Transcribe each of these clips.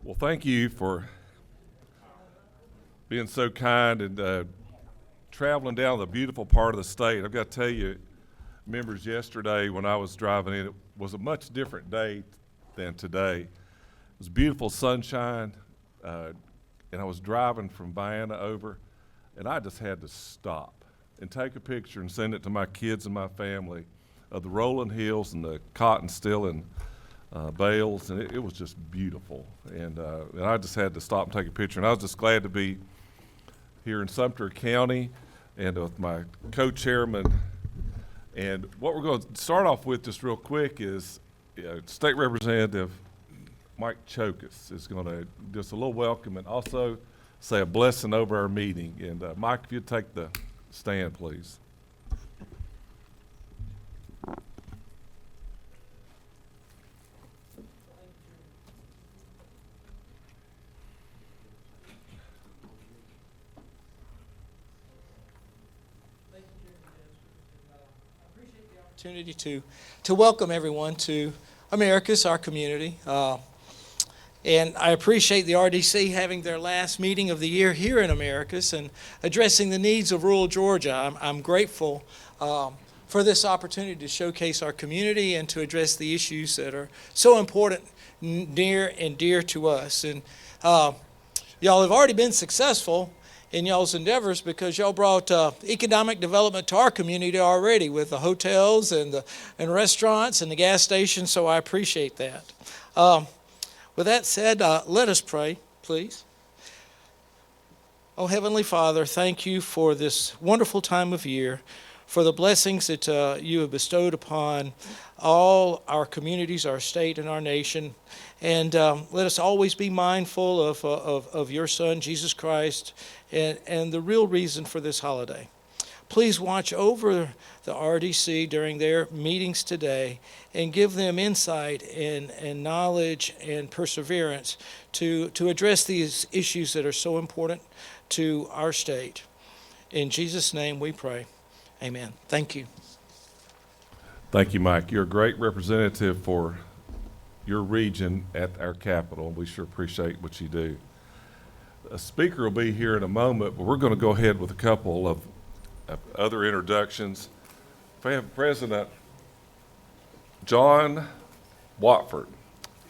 Well, thank you for being so kind and traveling down the beautiful part of the state. I've got to tell you, members, yesterday when I was driving in, it was a much different day than today. It was beautiful sunshine, and I was driving from Vienna over, and I just had to stop and take a picture and send it to my kids and my family of the rolling hills and the cotton still in bales, and it was just beautiful. And I just had to stop and take a picture. And I was just glad to be here in Sumter County and with my co-chairman. And what we're going to start off with just real quick is State Representative Mike Chokas is going to just a little welcome and also say a blessing over our meeting. And Mike, if you'd take the stand, please. Opportunity to welcome everyone to Americus, our community. And I appreciate the RDC having their last meeting of the year here in Americus and addressing the needs of rural Georgia. I'm grateful for this opportunity to showcase our community and to address the issues that are so important, near and dear to us. And y'all have already been successful in y'all's endeavors because y'all brought economic development to our community already with the hotels and restaurants and the gas stations, so I appreciate that. With that said, let us pray, please. Oh, Heavenly Father, thank you for this wonderful time of year, for the blessings that you have bestowed upon all our communities, our state, and our nation. And let us always be mindful of your Son, Jesus Christ, and the real reason for this holiday. Please watch over the RDC during their meetings today and give them insight and knowledge and perseverance to address these issues that are so important to our state. In Jesus' name we pray. Amen. Thank you. Thank you, Mike. You're a great representative for your region at our capital. We sure appreciate what you do. A speaker will be here in a moment, but we're going to go ahead with a couple of other introductions. We have President John Watford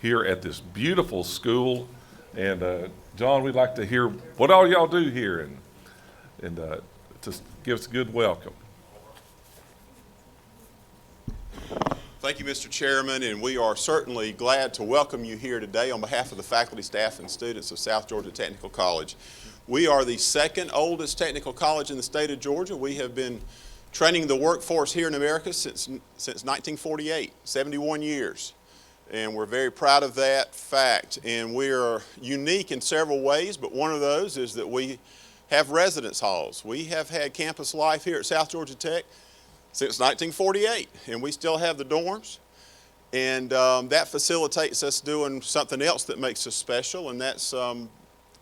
here at this beautiful school. And John, we'd like to hear what all y'all do here and just give us a good welcome. Thank you, Mr. Chairman, and we are certainly glad to welcome you here today on behalf of the faculty, staff, and students of South Georgia Technical College. We are the second oldest technical college in the state of Georgia. We have been training the workforce here in America since 1948, 71 years. And we're very proud of that fact. And we are unique in several ways, but one of those is that we have residence halls. We have had campus life here at South Georgia Tech since 1948, and we still have the dorms. And that facilitates us doing something else that makes us special, and that's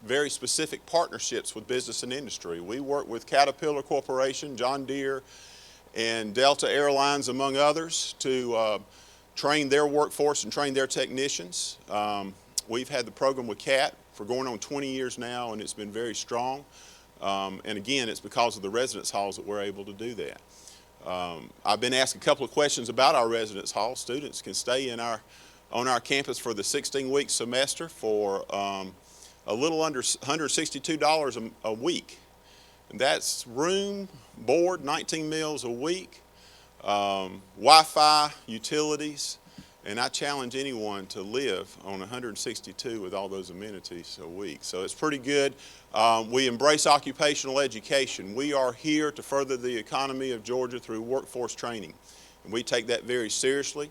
very specific partnerships with business and industry. We work with Caterpillar Corporation, John Deere, and Delta Airlines, among others, to train their workforce and train their technicians. We've had the program with CAT for going on 20 years now, and it's been very strong. And again, it's because of the residence halls that we're able to do that. I've been asked a couple of questions about our residence hall. Students can stay on our campus for the 16-week semester for a little under $162 a week. And that's room, board, 19 meals a week, Wi-Fi, utilities, and I challenge anyone to live on 162 with all those amenities a week. So it's pretty good. We embrace occupational education. We are here to further the economy of Georgia through workforce training, and we take that very seriously.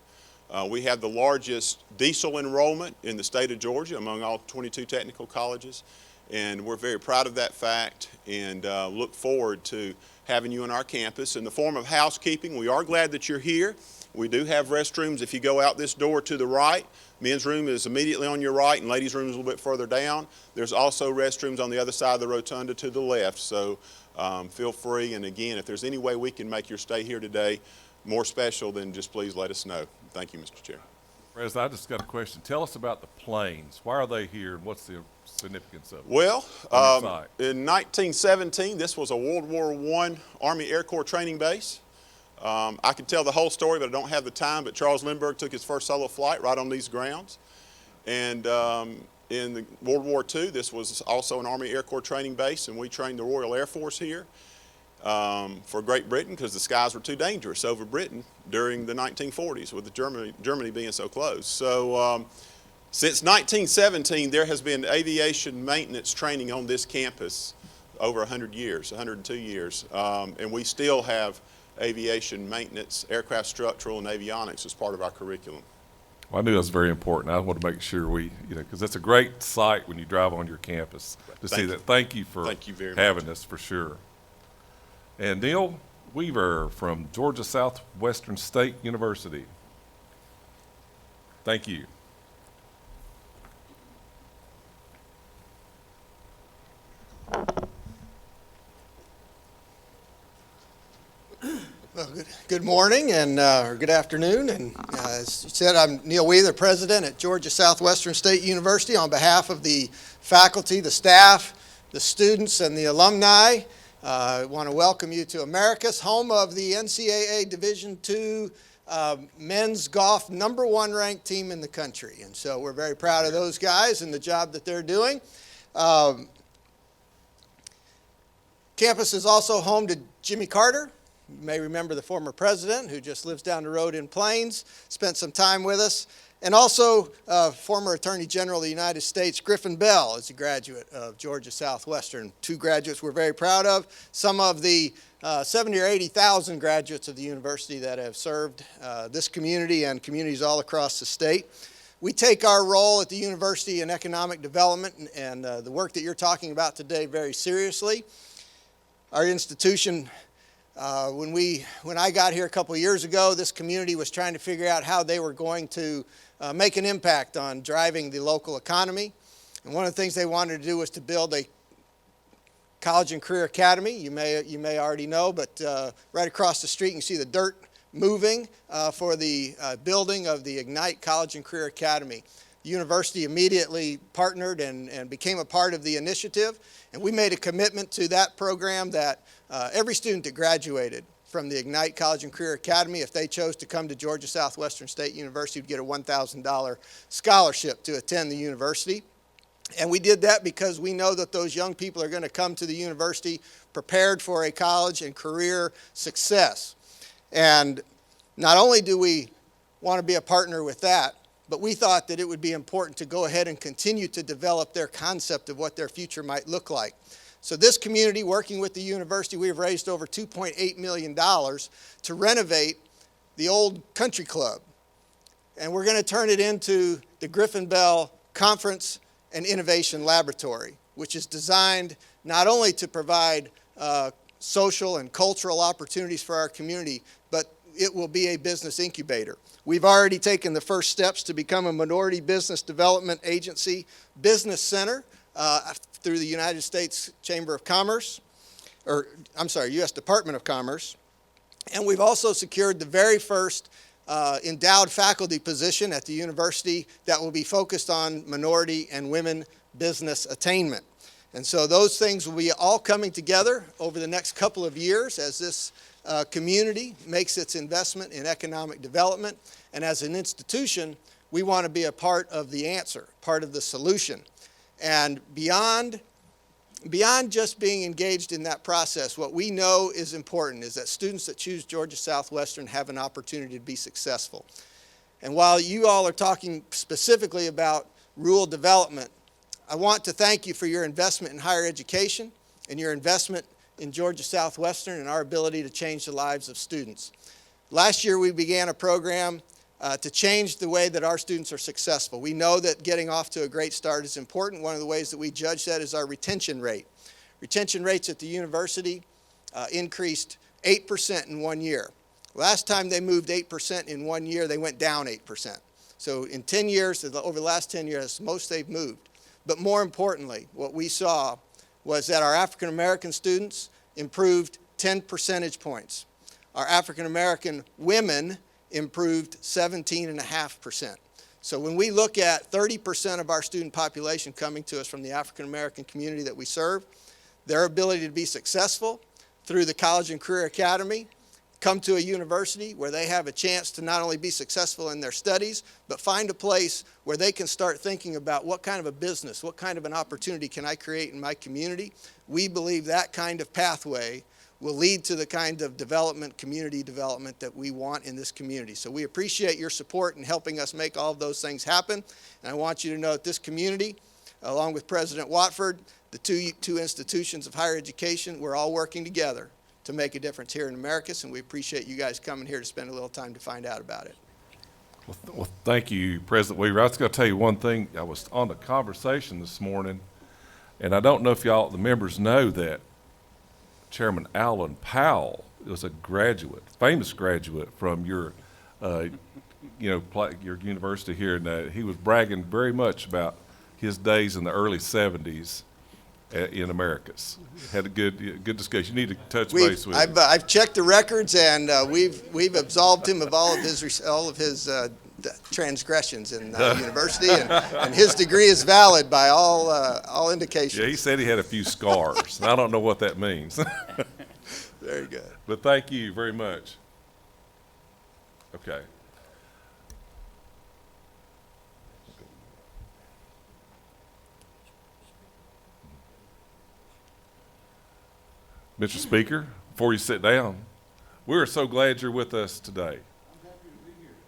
We have the largest diesel enrollment in the state of Georgia among all 22 technical colleges, and we're very proud of that fact and look forward to having you on our campus. In the form of housekeeping, we are glad that you're here. We do have restrooms if you go out this door to the right. Men's room is immediately on your right and ladies' room is a little bit further down. There's also restrooms on the other side of the rotunda to the left, so feel free. And again, if there's any way we can make your stay here today more special, then just please let us know. Thank you, Mr. Chair. President, I just got a question. Tell us about the planes. Why are they here, and what's the significance of them? Well, On your side. in 1917, this was a World War I Army Air Corps training base. I could tell the whole story, but I don't have the time, but Charles Lindbergh took his first solo flight right on these grounds. And in the World War II, this was also an Army Air Corps training base, and we trained the Royal Air Force here for Great Britain because the skies were too dangerous over Britain during the 1940s with Germany being so close. So since 1917, there has been aviation maintenance training on this campus over 100 years, 102 years, and we still have aviation maintenance, aircraft structural, and avionics as part of our curriculum. Well, I knew that was very important. I want to make sure because that's a great sight when you drive on your campus to see that. Thank you for Thank you very having much. this for sure. And Neil Weaver from Georgia Southwestern State University. Thank you. Well, good morning or good afternoon. And as you said, I'm Neil Weaver, president at Georgia Southwestern State University. On behalf of the faculty, the staff, the students, and the alumni, I want to welcome you to Americus, home of the NCAA Division II men's golf #1 ranked team in the country. And so we're very proud of those guys and the job that they're doing. Campus is also home to Jimmy Carter. You may remember the former president who just lives down the road in Plains, spent some time with us. And also former Attorney General of the United States, Griffin Bell, is a graduate of Georgia Southwestern. Two graduates we're very proud of. Some of the 70 or 80,000 graduates of the university that have served this community and communities all across the state. We take our role at the university in economic development and the work that you're talking about today very seriously. Our institution, when I got here a couple years ago, this community was trying to figure out how they were going to make an impact on driving the local economy. And one of the things they wanted to do was to build a college and career academy. You may already know, but right across the street you can see the dirt moving for the building of the Ignite College and Career Academy. The university immediately partnered and became a part of the initiative, and we made a commitment to that program that every student that graduated from the Ignite College and Career Academy, if they chose to come to Georgia Southwestern State University, would get a $1,000 scholarship to attend the university. And we did that because we know that those young people are going to come to the university prepared for a college and career success. And not only do we want to be a partner with that, but we thought that it would be important to go ahead and continue to develop their concept of what their future might look like. So this community, working with the university, we've raised over $2.8 million to renovate the old country club. And we're going to turn it into the Griffin Bell Conference and Innovation Laboratory, which is designed not only to provide social and cultural opportunities for our community, but it will be a business incubator. We've already taken the first steps to become a minority business development agency business center through the United States Chamber of Commerce, U.S. Department of Commerce. And we've also secured the very first endowed faculty position at the university that will be focused on minority and women business attainment. And so those things will be all coming together over the next couple of years as this community makes its investment in economic development. And as an institution, we want to be a part of the answer, part of the solution. And beyond just being engaged in that process, what we know is important is that students that choose Georgia Southwestern have an opportunity to be successful. And while you all are talking specifically about rural development, I want to thank you for your investment in higher education and your investment in Georgia Southwestern and our ability to change the lives of students. Last year we began a program to change the way that our students are successful. We know that getting off to a great start is important. One of the ways that we judge that is our retention rate. Retention rates at the university increased 8% in 1 year. Last time they moved 8% in 1 year, they went down 8%. So in 10 years, over the last 10 years, most they've moved. But more importantly, what we saw was that our African American students improved 10 percentage points. Our African American women improved 17.5%. So when we look at 30% of our student population coming to us from the African American community that we serve, their ability to be successful through the College and Career Academy, come to a university where they have a chance to not only be successful in their studies, but find a place where they can start thinking about what kind of a business, what kind of an opportunity can I create in my community. We believe that kind of pathway will lead to the kind of development, community development that we want in this community. So we appreciate your support in helping us make all of those things happen. And I want you to know that this community, along with President Watford, the two institutions of higher education, we're all working together to make a difference here in Americus, and we appreciate you guys coming here to spend a little time to find out about it. Well, thank you, President Weaver. I was going to tell you one thing. I was on the conversation this morning, and I don't know if the members know that Chairman Alan Powell was a graduate, famous graduate from your, your university here, and he was bragging very much about his days in the early '70s in Americas. Had a good discussion. You need to touch base with him. I've checked the records, and we've absolved him of all of his transgressions in university, and his degree is valid by all indications. Yeah, he said he had a few scars. And I don't know what that means. Very good. But thank you very much. Okay. Mr. Speaker, before you sit down, we're so glad you're with us today.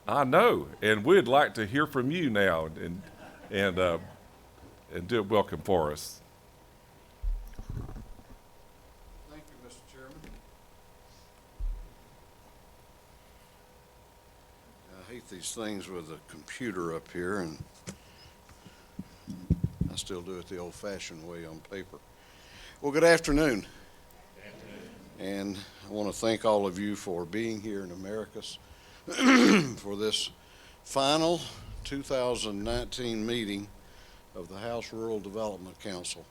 I know, and we'd like to hear from you now and do a welcome for us. Thank you, Mr. Chairman. I hate these things with a computer up here, and I still do it the old-fashioned way on paper. Well, good afternoon. And I want to thank all of you for being here in Americus for this final 2019 meeting of the House Rural Development Council.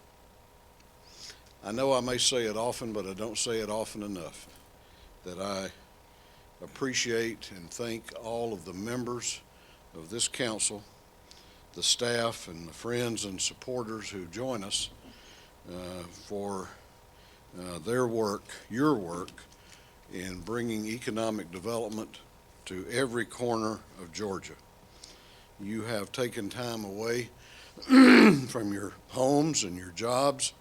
I know I may say it often, but I don't say it often enough, that I appreciate and thank all of the members of this council, the staff and the friends and supporters who join us for their work, your work, in bringing economic development to every corner of Georgia. You have taken time away from your homes and your jobs,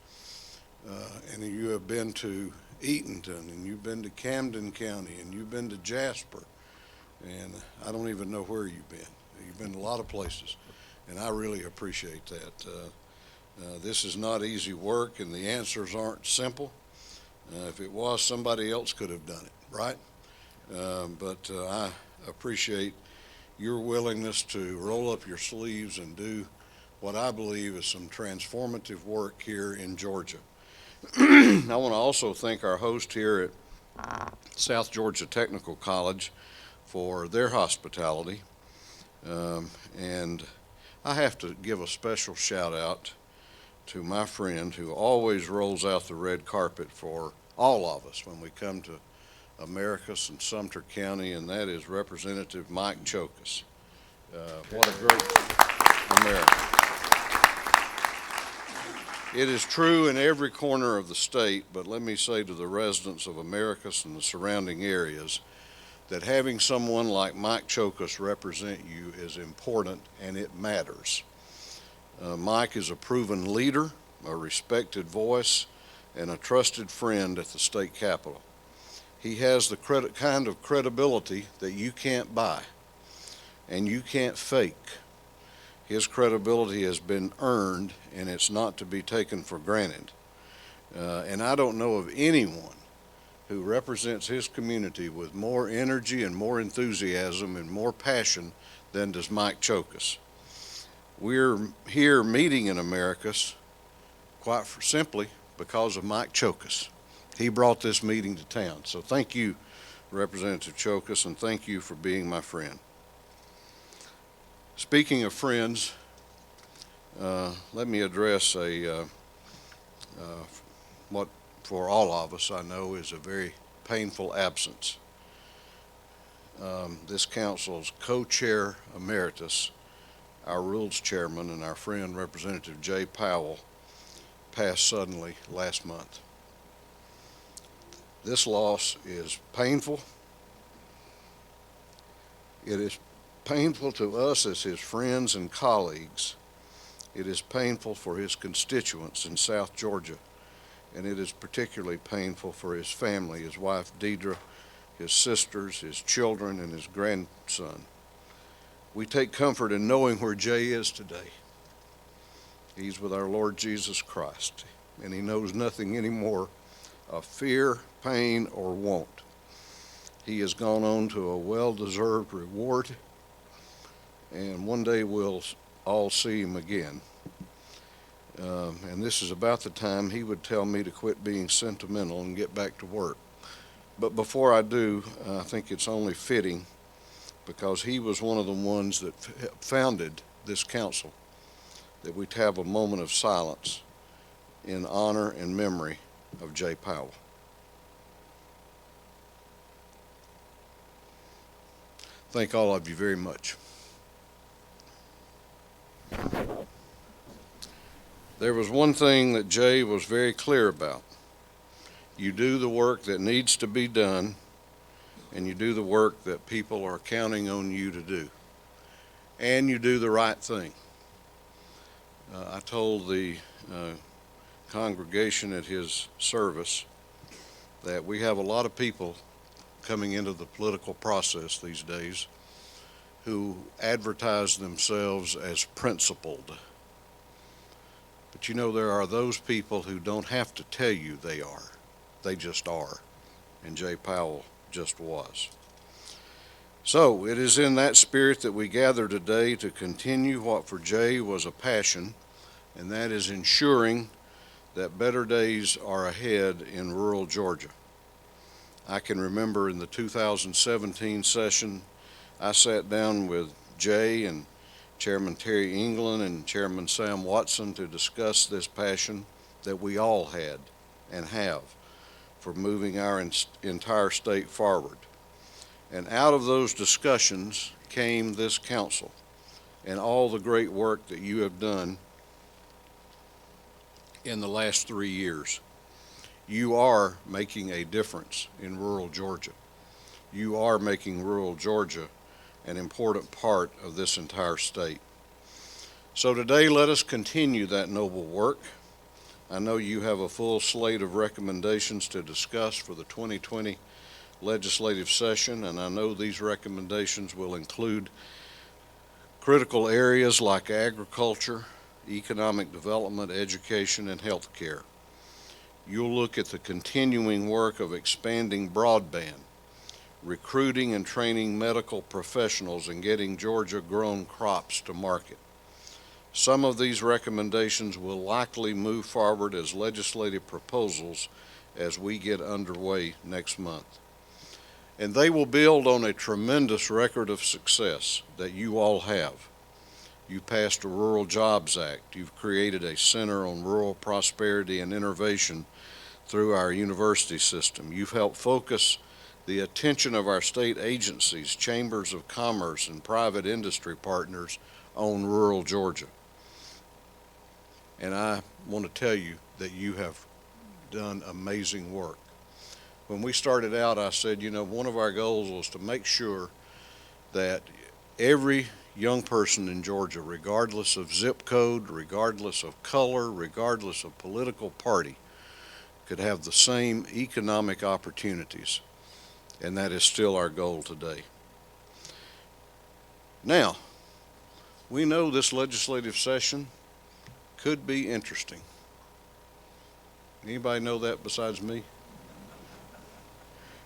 and you have been to Eatonton, and you've been to Camden County, and you've been to Jasper, and I don't even know where you've been. You've been to a lot of places, and I really appreciate that. This is not easy work, and the answers aren't simple. If it was, somebody else could have done it, right? But I appreciate your willingness to roll up your sleeves and do what I believe is some transformative work here in Georgia. I want to also thank our host here at South Georgia Technical College for their hospitality. And I have to give a special shout out to my friend who always rolls out the red carpet for all of us when we come to Americus and Sumter County, and that is Representative Mike Chokas. What a great American. It is true in every corner of the state, but let me say to the residents of Americus and the surrounding areas that having someone like Mike Chokas represent you is important, and it matters. Mike is a proven leader, a respected voice, and a trusted friend at the state capitol. He has the kind of credibility that you can't buy and you can't fake. His credibility has been earned, and it's not to be taken for granted. And I don't know of anyone who represents his community with more energy and more enthusiasm and more passion than does Mike Chokas. We're here meeting in Americus quite simply because of Mike Chokas. He brought this meeting to town. So thank you, Representative Chokas, and thank you for being my friend. Speaking of friends, let me address what for all of us I know is a very painful absence. This council's co-chair emeritus, our Rules Chairman and our friend Representative Jay Powell passed suddenly last month. This loss is painful. It is painful to us as his friends and colleagues. It is painful for his constituents in South Georgia, and it is particularly painful for his family, his wife Deidre, his sisters, his children, and his grandson. We take comfort in knowing where Jay is today. He's with our Lord Jesus Christ, and he knows nothing anymore of fear, pain, or want. He has gone on to a well-deserved reward, and one day we'll all see him again. And this is about the time he would tell me to quit being sentimental and get back to work. But before I do, I think it's only fitting, because he was one of the ones that founded this council, that we have a moment of silence in honor and memory of Jay Powell. Thank all of you very much. There was one thing that Jay was very clear about. You do the work that needs to be done, and you do the work that people are counting on you to do. And you do the right thing. I told the congregation at his service that we have a lot of people coming into the political process these days who advertise themselves as principled. But you know, there are those people who don't have to tell you they are. They just are. And Jay Powell just was. So it is in that spirit that we gather today to continue what for Jay was a passion, and that is ensuring that better days are ahead in rural Georgia. I can remember in the 2017 session, I sat down with Jay and Chairman Terry England and Chairman Sam Watson to discuss this passion that we all had and have for moving our entire state forward. And out of those discussions came this council and all the great work that you have done in the last 3 years. You are making a difference in rural Georgia. You are making rural Georgia an important part of this entire state. So today, let us continue that noble work. I know you have a full slate of recommendations to discuss for the 2020 legislative session, and I know these recommendations will include critical areas like agriculture, economic development, education, and health care. You'll look at the continuing work of expanding broadband, recruiting and training medical professionals, and getting Georgia-grown crops to market. Some of these recommendations will likely move forward as legislative proposals as we get underway next month. And they will build on a tremendous record of success that you all have. You passed a Rural Jobs Act. You've created a Center on Rural Prosperity and Innovation through our university system. You've helped focus the attention of our state agencies, chambers of commerce, and private industry partners on rural Georgia. And I want to tell you that you have done amazing work. When we started out, I said, you know, one of our goals was to make sure that every young person in Georgia, regardless of zip code, regardless of color, regardless of political party, could have the same economic opportunities. And that is still our goal today. Now, we know this legislative session could be interesting. Anybody know that besides me?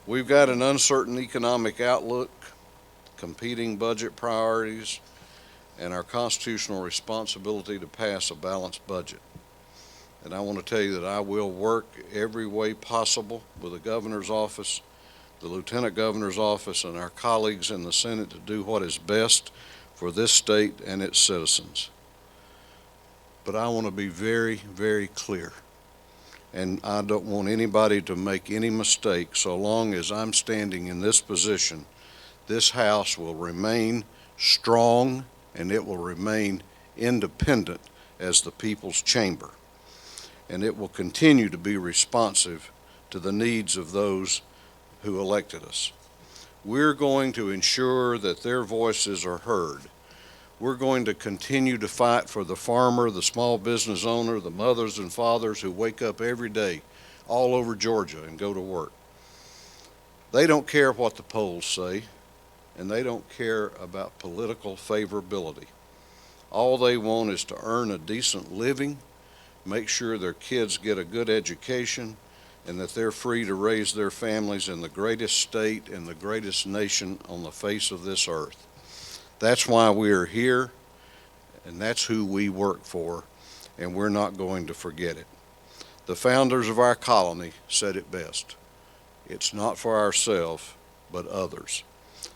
We've got an uncertain economic outlook, competing budget priorities, and our constitutional responsibility to pass a balanced budget. And I want to tell you that I will work every way possible with the governor's office, the lieutenant governor's office, and our colleagues in the Senate to do what is best for this state and its citizens. But I want to be very, very clear. And I don't want anybody to make any mistake. So long as I'm standing in this position, this House will remain strong and it will remain independent as the people's chamber. And it will continue to be responsive to the needs of those who elected us. We're going to ensure that their voices are heard. We're going to continue to fight for the farmer, the small business owner, the mothers and fathers who wake up every day all over Georgia and go to work. They don't care what the polls say, and they don't care about political favorability. All they want is to earn a decent living, make sure their kids get a good education, and that they're free to raise their families in the greatest state and the greatest nation on the face of this earth. That's why we are here, and that's who we work for, and we're not going to forget it. The founders of our colony said it best. It's not for ourselves, but others.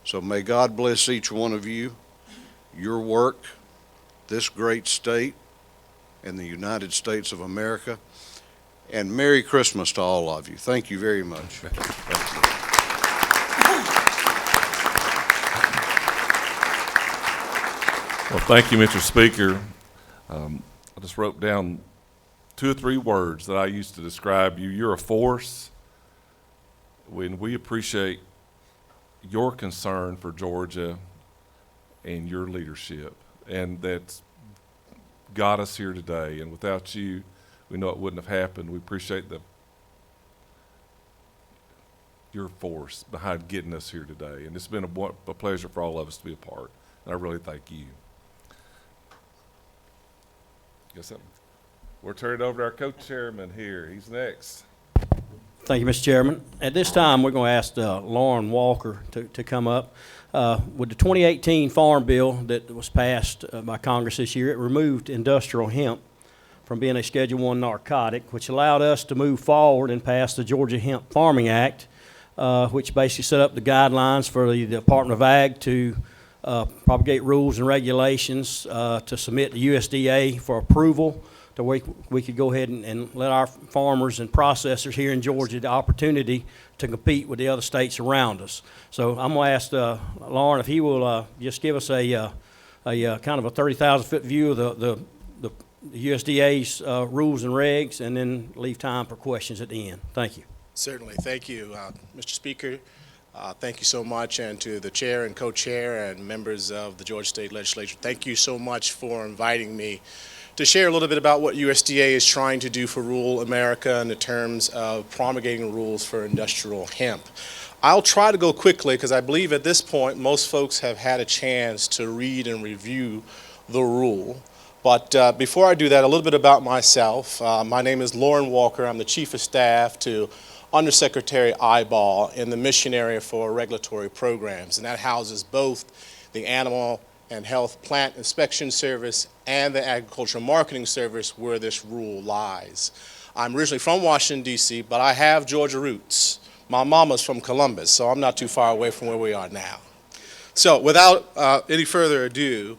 So may God bless each one of you, your work, this great state, and the United States of America. And Merry Christmas to all of you. Thank you very much. Well, thank you, Mr. Speaker. I just wrote down 2 or 3 words that I used to describe you. You're a force. When we appreciate your concern for Georgia and your leadership, and that's got us here today. And without you, we know it wouldn't have happened. We appreciate your force behind getting us here today. And it's been a pleasure for all of us to be a part. And I really thank you. We'll turn it over to our co-chairman here. He's next. Thank you, Mr. Chairman. At this time, we're going to ask Lauren Walker to come up. With the 2018 Farm Bill that was passed by Congress this year, it removed industrial hemp from being a Schedule I narcotic, which allowed us to move forward and pass the Georgia Hemp Farming Act, which basically set up the guidelines for the Department of Ag to propagate rules and regulations to submit to USDA for approval, to where we could go ahead and let our farmers and processors here in Georgia the opportunity to compete with the other states around us. So I'm going to ask Lauren if he will just give us a kind of a 30,000-foot view of the USDA's rules and regs, and then leave time for questions at the end. Thank you. Certainly. Thank you, Mr. Speaker. Thank you so much, and to the chair and co-chair and members of the Georgia State Legislature. Thank you so much for inviting me to share a little bit about what USDA is trying to do for rural America in the terms of promulgating rules for industrial hemp. I'll try to go quickly because I believe at this point most folks have had a chance to read and review the rule. But before I do that, a little bit about myself. My name is Lauren Walker. I'm the Chief of Staff to Undersecretary Eyeball in the Mission Area for Regulatory Programs, and that houses both the Animal and Health Plant Inspection Service and the Agricultural Marketing Service where this rule lies. I'm originally from Washington, D.C., but I have Georgia roots. My mama's from Columbus, so I'm not too far away from where we are now. So without any further ado,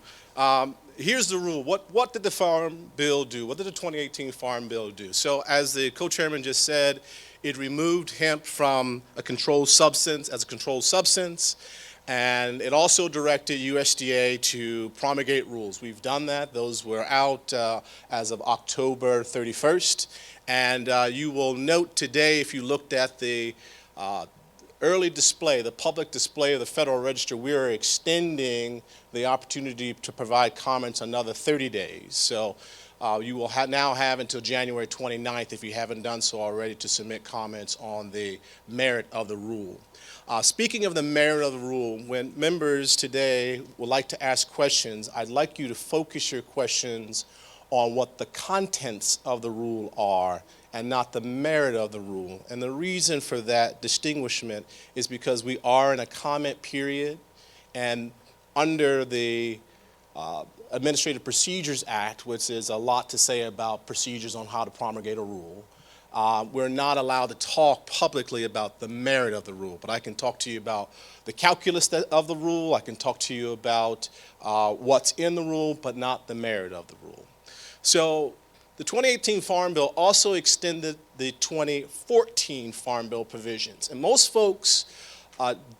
here's the rule. What did the Farm Bill do? What did the 2018 Farm Bill do? So as the co-chairman just said, it removed hemp from a controlled substance as a controlled substance, and it also directed USDA to promulgate rules. We've done that. Those were out as of October 31st. And you will note today, if you looked at the early display, the public display of the Federal Register, we are extending the opportunity to provide comments another 30 days. So you will now have until January 29th, if you haven't done so already, to submit comments on the merit of the rule. Speaking of the merit of the rule, when members today would like to ask questions, I'd like you to focus your questions on what the contents of the rule are and not the merit of the rule. And the reason for that distinguishment is because we are in a comment period, and under the Administrative Procedures Act, which is a lot to say about procedures on how to promulgate a rule, we're not allowed to talk publicly about the merit of the rule, but I can talk to you about the calculus of the rule. I can talk to you about what's in the rule, but not the merit of the rule. So the 2018 Farm Bill also extended the 2014 Farm Bill provisions. And most folks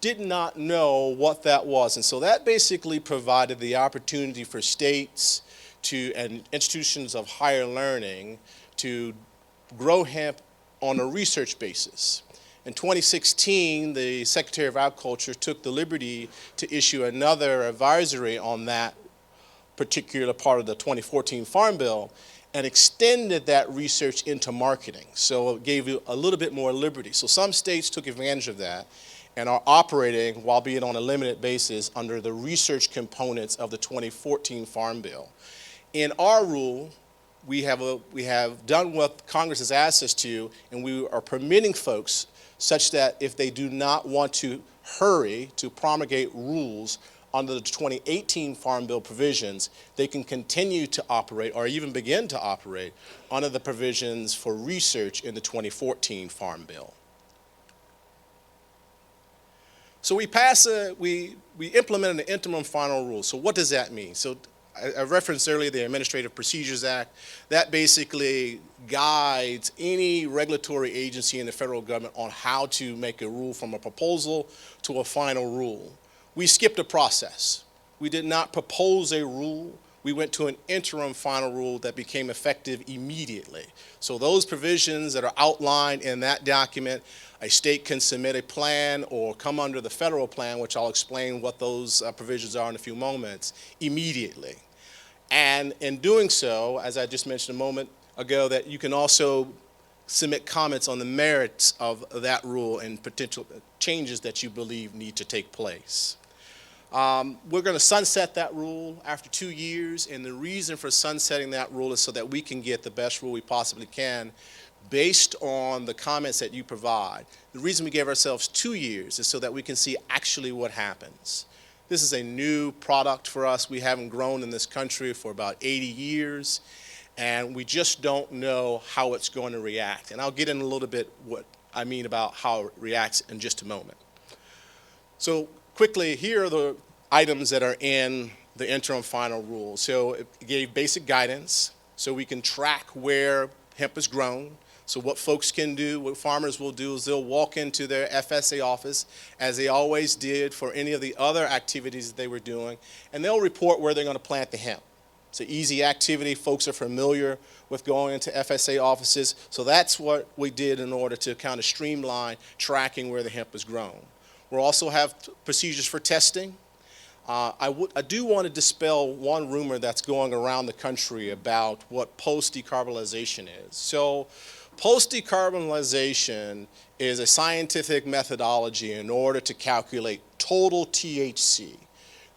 did not know what that was. And so that basically provided the opportunity for states and institutions of higher learning to grow hemp on a research basis. In 2016, the Secretary of Agriculture took the liberty to issue another advisory on that particular part of the 2014 Farm Bill and extended that research into marketing. So it gave you a little bit more liberty. So some states took advantage of that and are operating, while being on a limited basis, under the research components of the 2014 Farm Bill. In our rule, we have done what Congress has asked us to, and we are permitting folks such that if they do not want to hurry to promulgate rules under the 2018 Farm Bill provisions, they can continue to operate or even begin to operate under the provisions for research in the 2014 Farm Bill. So we implemented an interim final rule. So what does that mean? So I referenced earlier the Administrative Procedures Act. That basically guides any regulatory agency in the federal government on how to make a rule from a proposal to a final rule. We skipped a process. We did not propose a rule. We went to an interim final rule that became effective immediately. So those provisions that are outlined in that document, a state can submit a plan or come under the federal plan, which I'll explain what those provisions are in a few moments, immediately. And in doing so, as I just mentioned a moment ago, that you can also submit comments on the merits of that rule and potential changes that you believe need to take place. We're going to sunset that rule after 2 years, and the reason for sunsetting that rule is so that we can get the best rule we possibly can based on the comments that you provide. The reason we gave ourselves 2 years is so that we can see actually what happens. This is a new product for us. We haven't grown in this country for about 80 years, and we just don't know how it's going to react. And I'll get in a little bit what I mean about how it reacts in just a moment. So quickly, here are the items that are in the interim final rule. So it gave basic guidance so we can track where hemp is grown. So what folks can do, what farmers will do, is they'll walk into their FSA office, as they always did for any of the other activities that they were doing, and they'll report where they're going to plant the hemp. It's an easy activity. Folks are familiar with going into FSA offices. So that's what we did in order to kind of streamline tracking where the hemp is grown. We'll also have procedures for testing. I do want to dispel one rumor that's going around the country about what post-decarbonization is. So post-decarbonization is a scientific methodology in order to calculate total THC.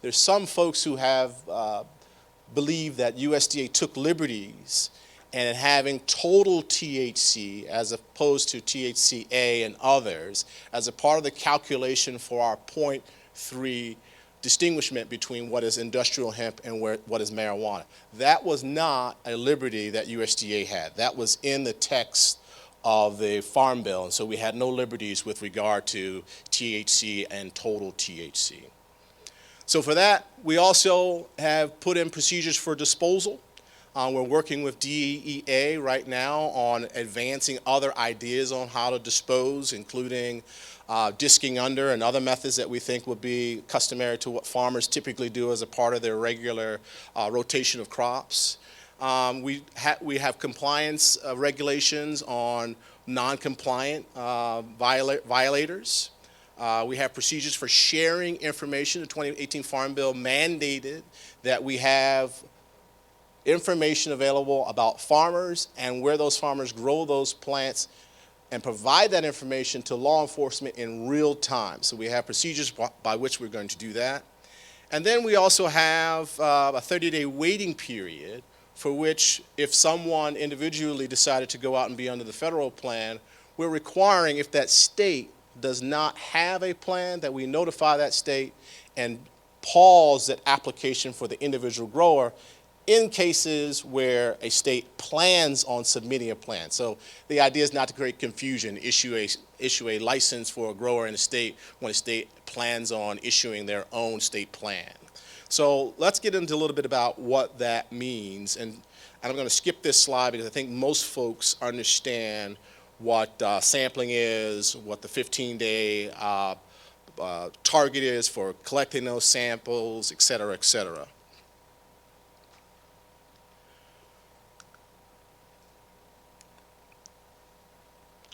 There's some folks who have believed that USDA took liberties and having total THC as opposed to THCA and others as a part of the calculation for our 0.3 distinguishment between what is industrial hemp and what is marijuana. That was not a liberty that USDA had. That was in the text of the Farm Bill, and so we had no liberties with regard to THC and total THC. So for that, we also have put in procedures for disposal. We're working with DEA right now on advancing other ideas on how to dispose, including disking under and other methods that we think would be customary to what farmers typically do as a part of their regular rotation of crops. We have compliance regulations on non-compliant violators. We have procedures for sharing information. The 2018 Farm Bill mandated that we have information available about farmers and where those farmers grow those plants and provide that information to law enforcement in real time. So we have procedures by which we're going to do that. And then we also have a 30-day waiting period for which, if someone individually decided to go out and be under the federal plan, we're requiring, if that state does not have a plan, that we notify that state and pause that application for the individual grower in cases where a state plans on submitting a plan. So the idea is not to create confusion, issue a license for a grower in a state when a state plans on issuing their own state plan. So let's get into a little bit about what that means. And I'm going to skip this slide because I think most folks understand what sampling is, what the 15-day target is for collecting those samples, et cetera, et cetera.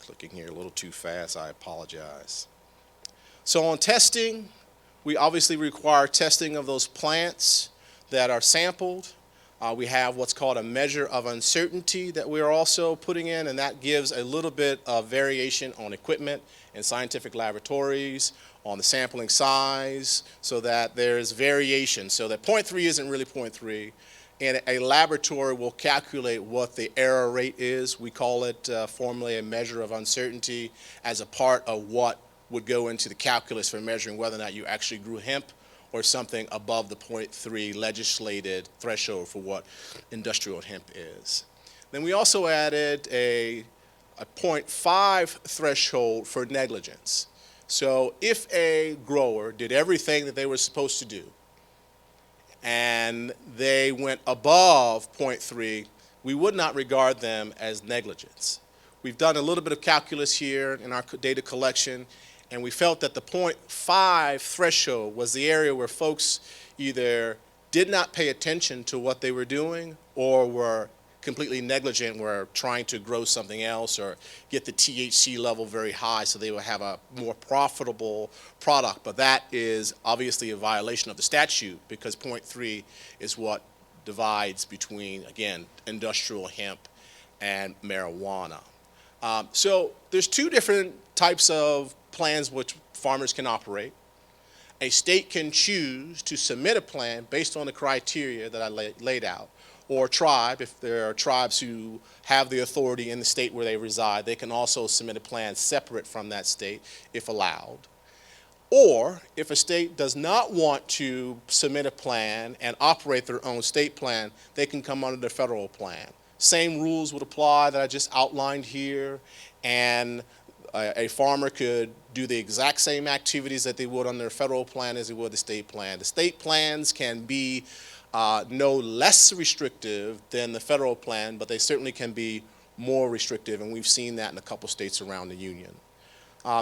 Clicking here a little too fast, I apologize. So on testing, we obviously require testing of those plants that are sampled. We have what's called a measure of uncertainty that we are also putting in, and that gives a little bit of variation on equipment in scientific laboratories, on the sampling size, so that there's variation, so that 0.3 isn't really 0.3, and a laboratory will calculate what the error rate is. We call it formally a measure of uncertainty as a part of what would go into the calculus for measuring whether or not you actually grew hemp or something above the 0.3 legislated threshold for what industrial hemp is. Then we also added a 0.5 threshold for negligence. So if a grower did everything that they were supposed to do and they went above 0.3, we would not regard them as negligence. We've done a little bit of calculus here in our data collection, and we felt that the 0.5 threshold was the area where folks either did not pay attention to what they were doing or were completely negligent, were trying to grow something else or get the THC level very high so they would have a more profitable product. But that is obviously a violation of the statute because 0.3 is what divides between, again, industrial hemp and marijuana. So there's two different types of plans which farmers can operate. A state can choose to submit a plan based on the criteria that I laid out, or a tribe, if there are tribes who have the authority in the state where they reside, they can also submit a plan separate from that state if allowed. Or if a state does not want to submit a plan and operate their own state plan, they can come under the federal plan. Same rules would apply that I just outlined here, and a farmer could do the exact same activities that they would on their federal plan as they would the state plan. The state plans can be no less restrictive than the federal plan, but they certainly can be more restrictive, and we've seen that in a couple states around the union.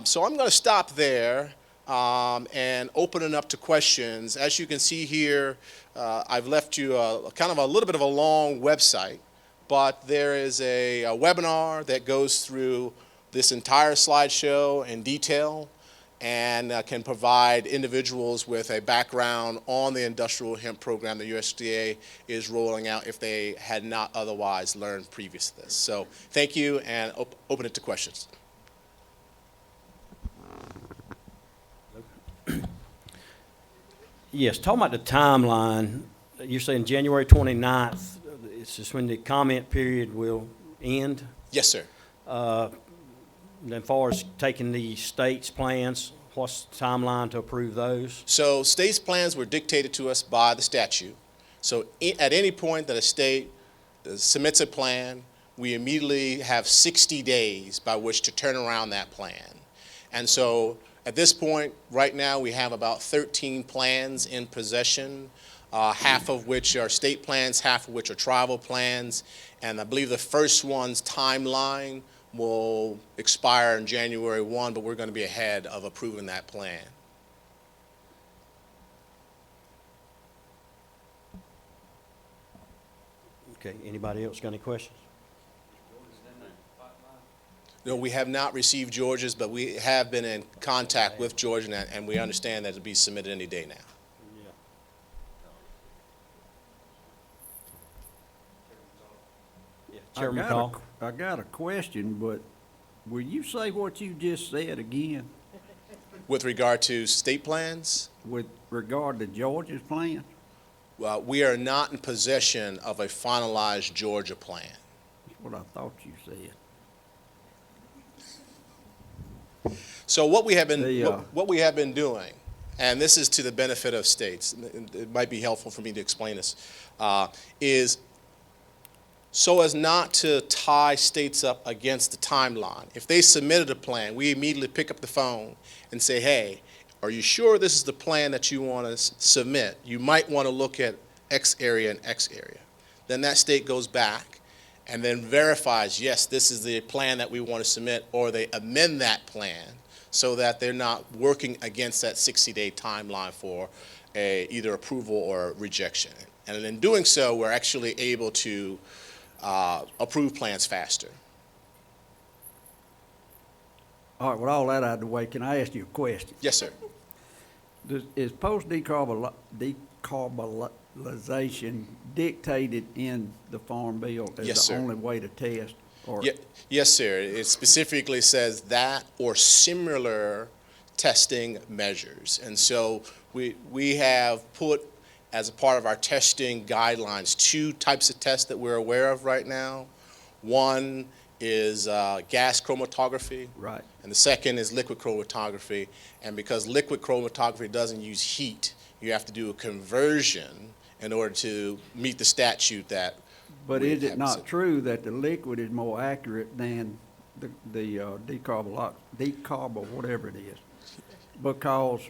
So I'm going to stop there and open it up to questions. As you can see here, I've left you kind of a little bit of a long website, but there is a webinar that goes through this entire slideshow in detail and can provide individuals with a background on the industrial hemp program the USDA is rolling out if they had not otherwise learned previous to this. So thank you, and open it to questions. Yes, talking about the timeline, you're saying January 29th, it's just when the comment period will end? Yes, sir. As far as taking the state's plans, what's the timeline to approve those? So state's plans were dictated to us by the statute. So at any point that a state submits a plan, we immediately have 60 days by which to turn around that plan. And so at this point, right now, we have about 13 plans in possession, half of which are state plans, half of which are tribal plans. And I believe the first one's timeline will expire on January 1, but we're going to be ahead of approving that plan. Okay, anybody else got any questions? No, we have not received Georgia's, but we have been in contact with Georgia, and we understand that it'll be submitted any day now. Chairman McCall? I got a question, but will you say what you just said again With regard to state plans, with regard to Georgia's plan? we are not in possession of a finalized Georgia plan. That's what I thought you said. So what we have been The, what we have been doing, and this is to the benefit of states, and it might be helpful for me to explain this, is so as not to tie states up against the timeline. If they submitted a plan, we immediately pick up the phone and say, hey, are you sure this is the plan that you want to submit? You might want to look at X area and X area. Then that state goes back and then verifies, yes, this is the plan that we want to submit, or they amend that plan so that they're not working against that 60-day timeline for either approval or rejection. And in doing so, we're actually able to approve plans faster. All right, with all that out of the way, can I ask you a question? Yes, sir. Is post-decarbonization dictated in the Farm Bill as Yes, the sir. only way to test? Or Yes, sir. It specifically says that or similar testing measures. And so we have put, as a part of our testing guidelines, 2 types of tests that we're aware of right now. One is gas chromatography. Right. And the second is liquid chromatography. And because liquid chromatography doesn't use heat, you have to do a conversion in order to meet the statute that. But we is it have not set. true that the liquid is more accurate than the decarb or whatever it is? Because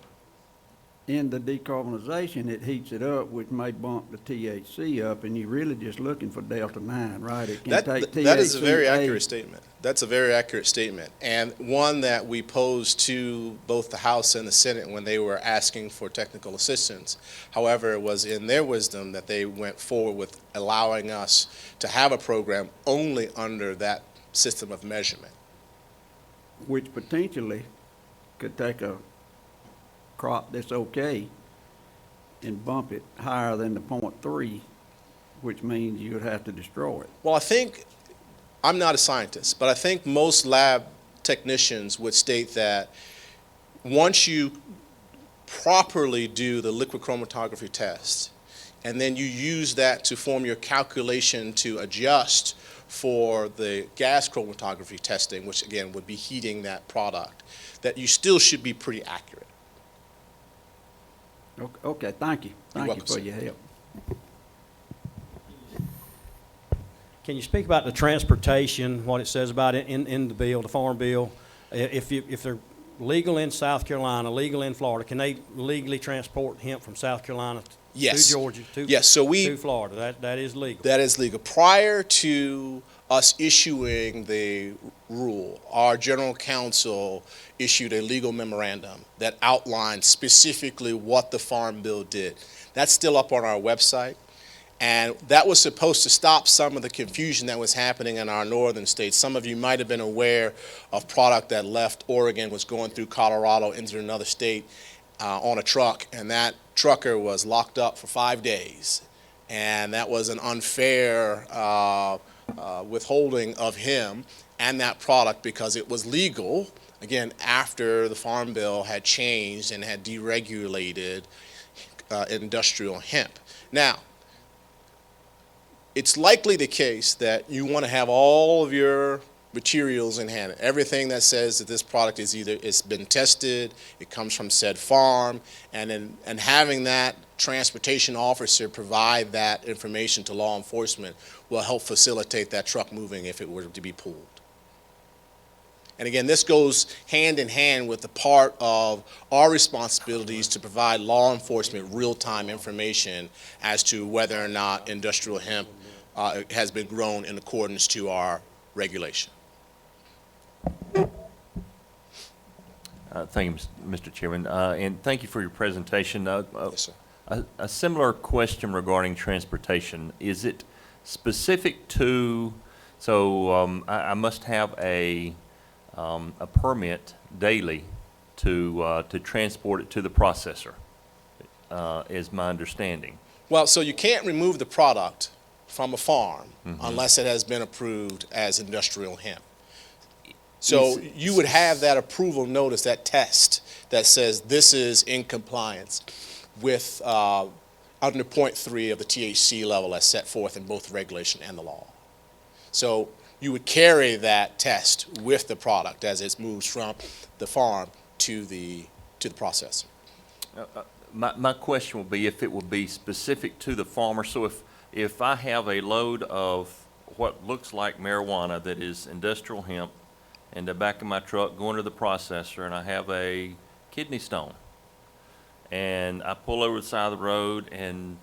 in the decarbonization, it heats it up, which may bump the THC up, and you're really just looking for Delta 9, right? It can take THC. That is a very accurate statement. That's a very accurate statement, and one that we posed to both the House and the Senate when they were asking for technical assistance. However, it was in their wisdom that they went forward with allowing us to have a program only under that system of measurement. Which potentially could take a crop that's okay and bump it higher than the 0.3, which means you would have to destroy it. Well, I think, I'm not a scientist, but I think most lab technicians would state that once you properly do the liquid chromatography test, and then you use that to form your calculation to adjust for the gas chromatography testing, which again would be heating that product, that you still should be pretty accurate. Okay, thank you. Thank you welcome, for sir. your help. Can you speak about the transportation, what it says about it in the bill, the Farm Bill? If they're legal in South Carolina, legal in Florida, can they legally transport hemp from South Carolina Yes. to Georgia, Yes, so to Florida? That is legal. That is legal. Prior to us issuing the rule, our general counsel issued a legal memorandum that outlined specifically what the Farm Bill did. That's still up on our website, and that was supposed to stop some of the confusion that was happening in our northern states. Some of you might have been aware of product that left Oregon, was going through Colorado, entered another state on a truck, and that trucker was locked up for 5 days. And that was an unfair withholding of him and that product because it was legal, again, after the Farm Bill had changed and had deregulated industrial hemp. Now, it's likely the case that you want to have all of your materials in hand. Everything that says that this product is either it's been tested, it comes from said farm, and having that transportation officer provide that information to law enforcement will help facilitate that truck moving if it were to be pulled. And again, this goes hand in hand with the part of our responsibilities to provide law enforcement real-time information as to whether or not industrial hemp has been grown in accordance to our regulation. Thank you, Mr. Chairman, and thank you for your presentation. Yes, sir. A similar question regarding transportation. Is it specific to, so I must have a permit daily to transport it to the processor, is my understanding. Well, so you can't remove the product from a farm unless it has been approved as industrial hemp. So you would have that approval notice, that test that says this is in compliance with under 0.3 of the THC level as set forth in both the regulation and the law. So you would carry that test with the product as it moves from the farm to the processor. My question would be if it would be specific to the farmer. So if I have a load of what looks like marijuana that is industrial hemp in the back of my truck going to the processor, and I have a kidney stone, and I pull over the side of the road, and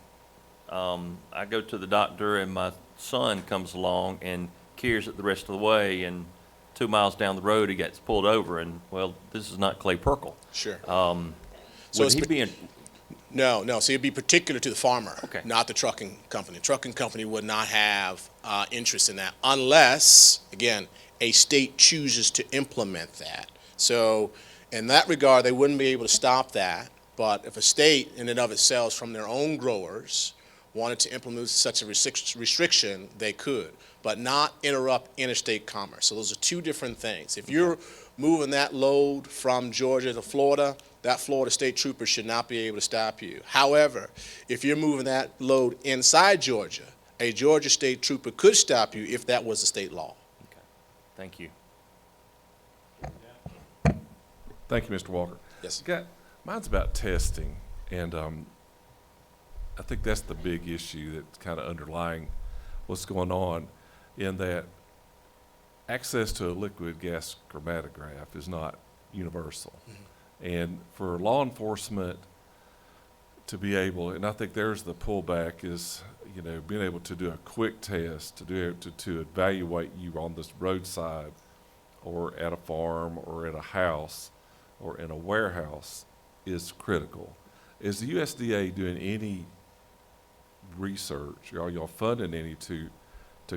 I go to the doctor, and my son comes along and carries it the rest of the way and 2 miles down the road, he gets pulled over, and, well, this is not Clay Perkle. Sure. Would it's he pa- be in, No, no, so it'd be particular to the farmer, Okay. not the trucking company. Trucking company would not have interest in that unless, again, a state chooses to implement that. So in that regard, they wouldn't be able to stop that, but if a state in and of itself from their own growers wanted to implement such a restriction, they could, but not interrupt interstate commerce. So those are two different things. If you're moving that load from Georgia to Florida, that Florida state trooper should not be able to stop you. However, if you're moving that load inside Georgia, a Georgia state trooper could stop you if that was the state law. thank you. Thank you, Mr. Walker. Yes. Mine's about testing, and I think that's the big issue that's kind of underlying what's going on, in that access to a liquid gas chromatograph is not universal. And for law enforcement to be able, and I think there's the pullback, is, you know, being able to do a quick test, to evaluate you on this roadside or at a farm or at a house or in a warehouse is critical. Is the USDA doing any research, are y'all funding any to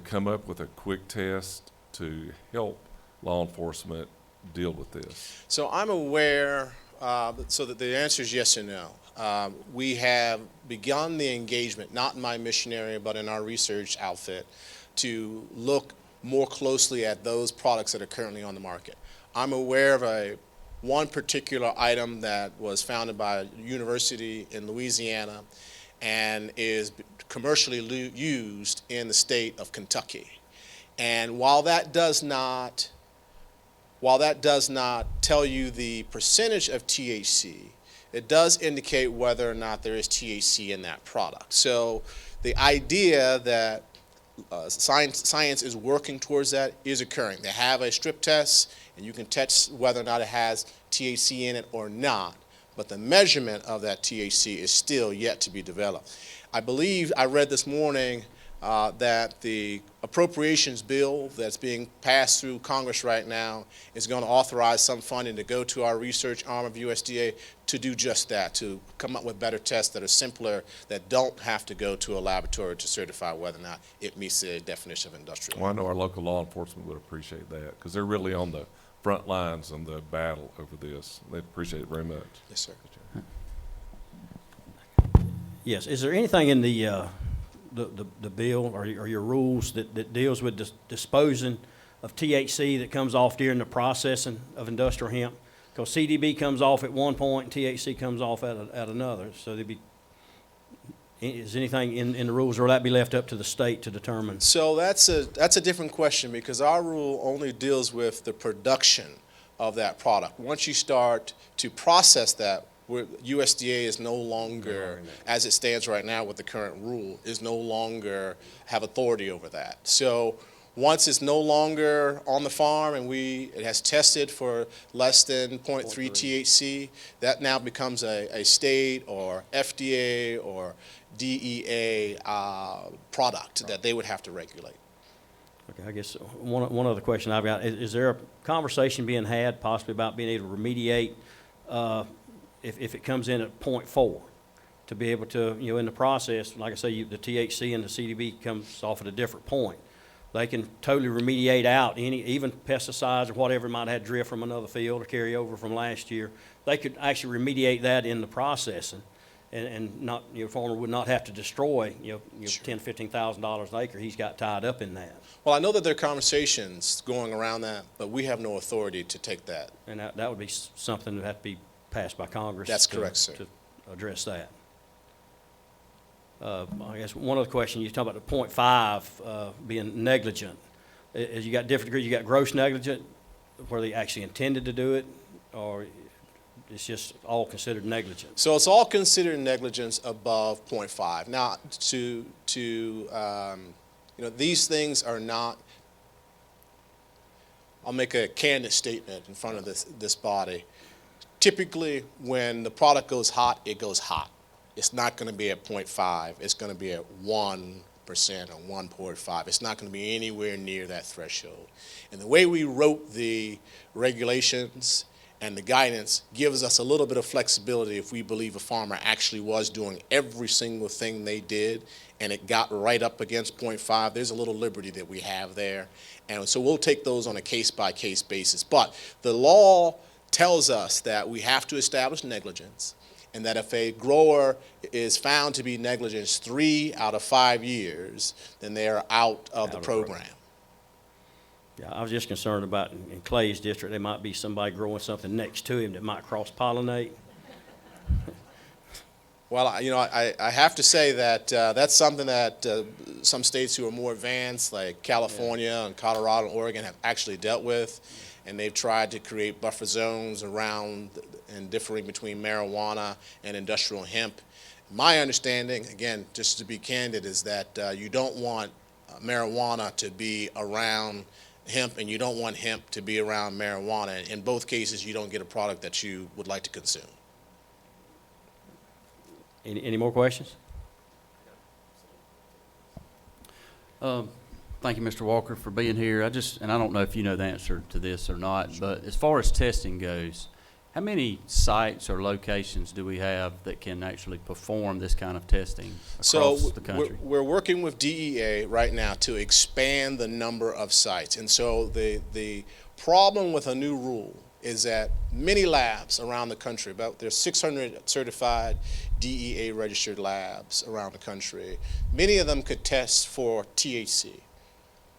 come up with a quick test to help law enforcement deal with this? So I'm aware, so that the answer is yes and no. We have begun the engagement, not in my mission area, but in our research outfit, to look more closely at those products that are currently on the market. I'm aware of one particular item that was founded by a university in Louisiana and is commercially used in the state of Kentucky. And while that does not tell you the percentage of THC, it does indicate whether or not there is THC in that product. So the idea that science is working towards that is occurring. They have a strip test, and you can test whether or not it has THC in it or not, but the measurement of that THC is still yet to be developed. I believe I read this morning that the appropriations bill that's being passed through Congress right now is going to authorize some funding to go to our research arm of USDA to do just that, to come up with better tests that are simpler, that don't have to go to a laboratory to certify whether or not it meets the definition of industrial. Well, I know our local law enforcement would appreciate that, because they're really on the front lines in the battle over this. They appreciate it very much. Yes, sir. Yes, is there anything in the bill or your rules that deals with disposing of THC that comes off during the processing of industrial hemp? Because CDB comes off at one point and THC comes off at another. So is anything in the rules, or will that be left up to the state to determine? So that's a different question, because our rule only deals with the production of that product. Once you start to process that, USDA is no longer, as it stands right now with the current rule, is no longer have authority over that. So once it's no longer on the farm and it has tested for less than 0.3 THC, that now becomes a state or FDA or DEA product that they would have to regulate. Okay, I guess one other question I've got, is there a conversation being had possibly about being able to remediate if it comes in at 0.4, to be able to, in the process, like I say, the THC and the CDB comes off at a different point. They can totally remediate out even pesticides or whatever might have had drift from another field or carry over from last year. They could actually remediate that in the processing, and not, farmer would not have to destroy, Sure. $10,000, $15,000 an acre he's got tied up in that. Well, I know that there are conversations going around that, but we have no authority to take that. And that would be something that would have to be passed by Congress. That's correct, sir. To address that. I guess one other question, you talk about the 0.5 being negligent. As you got different degrees, you got gross negligent, where they actually intended to do it, or it's just all considered negligent? So it's all considered negligence above 0.5. Now, these things are not. I'll make a candid statement in front of this body. Typically, when the product goes hot, it goes hot. It's not going to be at 0.5. It's going to be at 1%, or 1.5. It's not going to be anywhere near that threshold. And the way we wrote the regulations and the guidance gives us a little bit of flexibility if we believe a farmer actually was doing every single thing they did and it got right up against 0.5. There's a little liberty that we have there. And so we'll take those on a case-by-case basis. But the law tells us that we have to establish negligence, and that if a grower is found to be negligent 3 out of 5 years, then they are out of the program. Yeah, I was just concerned about in Clay's district, there might be somebody growing something next to him that might cross-pollinate. Well, I have to say that that's something that some states who are more advanced, like California and Colorado and Oregon, have actually dealt with, and they've tried to create buffer zones around and differing between marijuana and industrial hemp. My understanding, again, just to be candid, is that you don't want marijuana to be around hemp, and you don't want hemp to be around marijuana. In both cases, you don't get a product that you would like to consume. Any more questions? Thank you, Mr. Walker, for being here. And I don't know if you know the answer to this or not, but as far as testing goes, how many sites or locations do we have that can actually perform this kind of testing across the country? We're working with DEA right now to expand the number of sites. And so the problem with a new rule is that many labs around the country, there's 600 certified DEA registered labs around the country. Many of them could test for THC.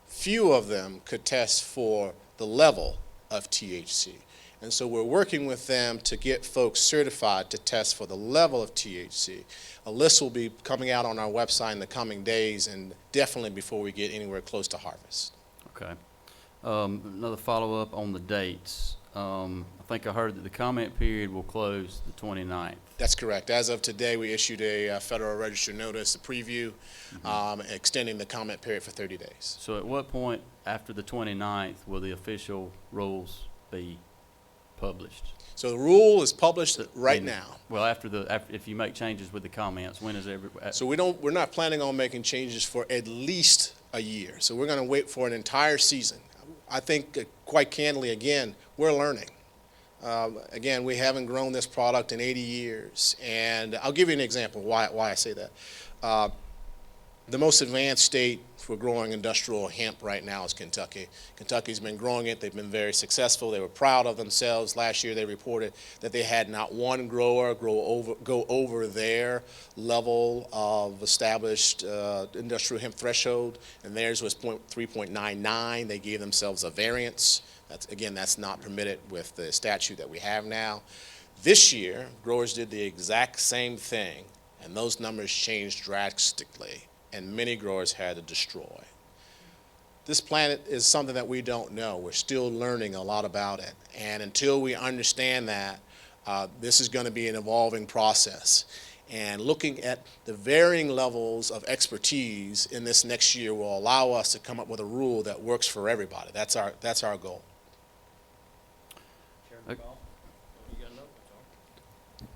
Few of them could test for the level of THC. And so we're working with them to get folks certified to test for the level of THC. A list will be coming out on our website in the coming days, and definitely before we get anywhere close to harvest. Okay. Another follow-up on the dates. I think I heard that the comment period will close the 29th. That's correct. As of today, we issued a Federal Register notice, a preview, extending the comment period for 30 days. So at what point after the 29th will the official rules be published? So the rule is published right now. Well, if you make changes with the comments, when is So we're not planning on making changes for at least a year. So we're going to wait for an entire season. I think, quite candidly, again, we're learning. Again, we haven't grown this product in 80 years. And I'll give you an example why I say that. The most advanced state for growing industrial hemp right now is Kentucky. Kentucky's been growing it. They've been very successful. They were proud of themselves. Last year they reported that they had not one grower go over their level of established industrial hemp threshold, and theirs was 3.99. They gave themselves a variance. That's not permitted with the statute that we have now. This year, growers did the exact same thing, and those numbers changed drastically, and many growers had to destroy. This plant is something that we don't know. We're still learning a lot about it, and until we understand that, this is going to be an evolving process. And looking at the varying levels of expertise in this next year will allow us to come up with a rule that works for everybody. That's our goal.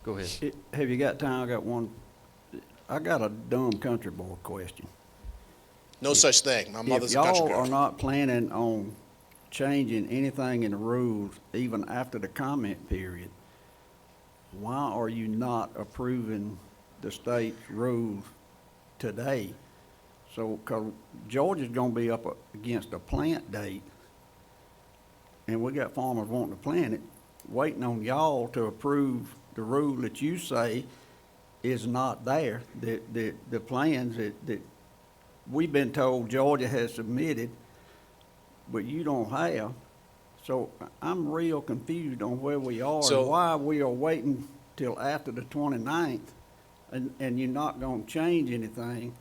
Go ahead. Have you got time? I got a dumb country boy question. No such thing. My mother's a country If y'all girl. are not planning on changing anything in the rules, even after the comment period, why are you not approving the state's rules today? So, 'cause Georgia's gonna be up against a plant date, and we got farmers wanting to plant it, waiting on y'all to approve the rule that you say is not there, the plans that we've been told Georgia has submitted, but you don't have. So I'm real confused on where we are and why we are waiting till after the 29th, and you're not gonna change anything,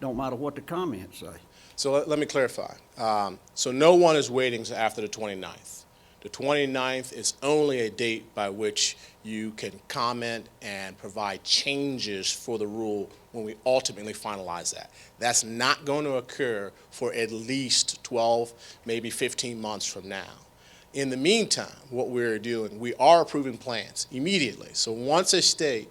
don't matter what the comments say. So let me clarify. So no one is waiting until after the 29th. The 29th is only a date by which you can comment and provide changes for the rule when we ultimately finalize that. That's not going to occur for at least 12, maybe 15 months from now. In the meantime, what we're doing, we are approving plans immediately. So once a state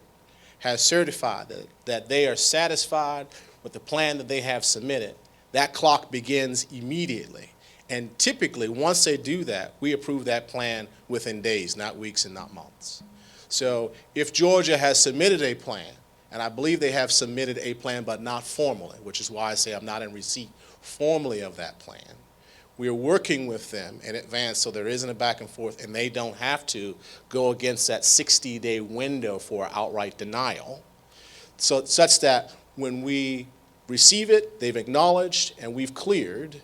has certified that they are satisfied with the plan that they have submitted, that clock begins immediately. And typically, once they do that, we approve that plan within days, not weeks and not months. So if Georgia has submitted a plan, and I believe they have submitted a plan but not formally, which is why I say I'm not in receipt formally of that plan, we are working with them in advance so there isn't a back and forth and they don't have to go against that 60-day window for outright denial. So such that when we receive it, they've acknowledged, and we've cleared,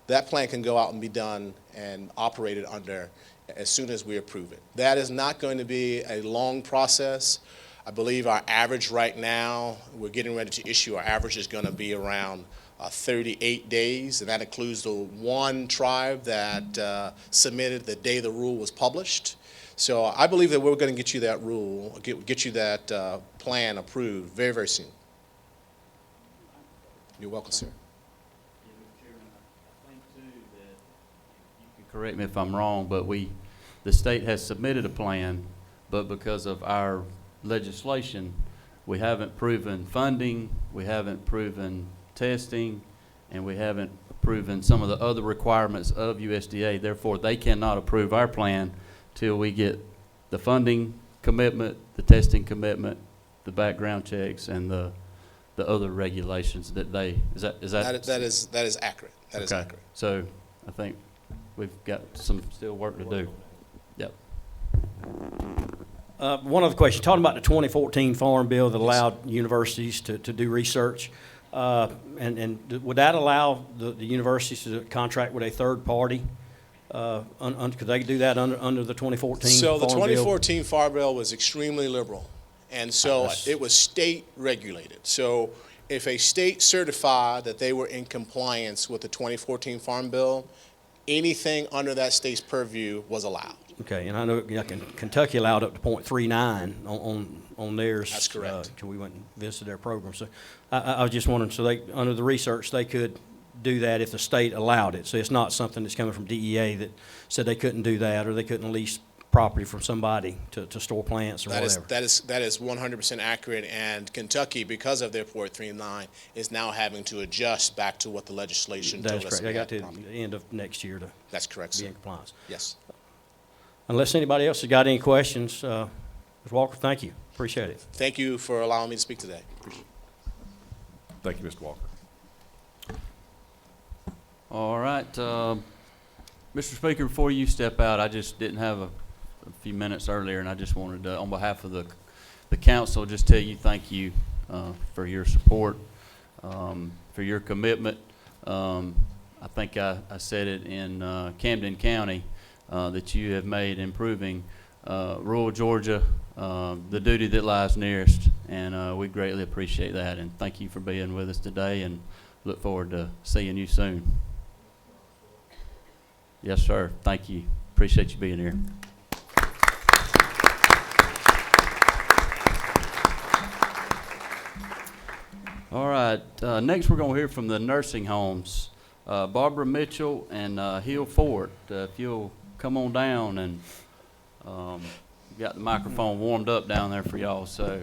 that plan can go out and be done and operated under as soon as we approve it. That is not going to be a long process. I believe our average right now, we're getting ready to issue, our average is going to be around 38 days, and that includes the one tribe that submitted the day the rule was published. So I believe that we're going to get you that rule, get you that plan approved very, very soon. You're welcome, sir. Correct me if I'm wrong, but the state has submitted a plan, but because of our legislation, we haven't proven funding, we haven't proven testing, and we haven't proven some of the other requirements of USDA. Therefore, they cannot approve our plan till we get the funding commitment, the testing commitment, the background checks, and the other regulations that they, is that? That is accurate. That is Okay. accurate. So I think we've got some still work to do. Yep. One other question, talking about the 2014 Farm Bill that allowed universities to do research, and would that allow the universities to contract with a third party? Could they do that under the 2014 So the Farm Bill? 2014 Farm Bill was extremely liberal, and so That's- it was state regulated. So if a state certified that they were in compliance with the 2014 Farm Bill, anything under that state's purview was allowed. Okay, and I know Kentucky allowed up to .39 on theirs. That's correct. 'Cause we went and visited their program. So I was just wondering, so they, under the research, they could do that if the state allowed it. So it's not something that's coming from DEA that said they couldn't do that, or they couldn't lease property from somebody to store plants or whatever. That is 100% accurate, and Kentucky, because of their Port 39, is now having to adjust back to what the legislation That told is us. correct. They we got had to to promulgate. the end of next year to That's correct, be in sir. compliance. Yes. Unless anybody else has got any questions, Ms. Walker, thank you. Appreciate it. Thank you for allowing me to speak today. Appreciate it. Thank you, Mr. Walker. All right, Mr. Speaker, before you step out, I just didn't have a few minutes earlier, and I just wanted to, on behalf of the council, just tell you thank you for your support, for your commitment. I think I said it in Camden County that you have made improving rural Georgia the duty that lies nearest, and we greatly appreciate that. And thank you for being with us today, and look forward to seeing you soon. Yes, sir. Thank you. Appreciate you being here. All right. Next, we're going to hear from the nursing homes. Barbara Mitchell and Hill Ford. If you'll come on down, and got the microphone warmed up down there for y'all. So.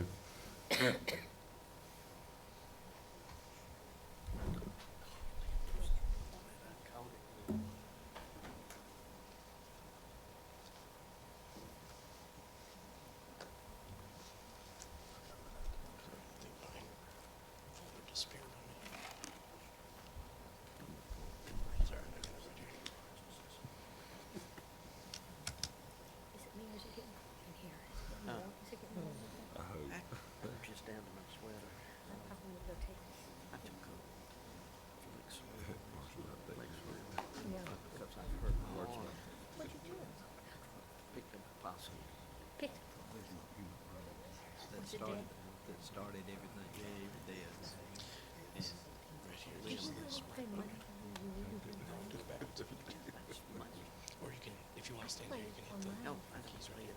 Or you can, if you want to stand there, you can hit the keys right here.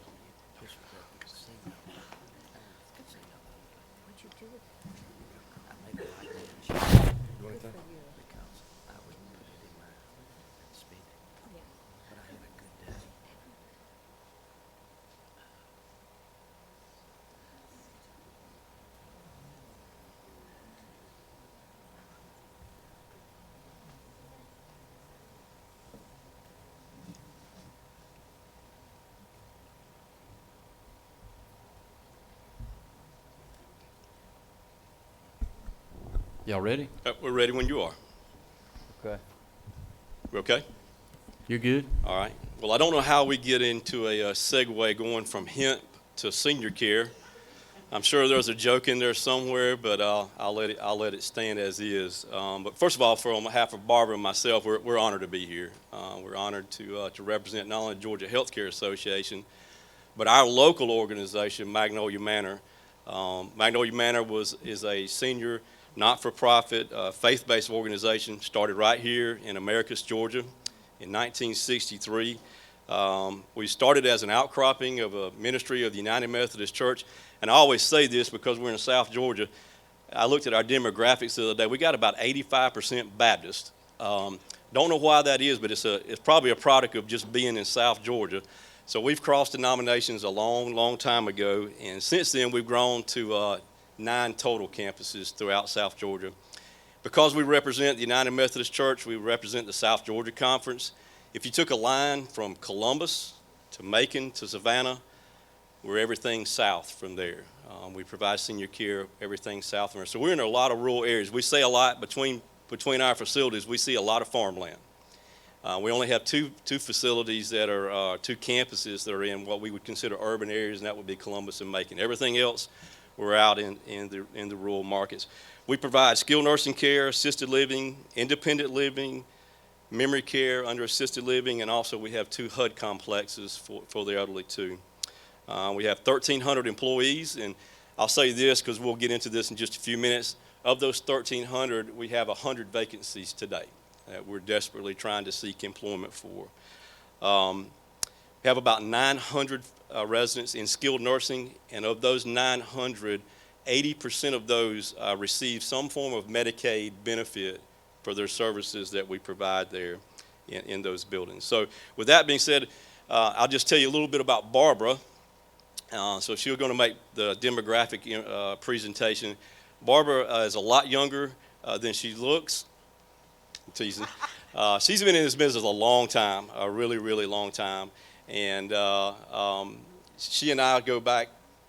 Y'all ready? We're ready when you are. Okay. We okay? You're good? All right. Well, I don't know how we get into a segue going from hemp to senior care. I'm sure there's a joke in there somewhere, but I'll let it stand as is. But first of all, on behalf of Barbara and myself, we're honored to be here. We're honored to represent not only the Georgia Healthcare Association, but our local organization, Magnolia Manor. Magnolia Manor is a senior, not-for-profit, faith-based organization started right here in Americus, Georgia in 1963. We started as an outcropping of a ministry of the United Methodist Church. And I always say this because we're in South Georgia. I looked at our demographics the other day. We got about 85% Baptist. Don't know why that is, but it's probably a product of just being in South Georgia. So we've crossed denominations a long, long time ago. And since then, we've grown to 9 total campuses throughout South Georgia. Because we represent the United Methodist Church, we represent the South Georgia Conference. If you took a line from Columbus to Macon to Savannah, we're everything south from there. We provide senior care, everything south from there. So we're in a lot of rural areas. We say a lot between our facilities, we see a lot of farmland. We only have two facilities that are, 2 campuses that are in what we would consider urban areas, and that would be Columbus and Macon. Everything else, we're out in the rural markets. We provide skilled nursing care, assisted living, independent living, memory care under assisted living, and also we have 2 HUD complexes for the elderly too. We have 1,300 employees, and I'll say this because we'll get into this in just a few minutes. Of those 1,300, we have 100 vacancies today that we're desperately trying to seek employment for. We have about 900 residents in skilled nursing, and of those 900, 80% of those receive some form of Medicaid benefit for their services that we provide there in those buildings. So with that being said, I'll just tell you a little bit about Barbara. So she's going to make the demographic presentation. Barbara is a lot younger than she looks. I'm teasing. She's been in this business a long time, a really, really long time. And she and I go back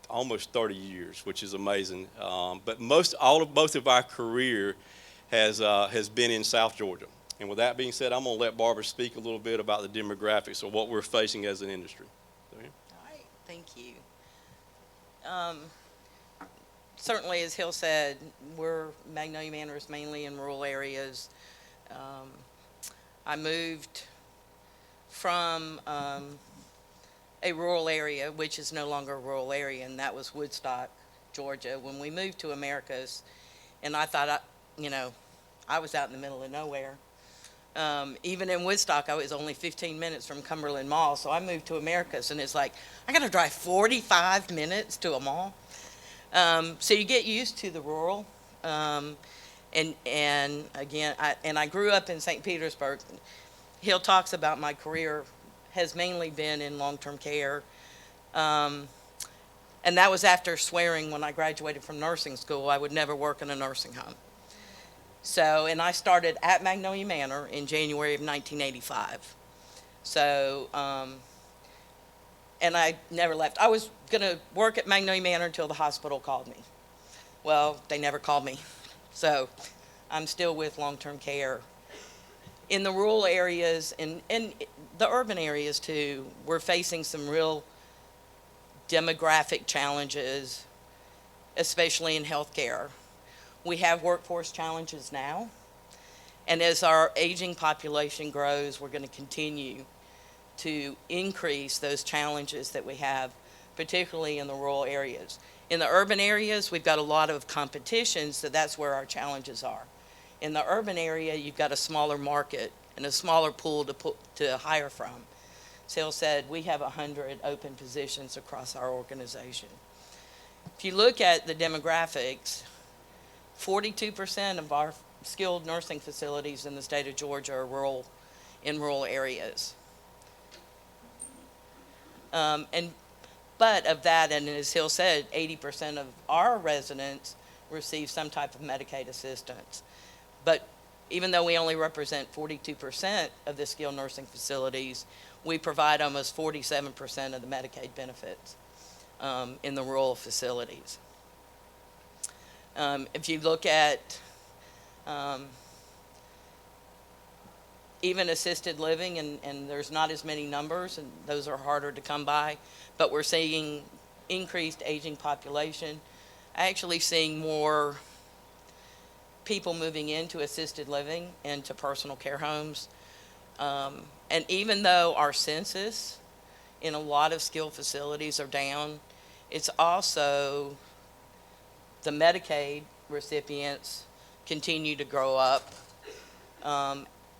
almost 30 years, which is amazing. But both of our career has been in South Georgia. And with that being said, I'm going to let Barbara speak a little bit about the demographics of what we're facing as an industry. All right, thank you. Certainly, as Hill said, Magnolia Manor is mainly in rural areas. I moved from a rural area, which is no longer a rural area, and that was Woodstock, Georgia. When we moved to Americus, and I thought, I was out in the middle of nowhere. Even in Woodstock, I was only 15 minutes from Cumberland Mall, so I moved to Americus, and it's like, I got to drive 45 minutes to a mall. So you get used to the rural. And again, I grew up in St. Petersburg. Hill talks about my career has mainly been in long-term care. And that was after swearing when I graduated from nursing school I would never work in a nursing home. So, and I started at Magnolia Manor in January of 1985. So, and I never left. I was going to work at Magnolia Manor until the hospital called me. Well, they never called me. So, I'm still with long-term care. In the rural areas and the urban areas too, we're facing some real demographic challenges, especially in healthcare. We have workforce challenges now, and as our aging population grows, we're going to continue to increase those challenges that we have, particularly in the rural areas. In the urban areas, we've got a lot of competition, so that's where our challenges are. In the urban area, you've got a smaller market and a smaller pool to hire from. Hill said we have 100 open positions across our organization. If you look at the demographics, 42% of our skilled nursing facilities in the state of Georgia are in rural areas. But of that, and as Hill said, 80% of our residents receive some type of Medicaid assistance. But even though we only represent 42% of the skilled nursing facilities, we provide almost 47% of the Medicaid benefits in the rural facilities. If you look at Even assisted living, and there's not as many numbers, and those are harder to come by, but we're seeing increased aging population, actually seeing more people moving into assisted living and to personal care homes. And even though our census in a lot of skilled facilities are down, it's also the Medicaid recipients continue to grow up,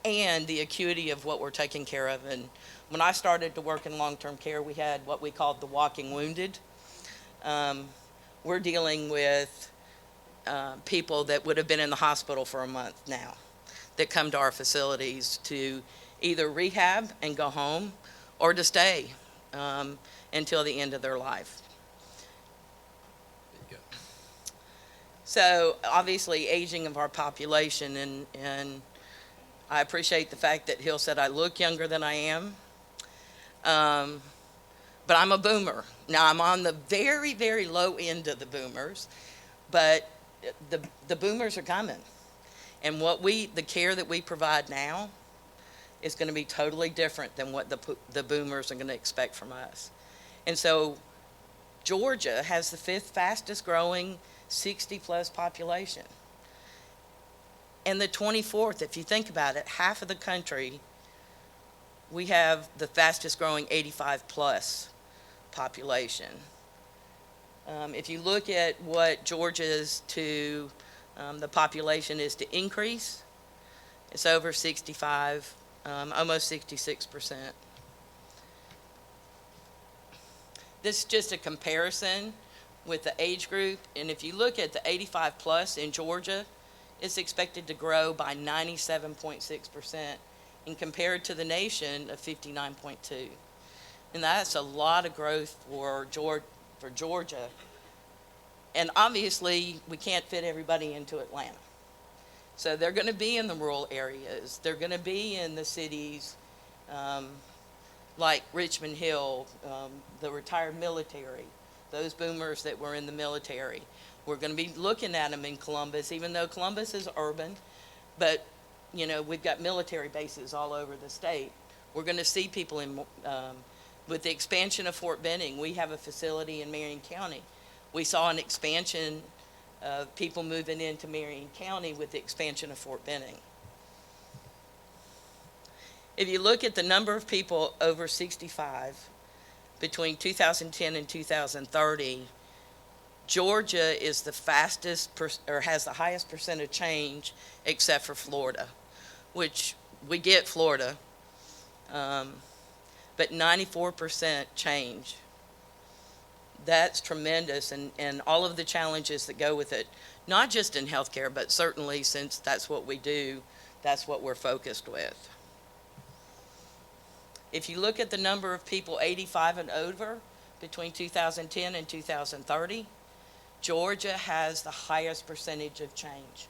and the acuity of what we're taking care of. And when I started to work in long-term care, we had what we called the walking wounded. We're dealing with people that would have been in the hospital for a month now that come to our facilities to either rehab and go home or to stay until the end of their life. So obviously aging of our population, and I appreciate the fact that Hill said I look younger than I am, but I'm a boomer. Now I'm on the very, very low end of the boomers, but the boomers are coming. And the care that we provide now is going to be totally different than what the boomers are going to expect from us. And so Georgia has the 5th fastest growing 60-plus population. And the 24th, if you think about it, half of the country, we have the fastest growing 85-plus population. If you look at what Georgia's to the population is to increase, it's over 65, almost 66%. This is just a comparison with the age group, and if you look at the 85 plus in Georgia, it's expected to grow by 97.6%, and compared to the nation of 59.2. And that's a lot of growth for Georgia. And obviously, we can't fit everybody into Atlanta. So they're going to be in the rural areas. They're going to be in the cities like Richmond Hill, the retired military, those boomers that were in the military. We're going to be looking at them in Columbus, even though Columbus is urban, but you know, we've got military bases all over the state. We're going to see people in, with the expansion of Fort Benning, we have a facility in Marion County. We saw an expansion of people moving into Marion County with the expansion of Fort Benning. If you look at the number of people over 65 between 2010 and 2030, Georgia is the fastest or has the highest percent of change except for Florida, which we get Florida, but 94% change. That's tremendous, and all of the challenges that go with it, not just in healthcare, but certainly since that's what we do, that's what we're focused with. If you look at the number of people 85 and over between 2010 and 2030, Georgia has the highest percentage of change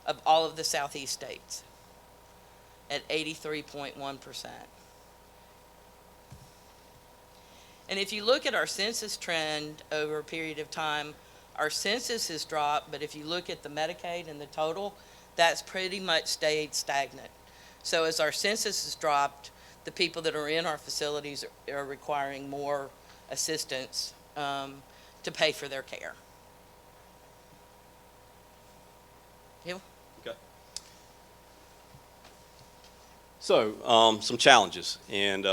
of all of the Southeast states at 83.1%. And if you look at our census trend over a period of time, our census has dropped, but if you look at the Medicaid and the total, that's pretty much stayed stagnant. So as our census has dropped, the people that are in our facilities are requiring more assistance to pay for their care. Hill? Okay. So, some challenges, and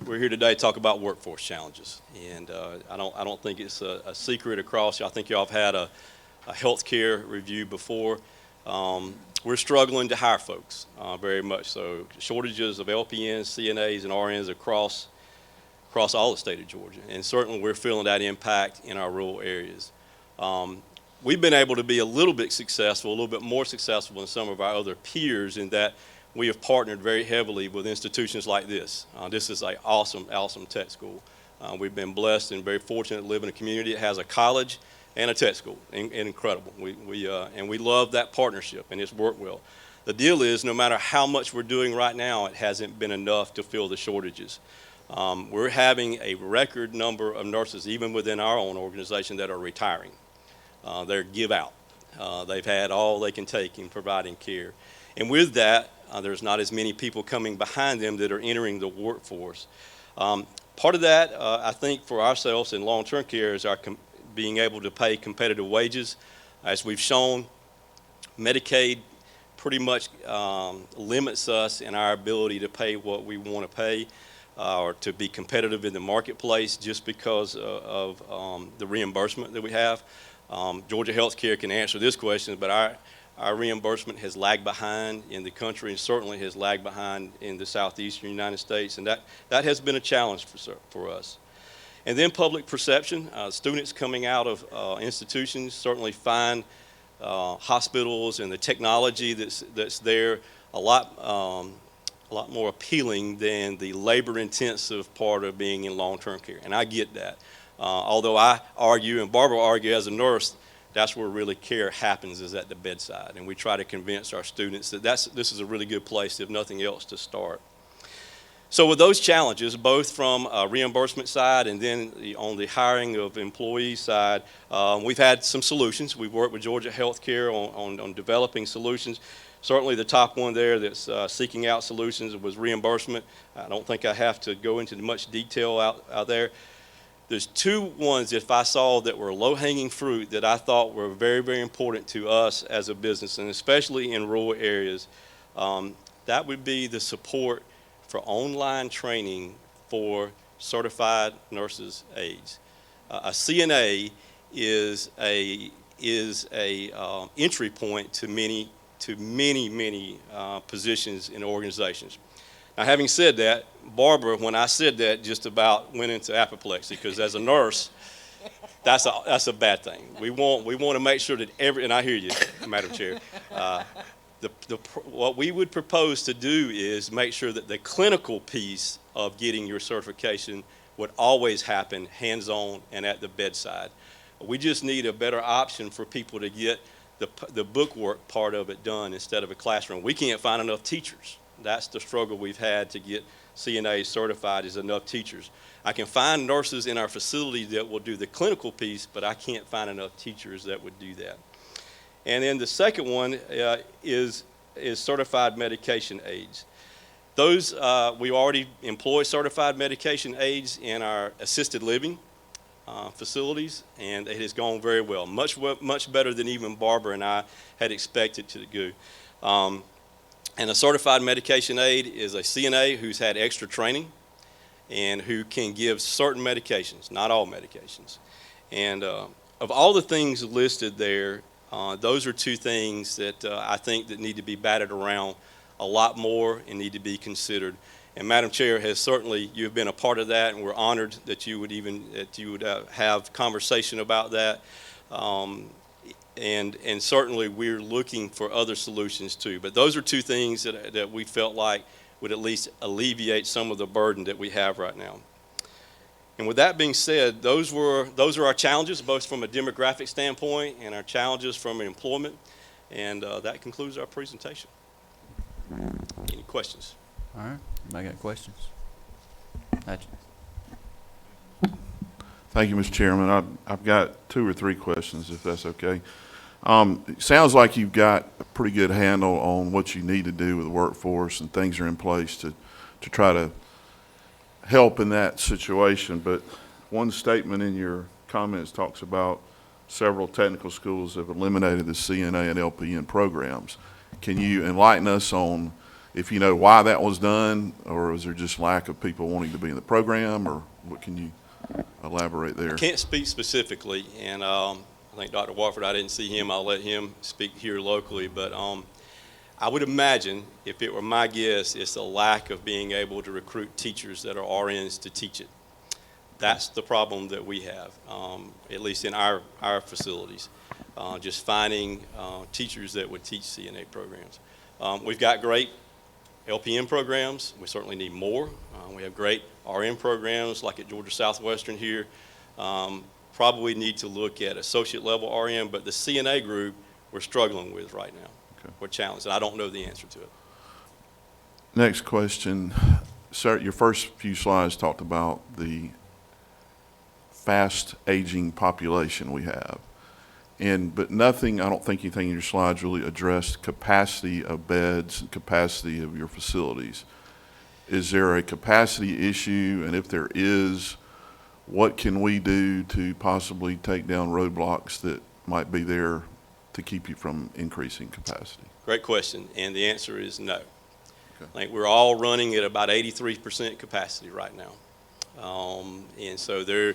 we're here today to talk about workforce challenges. And I don't think it's a secret across. I think y'all have had a healthcare review before. We're struggling to hire folks, very much so. Shortages of LPNs, CNAs, and RNs across all the state of Georgia, and certainly we're feeling that impact in our rural areas. We've been able to be a little bit successful, a little bit more successful than some of our other peers in that we have partnered very heavily with institutions like this. This is an awesome tech school. We've been blessed and very fortunate to live in a community that has a college and a tech school, and incredible. And we love that partnership, and it's worked well. The deal is, no matter how much we're doing right now, it hasn't been enough to fill the shortages. We're having a record number of nurses, even within our own organization, that are retiring. They're give out. They've had all they can take in providing care. And with that, there's not as many people coming behind them that are entering the workforce. Part of that, I think, for ourselves in long-term care is our being able to pay competitive wages. As we've shown, Medicaid pretty much limits us in our ability to pay what we want to pay or to be competitive in the marketplace just because of the reimbursement that we have. Georgia Healthcare can answer this question, but our reimbursement has lagged behind in the country and certainly has lagged behind in the southeastern United States, and that has been a challenge for us. And then public perception. Students coming out of institutions certainly find hospitals and the technology that's there a lot more appealing than the labor-intensive part of being in long-term care, and I get that. Although I argue, and Barbara argue as a nurse, that's where really care happens, is at the bedside, and we try to convince our students that this is a really good place, if nothing else, to start. So with those challenges, both from a reimbursement side and then on the hiring of employees side, we've had some solutions. We've worked with Georgia Healthcare on developing solutions. Certainly the top one there that's seeking out solutions was reimbursement. I don't think I have to go into much detail out there. There's two ones that if I saw that were low-hanging fruit that I thought were very, very important to us as a business, and especially in rural areas. That would be the support for online training for certified nurses aides. A CNA is a entry point to many positions in organizations. Now, having said that, Barbara, when I said that, just about went into apoplexy, because as a nurse, that's a bad thing. We want to make sure that and I hear you, Madam Chair. What we would propose to do is make sure that the clinical piece of getting your certification would always happen hands-on and at the bedside. We just need a better option for people to get the bookwork part of it done instead of a classroom. We can't find enough teachers. That's the struggle we've had to get CNAs certified, is enough teachers. I can find nurses in our facility that will do the clinical piece, but I can't find enough teachers that would do that. And then the second one is certified medication aides. Those, we already employ certified medication aides in our assisted living facilities, and it has gone very well, much better than even Barbara and I had expected to do. And a certified medication aide is a CNA who's had extra training and who can give certain medications, not all medications. And of all the things listed there, those are two things that I think that need to be batted around a lot more and need to be considered. And Madam Chair has certainly, you've been a part of that, and we're honored that you would have conversation about that. And certainly we're looking for other solutions too. But those are two things that we felt like would at least alleviate some of the burden that we have right now. And with that being said, those are our challenges, both from a demographic standpoint and our challenges from employment. And that concludes our presentation. Any questions? All right, anybody got questions? Gotcha. Thank you, Mr. Chairman. I've got 2 or 3 questions, if that's okay. It sounds like you've got a pretty good handle on what you need to do with the workforce, and things are in place to try to help in that situation. But one statement in your comments talks about several technical schools have eliminated the CNA and LPN programs. Can you enlighten us on if you know why that was done, or is there just lack of people wanting to be in the program, or what can you elaborate there? I can't speak specifically, and I think Dr. Watford, I didn't see him. I'll let him speak here locally, but I would imagine, if it were my guess, it's a lack of being able to recruit teachers that are RNs to teach it. That's the problem that we have, at least in our facilities, just finding teachers that would teach CNA programs. We've got great LPN programs. We certainly need more. We have great RN programs like at Georgia Southwestern here. Probably need to look at associate level RN, but the CNA group we're struggling with right now. Okay. We're challenged, and I don't know the answer to it. Next question. Sir, your first few slides talked about the fast aging population we have. But nothing, I don't think anything in your slides really addressed capacity of beds and capacity of your facilities. Is there a capacity issue? And if there is, what can we do to possibly take down roadblocks that might be there to keep you from increasing capacity? Great question, and the answer is no. Okay. I think we're all running at about 83% capacity right now. And so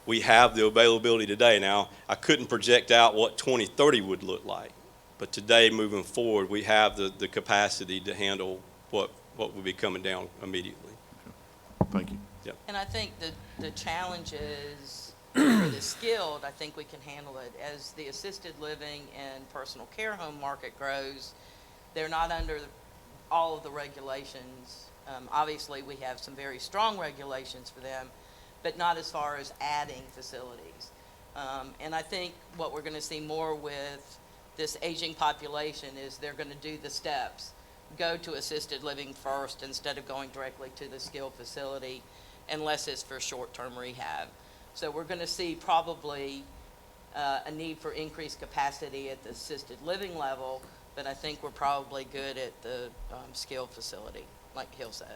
we have the availability today. Now, I couldn't project out what 2030 would look like, but today, moving forward, we have the capacity to handle what will be coming down immediately. Thank you. Yep. And I think the challenge is, for the skilled, I think we can handle it. As the assisted living and personal care home market grows, they're not under all of the regulations. Obviously, we have some very strong regulations for them, but not as far as adding facilities. And I think what we're going to see more with this aging population is they're going to do the steps. Go to assisted living first instead of going directly to the skilled facility, unless it's for short-term rehab. So we're going to see probably a need for increased capacity at the assisted living level, but I think we're probably good at the skilled facility, like Hill said.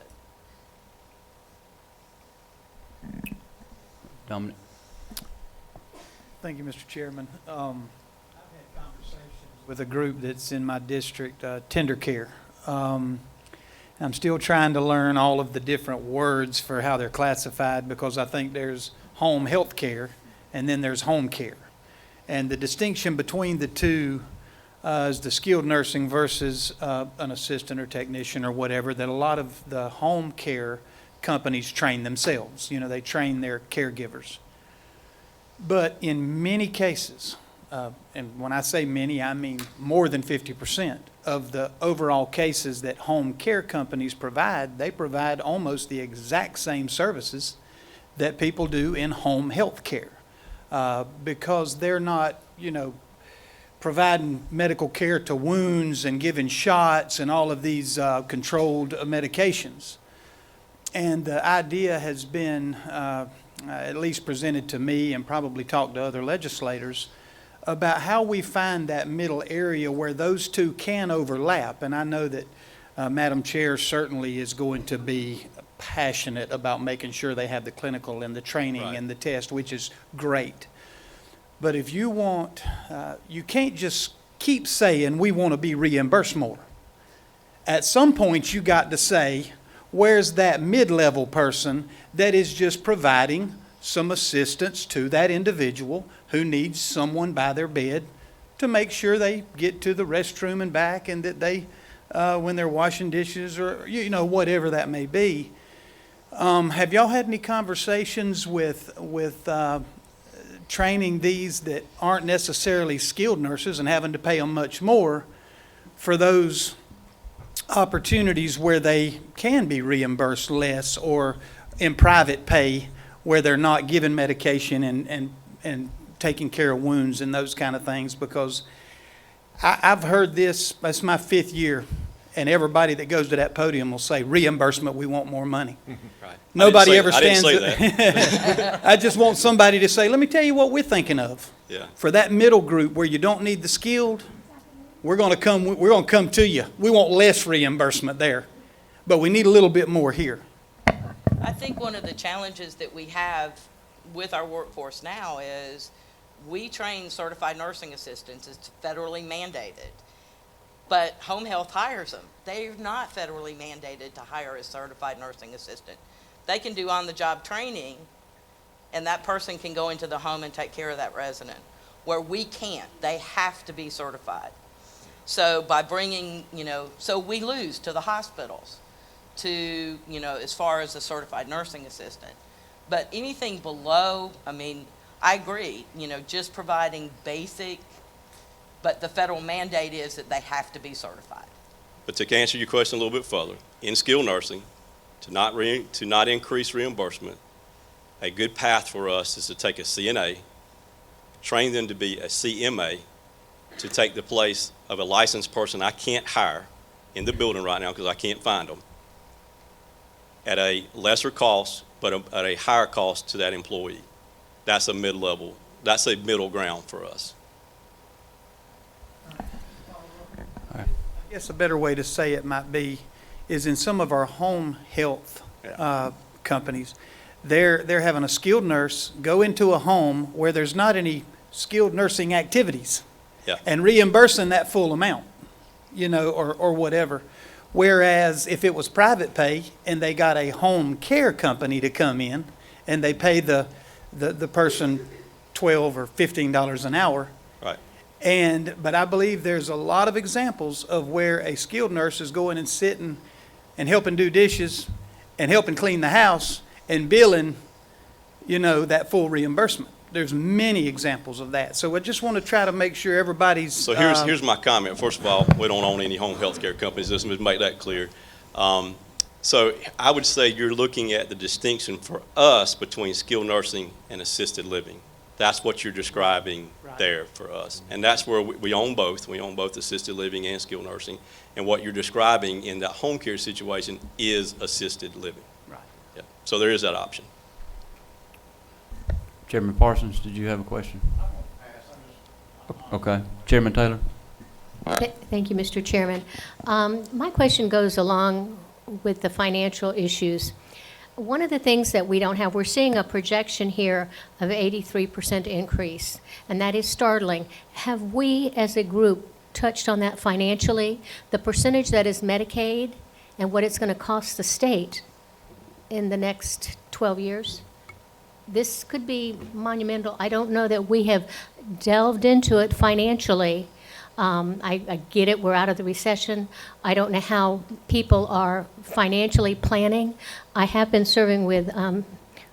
Dominic? Thank you, Mr. Chairman. I've had conversations with a group that's in my district, Tender Care. I'm still trying to learn all of the different words for how they're classified, because I think there's home health care and then there's home care. And the distinction between the two is the skilled nursing versus an assistant or technician or whatever, that a lot of the home care companies train themselves. You know, they train their caregivers. But in many cases, and when I say many, I mean more than 50% of the overall cases that home care companies provide, they provide almost the exact same services that people do in home health care, because they're not, you know, providing medical care to wounds and giving shots and all of these controlled medications. And the idea has been, at least presented to me and probably talked to other legislators, about how we find that middle area where those two can overlap. And I know that Madam Chair certainly is going to be passionate about making sure they have the clinical and the training Right. and the test, which is great. But if you want, you can't just keep saying we want to be reimbursed more. At some point, you got to say, where's that mid-level person that is just providing some assistance to that individual who needs someone by their bed to make sure they get to the restroom and back, and that they, when they're washing dishes or, you know, whatever that may be. Have y'all had any conversations with training these that aren't necessarily skilled nurses and having to pay them much more for those opportunities where they can be reimbursed less, or in private pay where they're not given medication and taking care of wounds and those kind of things? Because I've heard this, that's my 5th year, and everybody that goes to that podium will say, reimbursement, we want more money. Right. Nobody ever I didn't stands say that. I just want somebody to say, let me tell you what we're thinking of. Yeah. For that middle group where you don't need the skilled, we're going to come to you. We want less reimbursement there, but we need a little bit more here. I think one of the challenges that we have with our workforce now is we train certified nursing assistants. It's federally mandated. But home health hires them. They're not federally mandated to hire a certified nursing assistant. They can do on-the-job training, and that person can go into the home and take care of that resident. Where we can't, they have to be certified. So by bringing, so we lose to the hospitals, to, as far as a certified nursing assistant. But anything below, I agree, just providing basic, but the federal mandate is that they have to be certified. But to answer your question a little bit further, in skilled nursing, to not increase reimbursement, a good path for us is to take a CNA, train them to be a CMA, to take the place of a licensed person I can't hire in the building right now because I can't find them, at a lesser cost, but at a higher cost to that employee. That's a mid-level, that's a middle ground for us. I guess a better way to say it might be, is in some of our home health companies, they're having a skilled nurse go into a home where there's not any skilled nursing activities. Yeah. And reimbursing that full amount, or whatever. Whereas if it was private pay and they got a home care company to come in and they pay the person $12 or $15 an hour. Right. But I believe there's a lot of examples of where a skilled nurse is going and sitting and helping do dishes and helping clean the house and billing, that full reimbursement. There's many examples of that. So I just want to try to make sure everybody's. So here's my comment. First of all, we don't own any home health care companies. Let's make that clear. So I would say you're looking at the distinction for us between skilled nursing and assisted living. That's what you're describing there for us. And that's where we own both. We own both assisted living and skilled nursing. And what you're describing in that home care situation is assisted living. Right. Yeah. So there is that option. Chairman Parsons, did you have a question? Okay. Chairman Taylor? Thank you, Mr. Chairman. My question goes along with the financial issues. One of the things that we don't have, we're seeing a projection here of 83% increase, and that is startling. Have we, as a group, touched on that financially? The percentage that is Medicaid and what it's going to cost the state in the next 12 years? This could be monumental. I don't know that we have delved into it financially. I get it, we're out of the recession. I don't know how people are financially planning. I have been serving with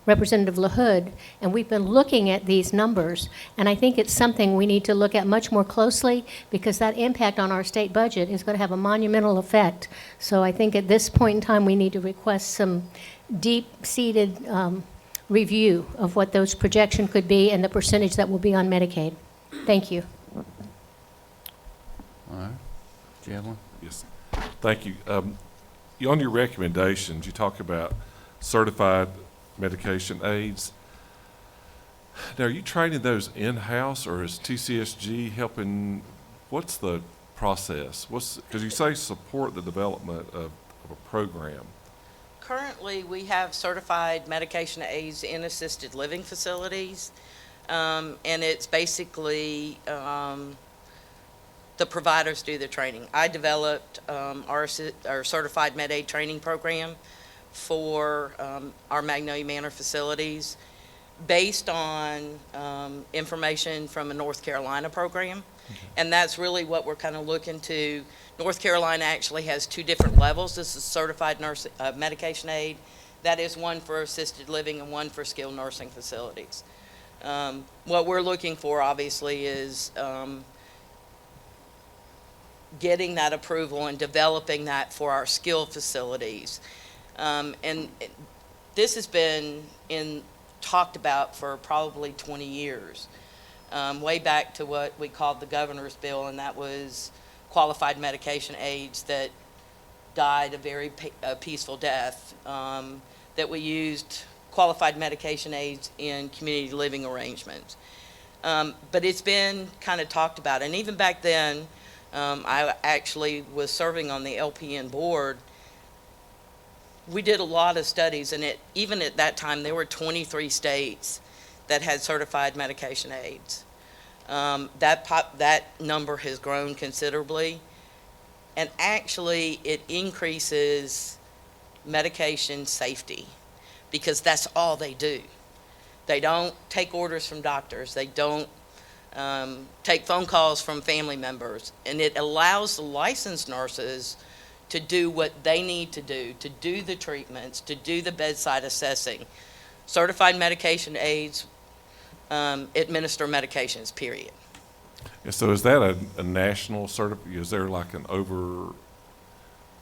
Representative LaHood, and we've been looking at these numbers, and I think it's something we need to look at much more closely because that impact on our state budget is going to have a monumental effect. So I think at this point in time, we need to request some deep-seated review of what those projections could be and the percentage that will be on Medicaid. Thank you. All right. Do you have one? Yes. Thank you. On your recommendations, you talk about certified medication aides. Now, are you training those in-house, or is TCSG helping? What's the process? Because you say support the development of a program. Currently, we have certified medication aides in assisted living facilities, and it's basically the providers do the training. I developed our certified med aid training program for our Magnolia Manor facilities based on information from a North Carolina program. And that's really what we're kind of looking to. North Carolina actually has two different levels. This is certified nurse medication aid. That is one for assisted living and one for skilled nursing facilities. What we're looking for, obviously, is getting that approval and developing that for our skilled facilities. And this has been talked about for probably 20 years. Way back to what we called the governor's bill, and that was qualified medication aides that died a very peaceful death, that we used qualified medication aides in community living arrangements. But it's been kind of talked about, and even back then, I actually was serving on the LPN board. We did a lot of studies, and even at that time, there were 23 states that had certified medication aides. That number has grown considerably, and actually it increases medication safety because that's all they do. They don't take orders from doctors. They don't take phone calls from family members, and it allows the licensed nurses to do what they need to do the treatments, to do the bedside assessing. Certified medication aides administer medications, period. Yeah, so is that a national is there like an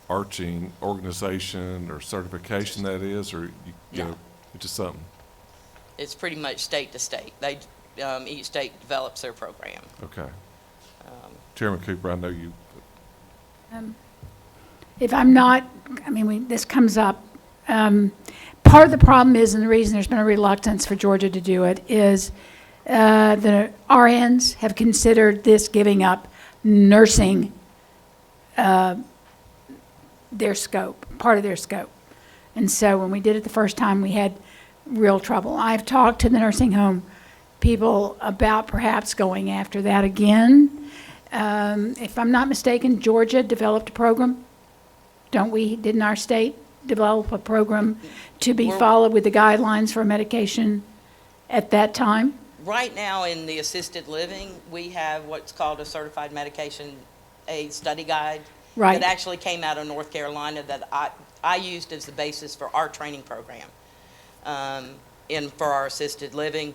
overarching organization or certification that is, or you know, it's just something? It's pretty much state to state. Each state develops their program. Okay. Chairman Cooper, I know you. If I'm not, this comes up. Part of the problem is, and the reason there's been a reluctance for Georgia to do it, is the RNs have considered this giving up nursing their scope, part of their scope. And so when we did it the first time, we had real trouble. I've talked to the nursing home people about perhaps going after that again. If I'm not mistaken, Georgia developed a program. Didn't our state develop a program to be followed with the guidelines for medication at that time? Right now in the assisted living, we have what's called a certified medication aid study guide. Right. That actually came out of North Carolina that I used as the basis for our training program for our assisted living.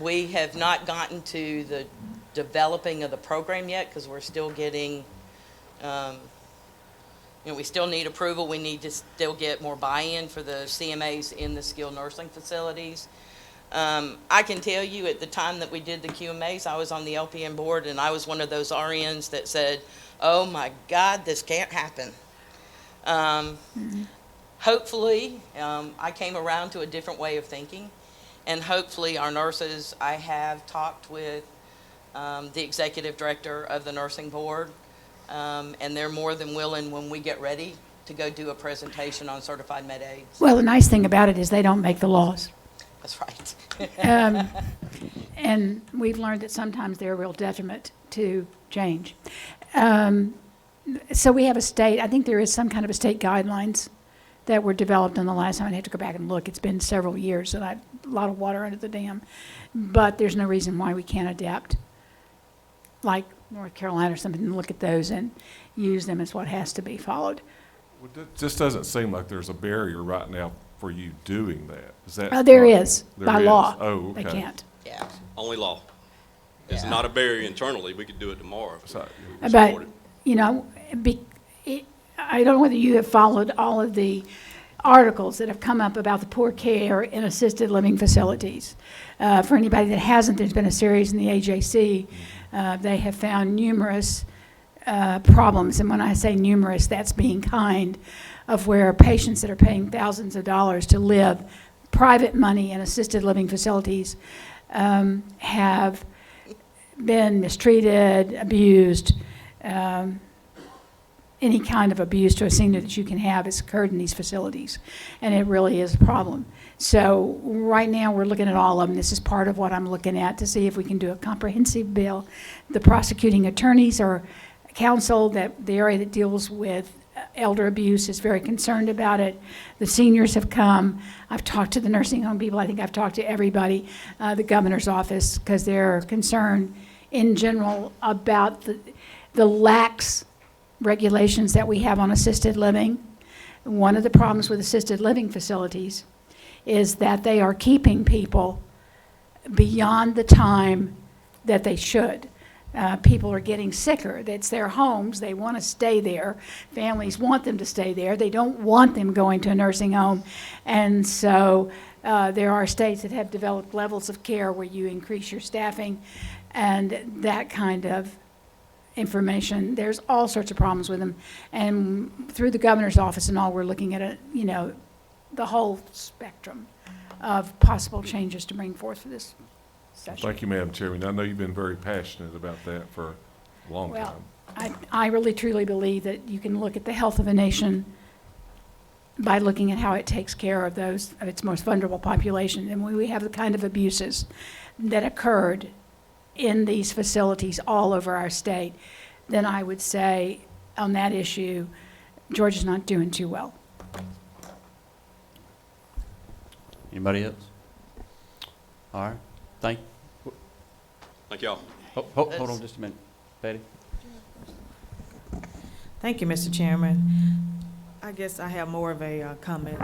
We have not gotten to the developing of the program yet because we're still getting, we still need approval. We need to still get more buy-in for the CMAs in the skilled nursing facilities. I can tell you at the time that we did the QMAs, I was on the LPN board and I was one of those RNs that said, oh my God, this can't happen. Hopefully, I came around to a different way of thinking, and hopefully our nurses, I have talked with the executive director of the nursing board, and they're more than willing when we get ready to go do a presentation on certified med aids. Well, the nice thing about it is they don't make the laws. That's right. And we've learned that sometimes they're a real detriment to change. So we have a state, I think there is some kind of a state guidelines that were developed in the last time. I'd have to go back and look. It's been several years and a lot of water under the dam. But there's no reason why we can't adapt, like North Carolina or something, and look at those and use them as what has to be followed. Well, it just doesn't seem like there's a barrier right now for you doing that. Is that? There is, There by is? law. Oh, okay. They can't. Yeah. Only law. It's Yeah. not a barrier internally. We could do it tomorrow. So, But, I don't know whether you have followed all of the articles that have come up about the poor care in assisted living facilities. For anybody that hasn't, there's been a series in the AJC. They have found numerous problems, and when I say numerous, that's being kind, of where patients that are paying thousands of dollars to live private money in assisted living facilities have been mistreated, abused. Any kind of abuse to a senior that you can have has occurred in these facilities, and it really is a problem. So right now, we're looking at all of them. This is part of what I'm looking at to see if we can do a comprehensive bill. The prosecuting attorneys or counsel, that the area that deals with elder abuse, is very concerned about it. The seniors have come. I've talked to the nursing home people. I think I've talked to everybody, the governor's office, because they're concerned in general about the lax regulations that we have on assisted living. One of the problems with assisted living facilities is that they are keeping people beyond the time that they should. People are getting sicker. It's their homes. They want to stay there. Families want them to stay there. They don't want them going to a nursing home. And so there are states that have developed levels of care where you increase your staffing and that kind of information. There's all sorts of problems with them. And through the governor's office and all, we're looking at the whole spectrum of possible changes to bring forth for this session. Thank you, Madam Chairman. I know you've been very passionate about that for a long Well, time. I really truly believe that you can look at the health of a nation by looking at how it takes care of its most vulnerable population. And when we have the kind of abuses that occurred in these facilities all over our state, then I would say on that issue, Georgia's not doing too well. Anybody else? All right, thank y'all. Hold on just a minute. Betty? Thank you, Mr. Chairman. I guess I have more of a comment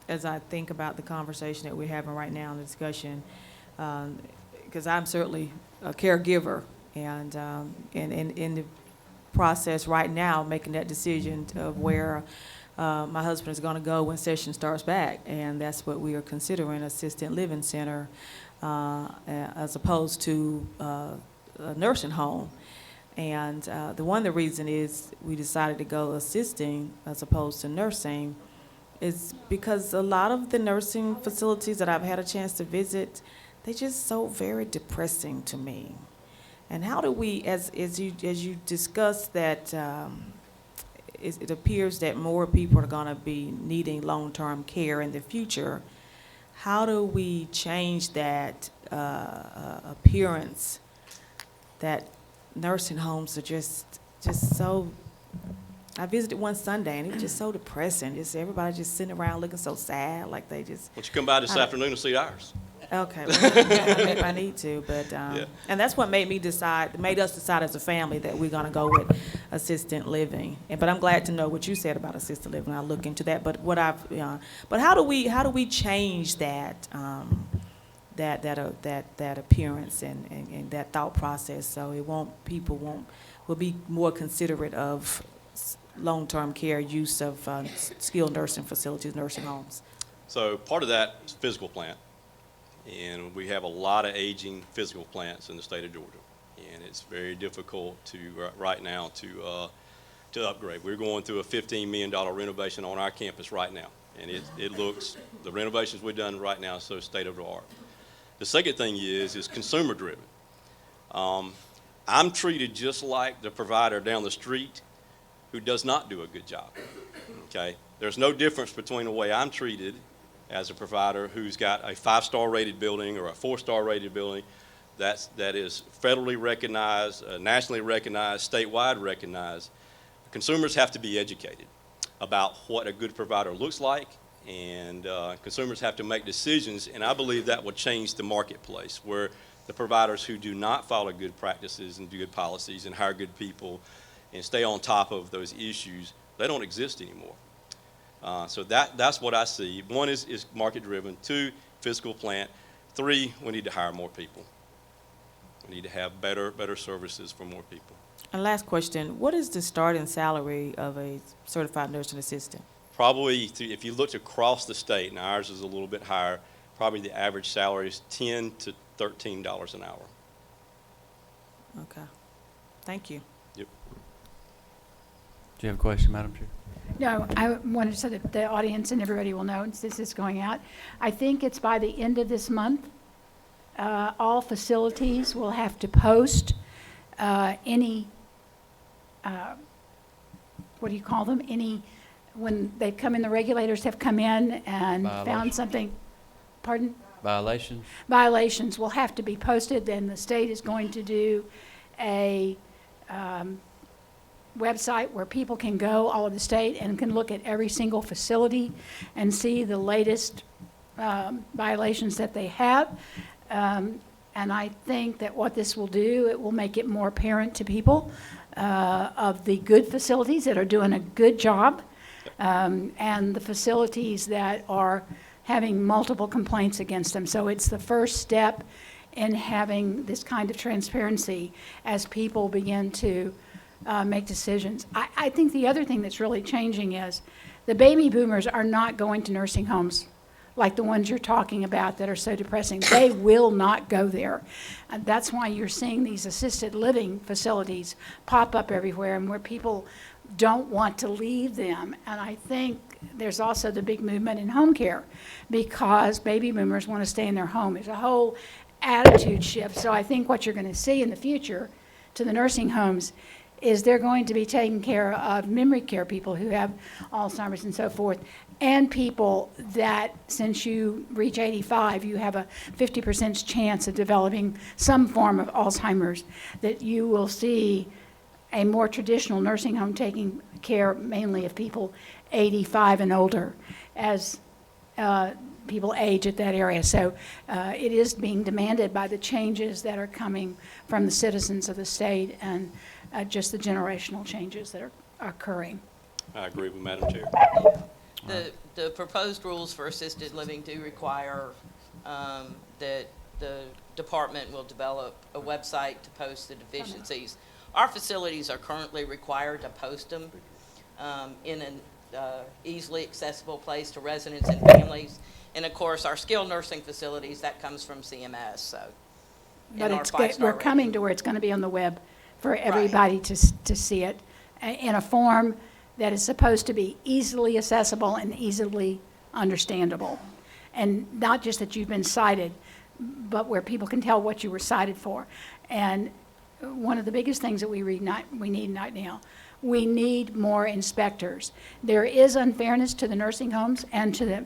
as I think about the conversation that we're having right now in the discussion, because I'm certainly a caregiver, and in the process right now making that decision of where my husband is going to go when session starts back, and that's what we are considering, assisted living center as opposed to a nursing home. And one of the reason is we decided to go assisting as opposed to nursing is because a lot of the nursing facilities that I've had a chance to visit, they're just so very depressing to me. And how do we, as you discussed that, it appears that more people are going to be needing long-term care in the future. How do we change that appearance that nursing homes are just so? I visited one Sunday and it was just so depressing. Just everybody just sitting around looking so sad, like they just. Why don't you come by this afternoon and see ours? Okay, well, maybe I need to, but, Yeah. and that's what made us decide as a family that we're gonna go with assisted living. But I'm glad to know what you said about assisted living. I'll look into that. But but how do we change that, that appearance and that thought process so people will be more considerate of long-term care use of skilled nursing facilities, nursing homes? So part of that is physical plant. And we have a lot of aging physical plants in the state of Georgia. And it's very difficult right now to upgrade. We're going through a $15 million renovation on our campus right now. And the renovations we've done right now are so state of the art. The second thing is consumer driven. I'm treated just like the provider down the street who does not do a good job. Okay? There's no difference between the way I'm treated as a provider who's got a 5-star rated building or a 4-star rated building that is federally recognized, nationally recognized, statewide recognized. Consumers have to be educated about what a good provider looks like, and consumers have to make decisions, and I believe that will change the marketplace where the providers who do not follow good practices and good policies and hire good people and stay on top of those issues, they don't exist anymore. So that's what I see. One is market driven. 2, physical plant. 3, we need to hire more people. We need to have better services for more people. And last question, what is the starting salary of a certified nursing assistant? Probably, if you looked across the state, and ours is a little bit higher, probably the average salary is $10 to $13 an hour. Okay. Thank you. Yep. Do you have a question, Madam Chair? No, I wanted so that the audience and everybody will know, this is going out. I think it's by the end of this month, all facilities will have to post any, what do you call them? When they've come in, the regulators have come in and found something, pardon? Violations? Violations will have to be posted, then the state is going to do a website where people can go, all of the state, and can look at every single facility and see the latest violations that they have. And I think that what this will do, it will make it more apparent to people of the good facilities that are doing a good job, and the facilities that are having multiple complaints against them. So it's the first step in having this kind of transparency as people begin to make decisions. I think the other thing that's really changing is the baby boomers are not going to nursing homes like the ones you're talking about that are so depressing. They will not go there. And that's why you're seeing these assisted living facilities pop up everywhere and where people don't want to leave them. And I think there's also the big movement in home care because baby boomers want to stay in their home. There's a whole attitude shift. So I think what you're going to see in the future to the nursing homes is they're going to be taking care of memory care people who have Alzheimer's and so forth, and people that since you reach 85, you have a 50% chance of developing some form of Alzheimer's, that you will see a more traditional nursing home taking care mainly of people 85 and older as people age at that area. So it is being demanded by the changes that are coming from the citizens of the state and just the generational changes that are occurring. I agree with Madam Chair. The proposed rules for assisted living do require that the department will develop a website to post the deficiencies. Our facilities are currently required to post them in an easily accessible place to residents and families. And of course, our skilled nursing facilities, that comes from CMS, so. But we're coming to where it's going to be on the web for everybody to see it in a form that is supposed to be easily accessible and easily understandable. And not just that you've been cited, but where people can tell what you were cited for. And one of the biggest things that we need right now, we need more inspectors. There is unfairness to the nursing homes and to the,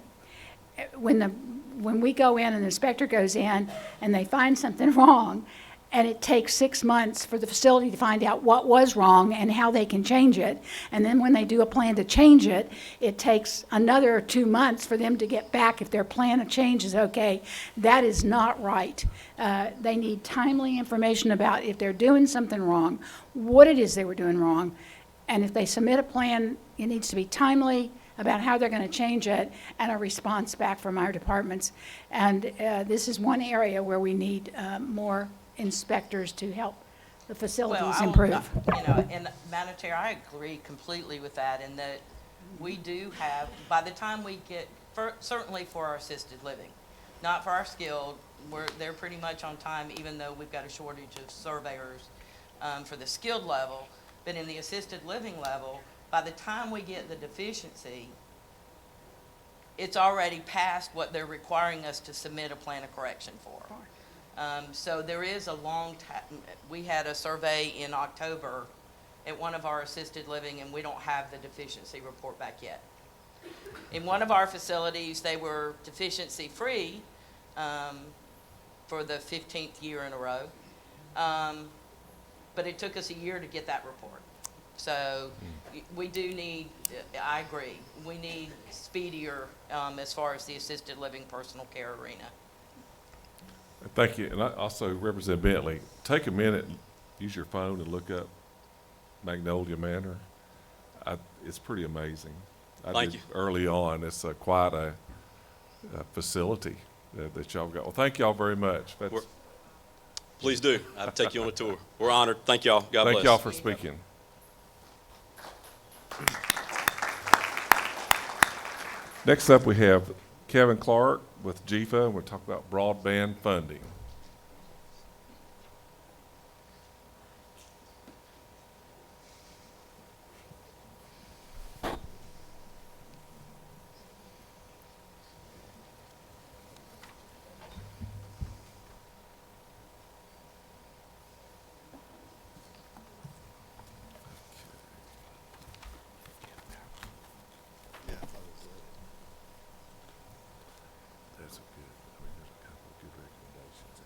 when we go in, an inspector goes in and they find something wrong, and it takes 6 months for the facility to find out what was wrong and how they can change it. And then when they do a plan to change it, it takes another 2 months for them to get back if their plan of change is okay. That is not right. They need timely information about if they're doing something wrong, what it is they were doing wrong. And if they submit a plan, it needs to be timely about how they're going to change it, and a response back from our departments. And this is one area where we need more inspectors to help the facilities improve. You know, and Madam Chair, I agree completely with that, in that we do have, by the time we get, certainly for our assisted living, not for our skilled, they're pretty much on time, even though we've got a shortage of surveyors for the skilled level. But in the assisted living level, by the time we get the deficiency, it's already past what they're requiring us to submit a plan of correction for. So there is a long time. We had a survey in October at one of our assisted living, and we don't have the deficiency report back yet. In one of our facilities, they were deficiency-free for the 15th year in a row, but it took us a year to get that report. So we do need, I agree, we need speedier as far as the assisted living personal care arena. Thank you. And I also, Representative Bentley, take a minute, use your phone and look up Magnolia Manor. It's pretty amazing. Thank you. Early on, it's quite a facility that y'all got. Well, thank y'all very much. Please do. I'll take you on a tour. We're honored. Thank y'all. God bless. Thank y'all for speaking. Next up, we have Kevin Clark with GFA, and we're talking about broadband funding. That's a good, there's a couple of good recommendations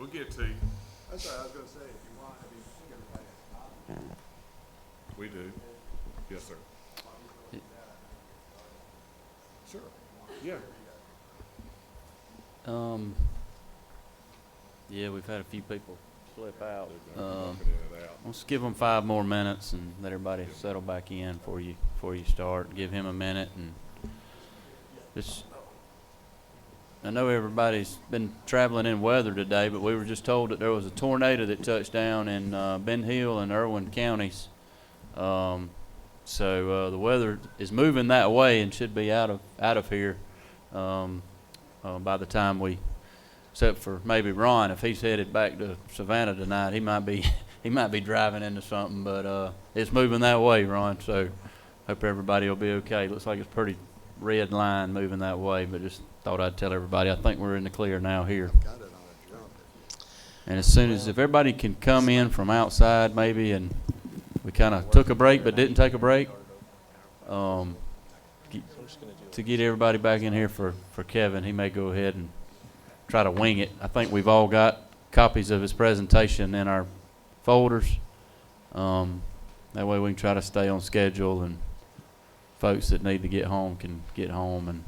We'll get to you. That's what I was gonna say, if you want, I mean, We do. Yes, sir. Sure. Yeah. Yeah, we've had a few people slip out. Walking in and out. Let's give them 5 more minutes and let everybody settle back in before you start. Give him a minute and just. I know everybody's been traveling in weather today, but we were just told that there was a tornado that touched down in Ben Hill and Irwin counties. So the weather is moving that way and should be out of here by the time we, except for maybe Ron, if he's headed back to Savannah tonight, he might be driving into something. But it's moving that way, Ron. So hope everybody will be okay. Looks like it's a pretty red line moving that way, but just thought I'd tell everybody. I think we're in the clear now here. got it on a drum. And as soon as if everybody can come in from outside maybe, and we kind of took a break but didn't take a break, to get everybody back in here for Kevin, he may go ahead and try to wing it. I think we've all got copies of his presentation in our folders. That way we can try to stay on schedule, and folks that need to get home can get home. And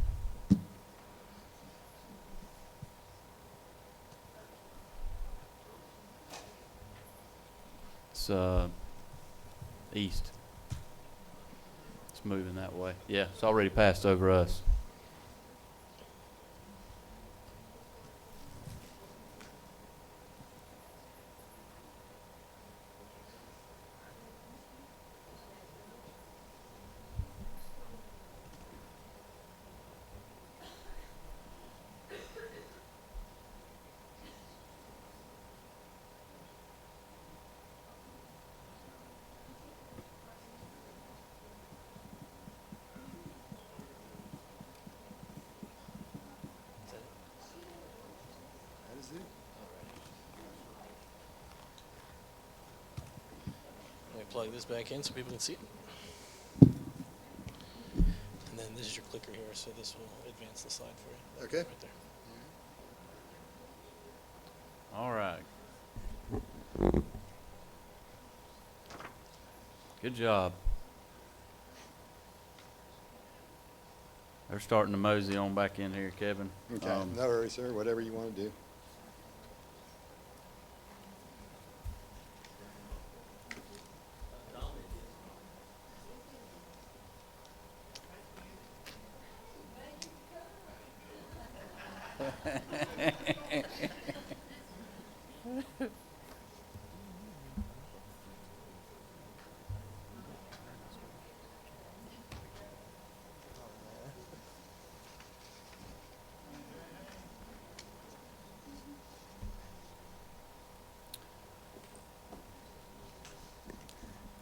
it's east. It's moving that way. Yeah, it's already passed over us. That is it. Let me plug this back in so people can see it. And then this is your clicker here, so this will advance the slide for you. Okay. Right there. All right. Good job. They're starting to mosey on back in here, Kevin. Okay, no worries, sir, whatever you want to do.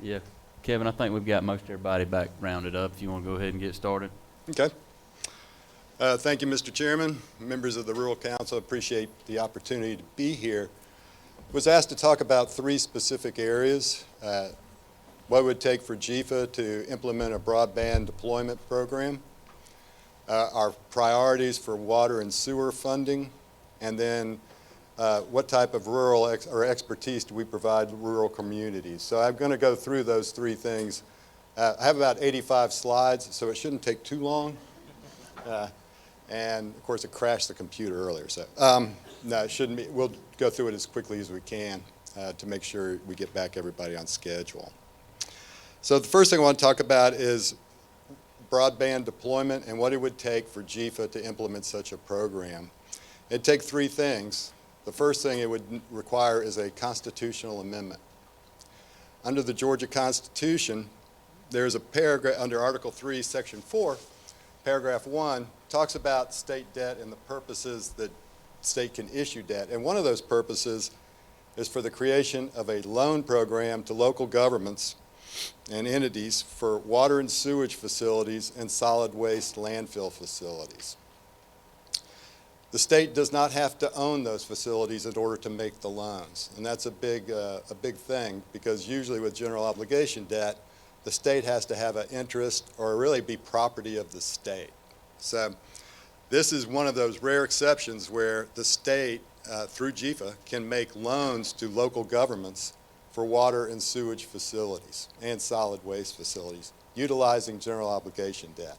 Yeah, Kevin, I think we've got most everybody back rounded up. If you want to go ahead and get started. Okay. Thank you, Mr. Chairman, members of the Rural Council. Appreciate the opportunity to be here. Was asked to talk about 3 specific areas. What it would take for GFA to implement a broadband deployment program, our priorities for water and sewer funding, and then what type of rural or expertise do we provide rural communities. So I'm going to go through those 3 things. I have about 85 slides, so it shouldn't take too long. And of course, it crashed the computer earlier, so no, it shouldn't be. We'll go through it as quickly as we can to make sure we get back everybody on schedule. So the first thing I want to talk about is broadband deployment and what it would take for GFA to implement such a program. It'd take 3 things. The first thing it would require is a constitutional amendment. Under the Georgia Constitution, there's a paragraph under Article 3, Section 4, Paragraph 1, talks about state debt and the purposes that state can issue debt. And one of those purposes is for the creation of a loan program to local governments and entities for water and sewage facilities and solid waste landfill facilities. The state does not have to own those facilities in order to make the loans. And that's a big thing, because usually with general obligation debt, the state has to have an interest or really be property of the state. So this is one of those rare exceptions where the state through GIFA, can make loans to local governments for water and sewage facilities and solid waste facilities, utilizing general obligation debt.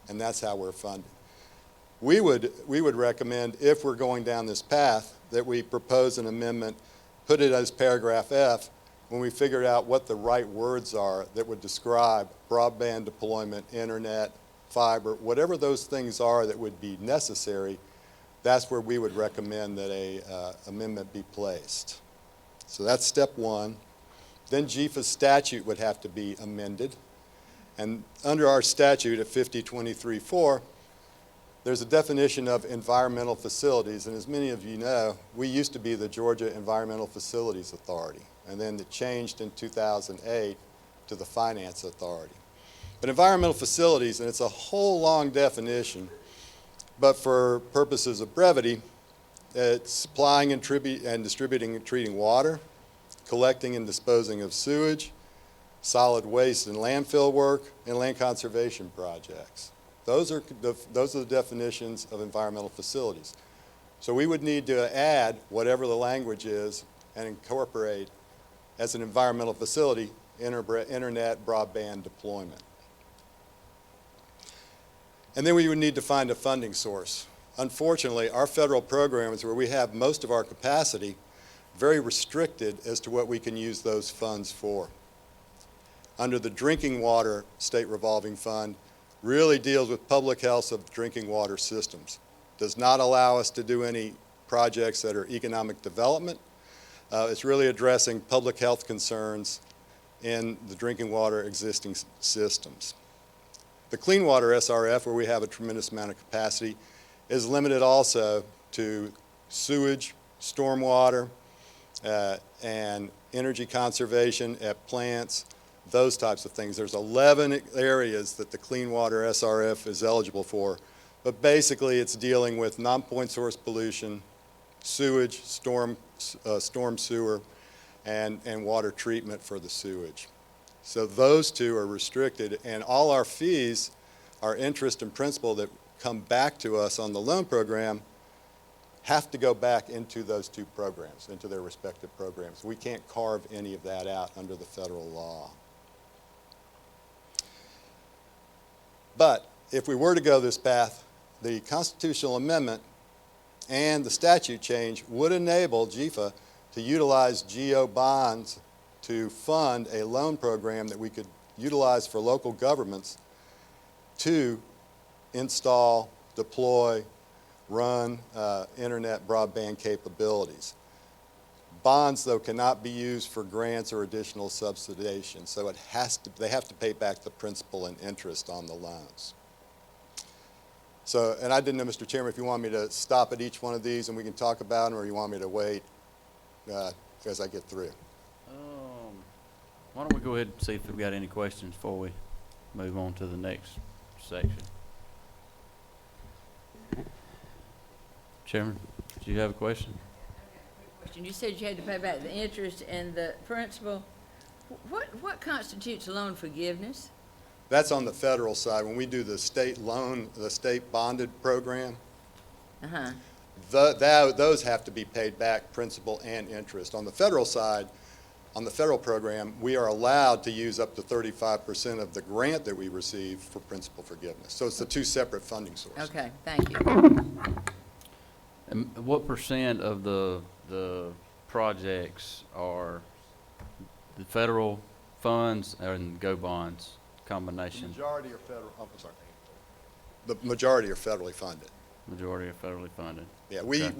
And that's how we're funded. We would recommend, if we're going down this path, that we propose an amendment, put it as paragraph F, when we figure out what the right words are that would describe broadband deployment, internet, fiber, whatever those things are that would be necessary, that's where we would recommend that a amendment be placed. So that's step one. Then GIFA's statute would have to be amended. And under our statute at 5023-4, there's a definition of environmental facilities. And as many of you know, we used to be the Georgia Environmental Facilities Authority. And then it changed in 2008 to the Finance Authority. But environmental facilities, and it's a whole long definition, but for purposes of brevity, it's supplying and distributing and treating water, collecting and disposing of sewage, solid waste and landfill work, and land conservation projects. Those are the definitions of environmental facilities. So we would need to add whatever the language is and incorporate as an environmental facility internet broadband deployment. And then we would need to find a funding source. Unfortunately, our federal programs, where we have most of our capacity, very restricted as to what we can use those funds for. Under the Drinking Water State Revolving Fund, really deals with public health of drinking water systems. Does not allow us to do any projects that are economic development. It's really addressing public health concerns in the drinking water existing systems. The Clean Water SRF, where we have a tremendous amount of capacity, is limited also to sewage, stormwater, and energy conservation at plants, those types of things. There's 11 areas that the Clean Water SRF is eligible for, but basically it's dealing with non-point source pollution, sewage, storm sewer, and water treatment for the sewage. So those two are restricted, and all our fees, our interest and principal that come back to us on the loan program have to go back into those two programs, into their respective programs. We can't carve any of that out under the federal law. But if we were to go this path, the constitutional amendment and the statute change would enable GIFA to utilize GO bonds to fund a loan program that we could utilize for local governments to install, deploy, run internet broadband capabilities. Bonds, though, cannot be used for grants or additional subsidization, so they have to pay back the principal and interest on the loans. So, and I didn't know, Mr. Chairman, if you want me to stop at each one of these and we can talk about them, or you want me to wait as I get through. Why don't we go ahead and see if we've got any questions before we move on to the next section. Chairman, do you have a question? You said you had to pay back the interest and the principal. What constitutes loan forgiveness? That's on the federal side. When we do the state loan, the state bonded program, those have to be paid back, principal and interest. On the federal side, on the federal program, we are allowed to use up to 35% of the grant that we receive for principal forgiveness. So it's the two separate funding sources. Okay, thank you. And what percent of the projects are the federal funds and GO bonds combination? The majority are federal. Oh, I'm sorry. The majority are federally funded. Majority are federally funded. Yeah, Okay.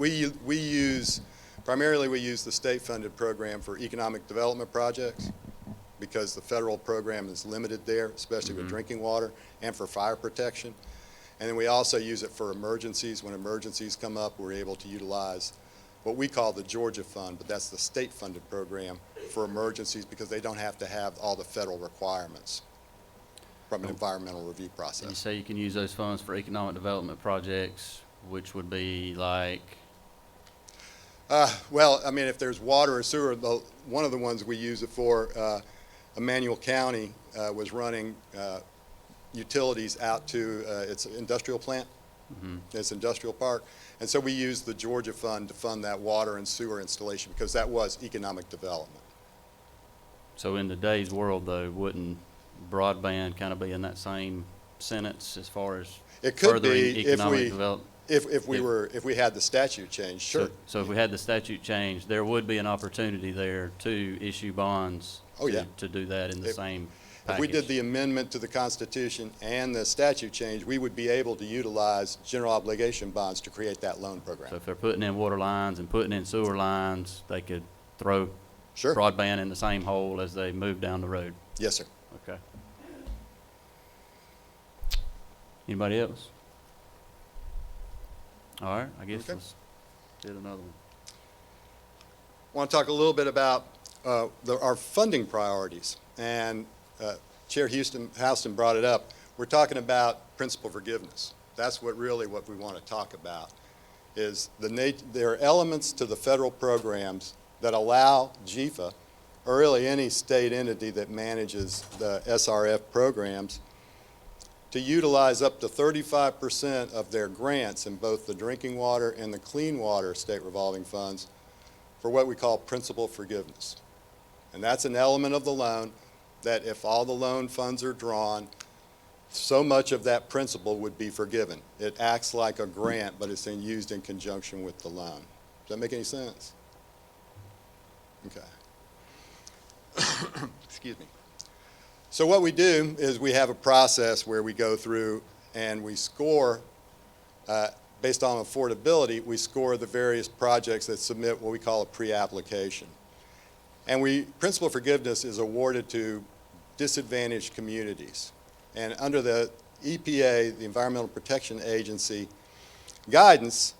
we use primarily we use the state-funded program for economic development projects because the federal program is limited there, especially with drinking water and for fire protection. And then we also use it for emergencies. When emergencies come up, we're able to utilize what we call the Georgia Fund, but that's the state-funded program for emergencies because they don't have to have all the federal requirements from an environmental review process. And you say you can use those funds for economic development projects, which would be like? Well, I mean, if there's water or sewer, one of the ones we use it for, Emmanuel County was running utilities out to its industrial plant, its industrial park, And so we used the Georgia Fund to fund that water and sewer installation because that was economic development. So in today's world, though, wouldn't broadband kind of be in that same sentence as far as It could furthering be economic development? if we had the statute changed, sure. So if we had the statute changed, there would be an opportunity there to issue bonds Oh, yeah. to do that in the same If we package. did the amendment to the Constitution and the statute change, we would be able to utilize general obligation bonds to create that loan program. So if they're putting in water lines and putting in sewer lines, they could throw Sure. broadband in the same hole as they move down the road? Yes, sir. Okay. Anybody else? All right, I guess Okay. let's get another one. I want to talk a little bit about our funding priorities. And Chair Houston brought it up. We're talking about principal forgiveness. That's what we want to talk about, is there are elements to the federal programs that allow GFA, or really any state entity that manages the SRF programs, to utilize up to 35% of their grants in both the drinking water and the clean water state revolving funds for what we call principal forgiveness. And that's an element of the loan that if all the loan funds are drawn, so much of that principal would be forgiven. It acts like a grant, but it's then used in conjunction with the loan. Does that make any sense? Okay. Excuse me. So what we do is we have a process where we go through and we score, based on affordability, we score the various projects that submit what we call a pre-application. And principal forgiveness is awarded to disadvantaged communities. And under the EPA, the Environmental Protection Agency guidance,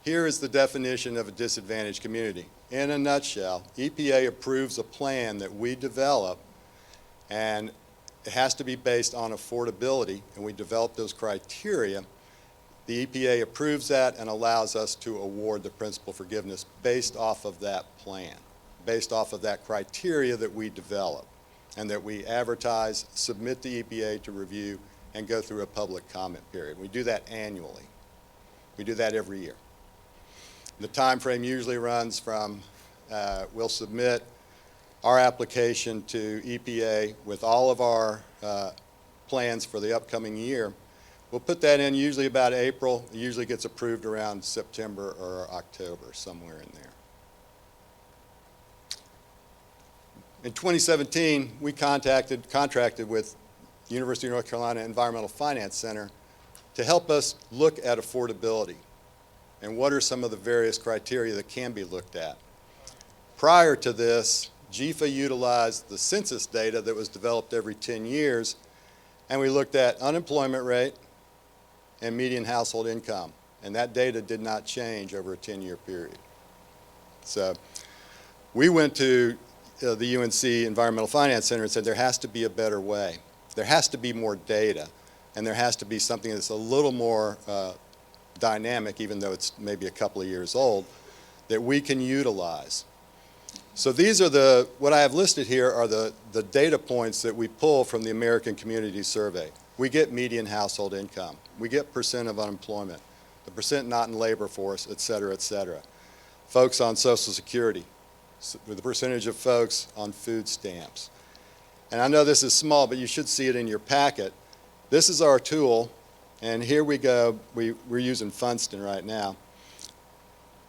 here is the definition of a disadvantaged community. In a nutshell, EPA approves a plan that we develop, and it has to be based on affordability, and we develop those criteria. The EPA approves that and allows us to award the principal forgiveness based off of that plan, based off of that criteria that we develop and that we advertise, submit to EPA to review, and go through a public comment period. We do that annually. We do that every year. The time frame usually runs from, we'll submit our application to EPA with all of our plans for the upcoming year. We'll put that in usually about April. It usually gets approved around September or October, somewhere in there. In 2017, we contracted with University of North Carolina Environmental Finance Center to help us look at affordability and what are some of the various criteria that can be looked at. Prior to this, GFA utilized the census data that was developed every 10 years, and we looked at unemployment rate and median household income, and that data did not change over a 10-year period. So we went to the UNC Environmental Finance Center and said there has to be a better way. There has to be more data, and there has to be something that's a little more dynamic, even though it's maybe a couple of years old, that we can utilize. So these are what I have listed here are the data points that we pull from the American Community Survey. We get median household income. We get percent of unemployment, the percent not in labor force, et cetera, et cetera. Folks on Social Security, the percentage of folks on food stamps. And I know this is small, but you should see it in your packet. This is our tool, and here we go. We're using Funston right now.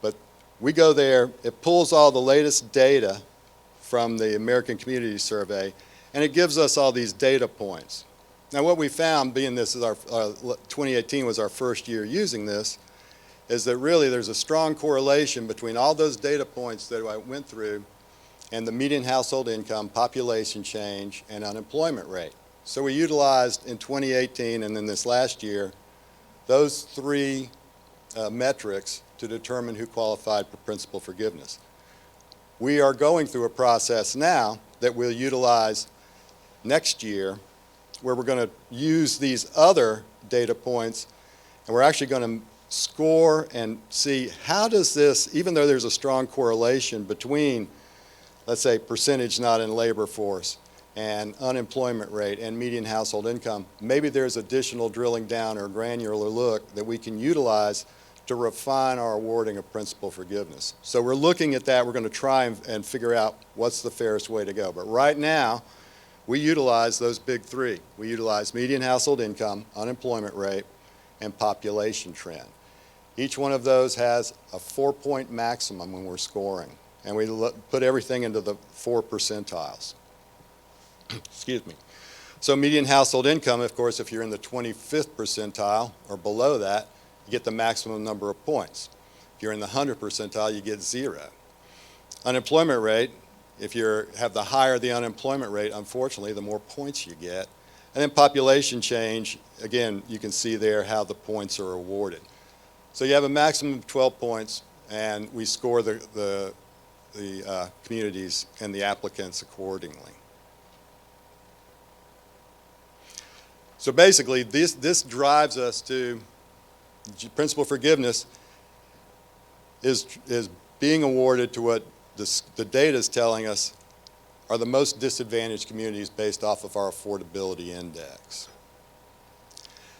But we go there, it pulls all the latest data from the American Community Survey, and it gives us all these data points. Now what we found, being this is our 2018 was our first year using this, is that really there's a strong correlation between all those data points that I went through and the median household income, population change, and unemployment rate. So we utilized in 2018 and then this last year those three metrics to determine who qualified for principal forgiveness. We are going through a process now that we'll utilize next year where we're going to use these other data points, and we're actually going to score and see how does this, even though there's a strong correlation between, let's say, percentage not in labor force and unemployment rate and median household income, maybe there's additional drilling down or granular look that we can utilize to refine our awarding of principal forgiveness. So we're looking at that. We're going to try and figure out what's the fairest way to go. But right now, we utilize those big three. We utilize median household income, unemployment rate, and population trend. Each one of those has a 4-point maximum when we're scoring, and we put everything into the 4 percentiles. Excuse me. So median household income, of course, if you're in the 25th percentile or below that, you get the maximum number of points. If you're in the 100th percentile, you get 0. Unemployment rate, if you have the higher the unemployment rate, unfortunately, the more points you get. And then population change, again, you can see there how the points are awarded. So you have a maximum of 12 points, and we score the communities and the applicants accordingly. So basically, this drives us to principal forgiveness is being awarded to what the data is telling us are the most disadvantaged communities based off of our affordability index.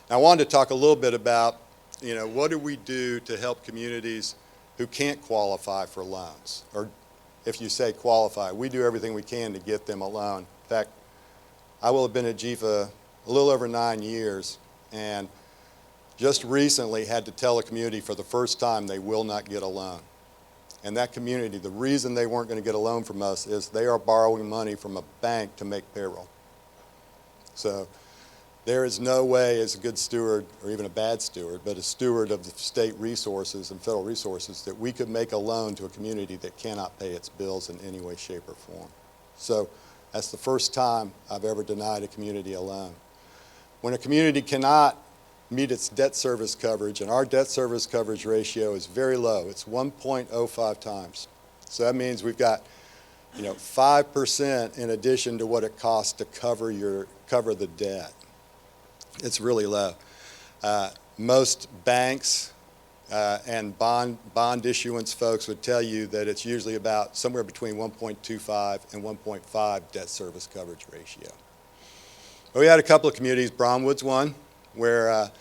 Now, I wanted to talk a little bit about, what do we do to help communities who can't qualify for loans? Or if you say qualify, we do everything we can to get them a loan. In fact, I will have been at GFA a little over 9 years, and just recently had to tell a community for the first time they will not get a loan. And that community, the reason they weren't going to get a loan from us is they are borrowing money from a bank to make payroll. So there is no way as a good steward, or even a bad steward, but a steward of the state resources and federal resources, that we could make a loan to a community that cannot pay its bills in any way, shape, or form. So that's the first time I've ever denied a community a loan. When a community cannot meet its debt service coverage, and our debt service coverage ratio is very low. It's 1.05 times. So that means we've got 5% in addition to what it costs to cover the debt. It's really low. Most banks and bond issuance folks would tell you that it's usually about somewhere between 1.25 and 1.5 debt service coverage ratio. But we had a couple of communities, Bromwood's one, where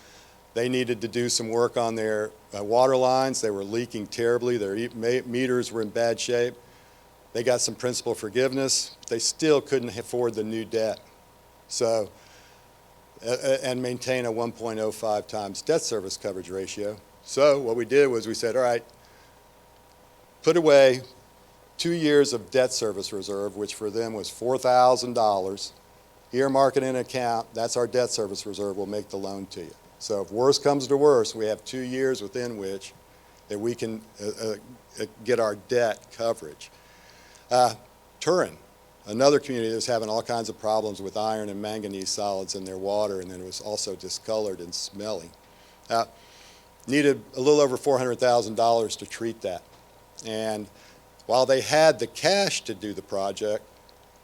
they needed to do some work on their water lines. They were leaking terribly. Their meters were in bad shape. They got some principal forgiveness. They still couldn't afford the new debt. So, and maintain a 1.05 times debt service coverage ratio. So what we did was we said, all right, put away 2 years of debt service reserve, which for them was $4,000. Earmark it in an account. That's our debt service reserve. We'll make the loan to you. So if worse comes to worse, we have 2 years within which that we can get our debt coverage. Turin, another community that's having all kinds of problems with iron and manganese solids in their water, and then it was also discolored and smelly. Needed a little over $400,000 to treat that. And while they had the cash to do the project,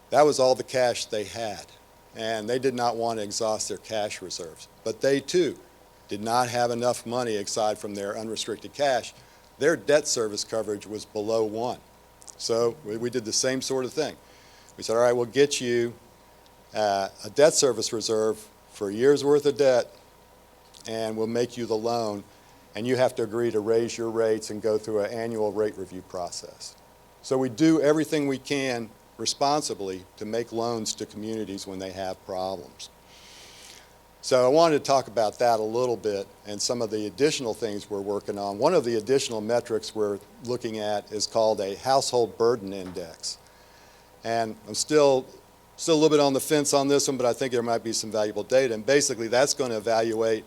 that was all the cash they had. And they did not want to exhaust their cash reserves. But they, too, did not have enough money aside from their unrestricted cash. Their debt service coverage was below 1. So we did the same sort of thing. We said, all right, we'll get you a debt service reserve for a year's worth of debt, and we'll make you the loan, and you have to agree to raise your rates and go through an annual rate review process. So we do everything we can responsibly to make loans to communities when they have problems. So I wanted to talk about that a little bit and some of the additional things we're working on. One of the additional metrics we're looking at is called a household burden index. And I'm still a little bit on the fence on this one, but I think there might be some valuable data. And basically that's going to evaluate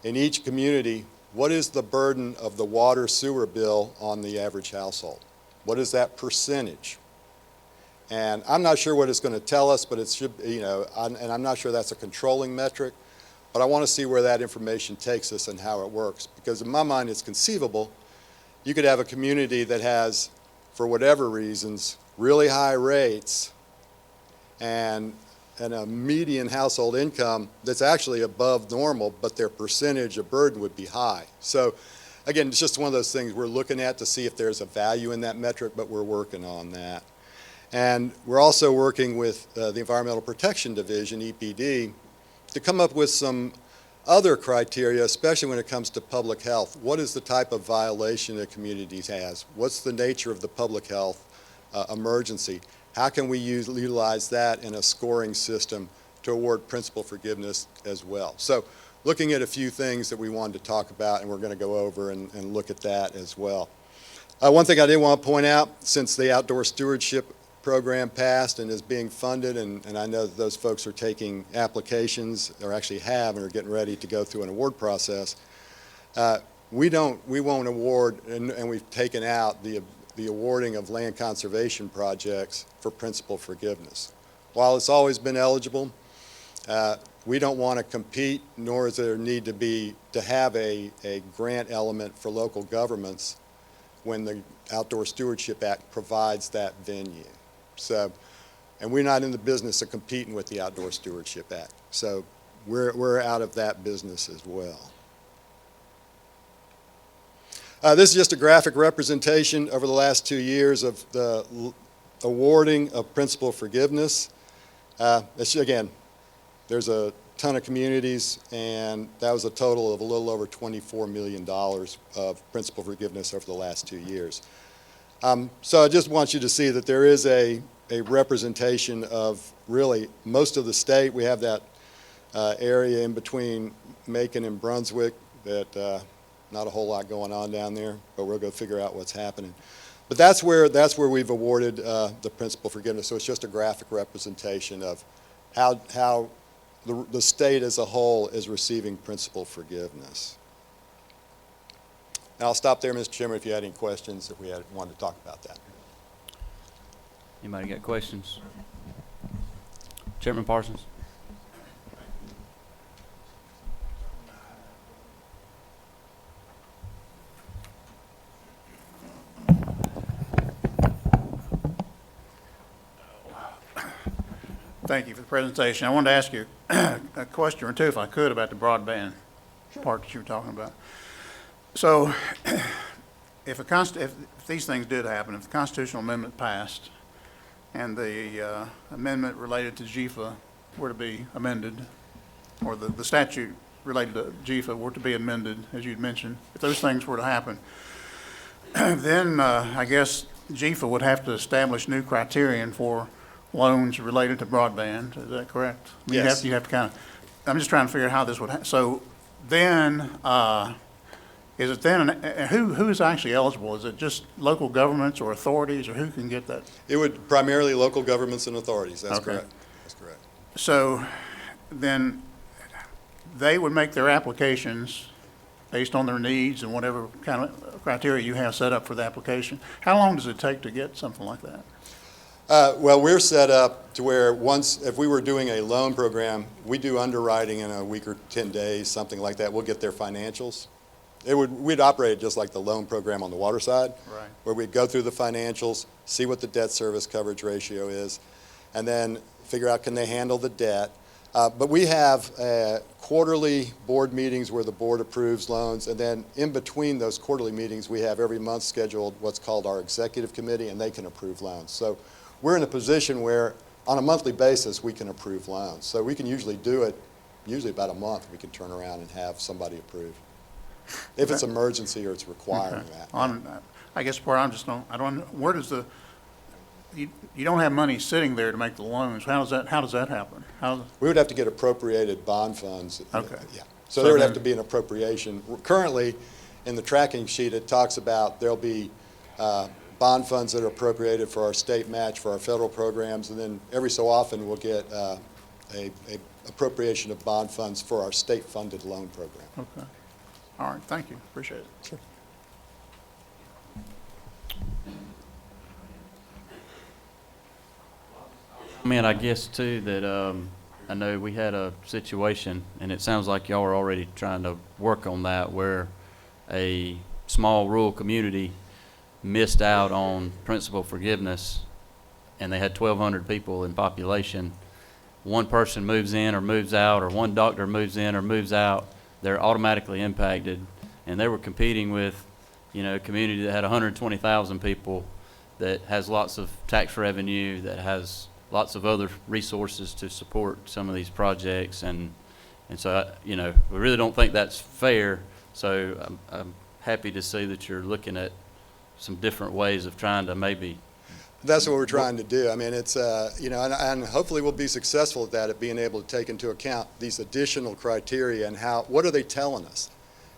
in each community what is the burden of the water sewer bill on the average household. What is that percentage? And I'm not sure what it's going to tell us, but it should, and I'm not sure that's a controlling metric, but I want to see where that information takes us and how it works. Because in my mind, it's conceivable. You could have a community that has, for whatever reasons, really high rates and a median household income that's actually above normal, but their percentage of burden would be high. So again, it's just one of those things we're looking at to see if there's a value in that metric, but we're working on that. And we're also working with the Environmental Protection Division, EPD, to come up with some other criteria, especially when it comes to public health. What is the type of violation a community has? What's the nature of the public health emergency? How can we utilize that in a scoring system to award principal forgiveness as well? So looking at a few things that we wanted to talk about, and we're going to go over and look at that as well. One thing I did want to point out, since the outdoor stewardship program passed and is being funded, and I know that those folks are taking applications, or actually have, and are getting ready to go through an award process, we won't award, and we've taken out the awarding of land conservation projects for principal forgiveness. While it's always been eligible, we don't want to compete, nor is there need to have a grant element for local governments when the Outdoor Stewardship Act provides that venue. So, and we're not in the business of competing with the Outdoor Stewardship Act. So we're out of that business as well. This is just a graphic representation over the last 2 years of the awarding of principal forgiveness. Again, there's a ton of communities, and that was a total of a little over $24 million of principal forgiveness over the last 2 years. So I just want you to see that there is a representation of really most of the state. We have that area in between Macon and Brunswick that not a whole lot going on down there, but we'll go figure out what's happening. But that's where we've awarded the principal forgiveness. So it's just a graphic representation of how the state as a whole is receiving principal forgiveness. And I'll stop there, Mr. Chairman, if you had any questions, if we wanted to talk about that. Anybody got questions? Chairman Parsons? Thank you for the presentation. I wanted to ask you a question or two, if I could, about the broadband part that you were talking about. So if these things did happen, if the constitutional amendment passed and the amendment related to GFA were to be amended, or the statute related to GFA were to be amended, as you'd mentioned, if those things were to happen, then I guess GFA would have to establish new criterion for loans related to broadband. Is that correct? Yes. You have to kind of, I'm just trying to figure out how this would so then, is it then, who is actually eligible? Is it just local governments or authorities, or who can get that? It would primarily local governments and authorities. That's Okay. correct. That's correct. So then they would make their applications based on their needs and whatever kind of criteria you have set up for the application. How long does it take to get something like that? Well, we're set up to where if we were doing a loan program, we do underwriting in a week or 10 days, something like that. We'll get their financials. We'd operate just like the loan program on the water side, Right. where we'd go through the financials, see what the debt service coverage ratio is, and then figure out can they handle the debt. But we have quarterly board meetings where the board approves loans, and then in between those quarterly meetings, we have every month scheduled what's called our executive committee, and they can approve loans. So we're in a position where on a monthly basis we can approve loans. So we can usually do it, usually about a month we can turn around and have somebody approve. If it's emergency or it's requiring that. I guess where I don't, where does you don't have money sitting there to make the loans. How does that happen? We would have to get appropriated bond funds. Okay. Yeah. So there would have to be an appropriation. Currently, in the tracking sheet, it talks about there'll be bond funds that are appropriated for our state match for our federal programs, and then every so often we'll get a appropriation of bond funds for our state-funded loan program. Okay. All right. Thank you. Appreciate it. Sure. I mean, I guess too that I know we had a situation, and it sounds like y'all are already trying to work on that, where a small rural community missed out on principal forgiveness, and they had 1,200 people in population. One person moves in or moves out, or one doctor moves in or moves out, they're automatically impacted. And they were competing with, a community that had 120,000 people, that has lots of tax revenue, that has lots of other resources to support some of these projects, and And so, you know, we really don't think that's fair. So I'm happy to see that you're looking at some different ways of trying to maybe. That's what we're trying to do. I mean, it's, you know, and hopefully we'll be successful at that, at being able to take into account these additional criteria and what are they telling us?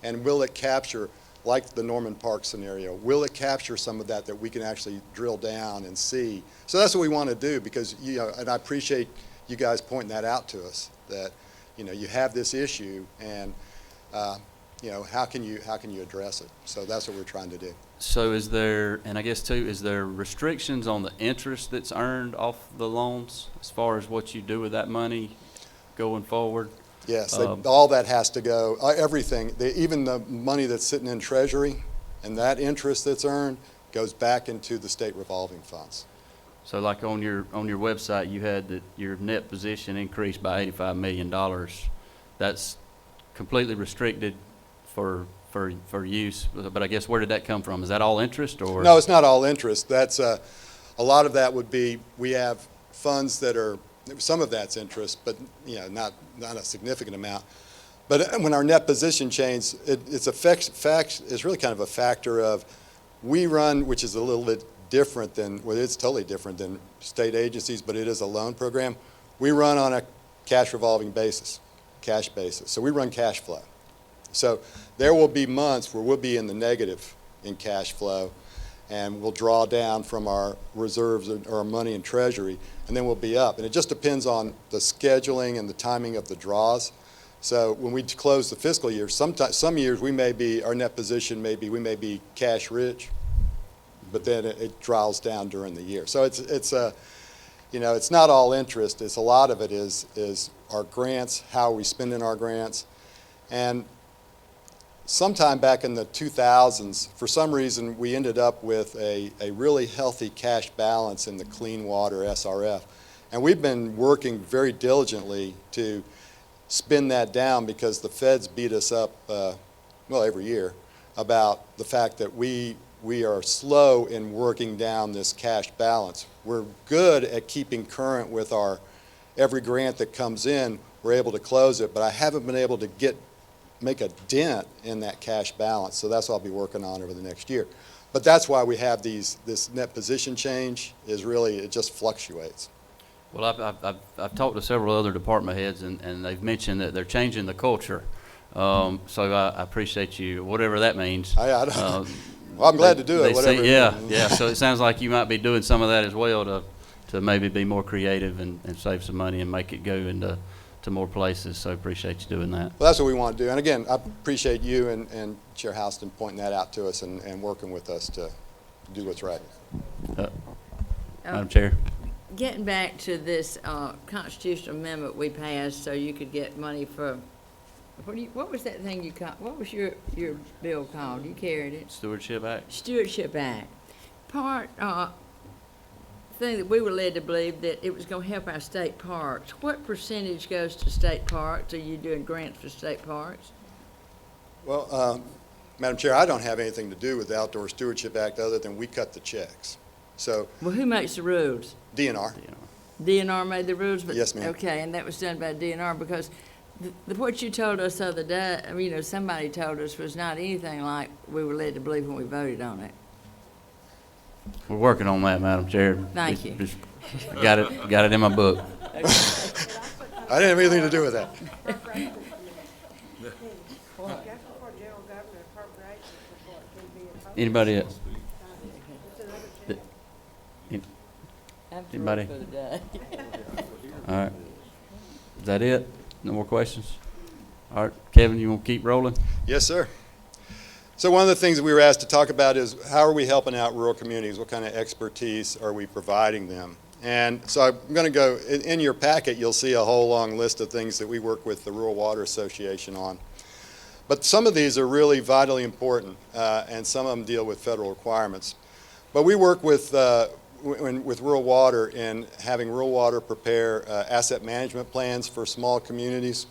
And will it capture, like the Norman Park scenario, will it capture some of that we can actually drill down and see? So that's what we want to do, because, you know, and I appreciate you guys pointing that out to us, that, you know, you have this issue and, you know, how can you address it? So that's what we're trying to do. So is there, and I guess too, is there restrictions on the interest that's earned off the loans as far as what you do with that money going forward? Yes, all that has to go, everything, even the money that's sitting in Treasury and that interest that's earned goes back into the state revolving funds. So like on your website, you had that your net position increased by $85 million. That's completely restricted for use, but I guess where did that come from? Is that all interest or? No, it's not all interest. That's, a lot of that would be, we have funds that are, some of that's interest, but, you know, not a significant amount. But when our net position changes, it's really kind of a factor of, we run, which is a little bit different than, well, it's totally different than state agencies, but it is a loan program. We run on a cash revolving basis, cash basis. So we run cash flow. So there will be months where we'll be in the negative in cash flow, and we'll draw down from our reserves or our money in Treasury, and then we'll be up. And it just depends on the scheduling and the timing of the draws. So when we close the fiscal year, some years we may be, our net position may be cash rich, but then it draws down during the year. So it's you know, it's not all interest. It's a lot of it is our grants, how are we spending our grants. And sometime back in the 2000s, for some reason, we ended up with a really healthy cash balance in the clean water SRF. And we've been working very diligently to spin that down, because the feds beat us up, well, every year, about the fact that we are slow in working down this cash balance. We're good at keeping current with every grant that comes in, we're able to close it, but I haven't been able to make a dent in that cash balance. So that's what I'll be working on over the next year. But that's why we have this net position change, is really, it just fluctuates. Well, I've talked to several other department heads, and they've mentioned that they're changing the culture. So I appreciate you, whatever that means. Well, I'm glad to do it, whatever. Yeah. So it sounds like you might be doing some of that as well to maybe be more creative and save some money and make it go into more places. So appreciate you doing that. Well, that's what we want to do. And again, I appreciate you and Chair Houston pointing that out to us and working with us to do what's right. Madam Chair. Getting back to this constitutional amendment we passed so you could get money for, what was that thing you called, what was your bill called? You carried it. Stewardship Act. Stewardship Act. Part thing that we were led to believe that it was going to help our state parks. What percentage goes to state parks? Are you doing grants for state parks? Well, Madam Chair, I don't have anything to do with the Outdoor Stewardship Act other than we cut the checks. So. Well, who makes the rules? DNR. DNR made the rules? But, yes, ma'am. Okay, and that was done by DNR, because what you told us the other day, I mean, you know, somebody told us was not anything like we were led to believe when we voted on it. We're working on that, Madam Chair. Thank you. Got it in my book. I didn't have anything to do with that. Anybody else? Anybody? All right. Is that it? No more questions? All right, Kevin, you want to keep rolling? Yes, sir. So one of the things that we were asked to talk about is, how are we helping out rural communities? What kind of expertise are we providing them? And so I'm going to go, in your packet, you'll see a whole long list of things that we work with the Rural Water Association on. But some of these are really vitally important, and some of them deal with federal requirements. But we work with Rural Water in having Rural Water prepare asset management plans for small communities,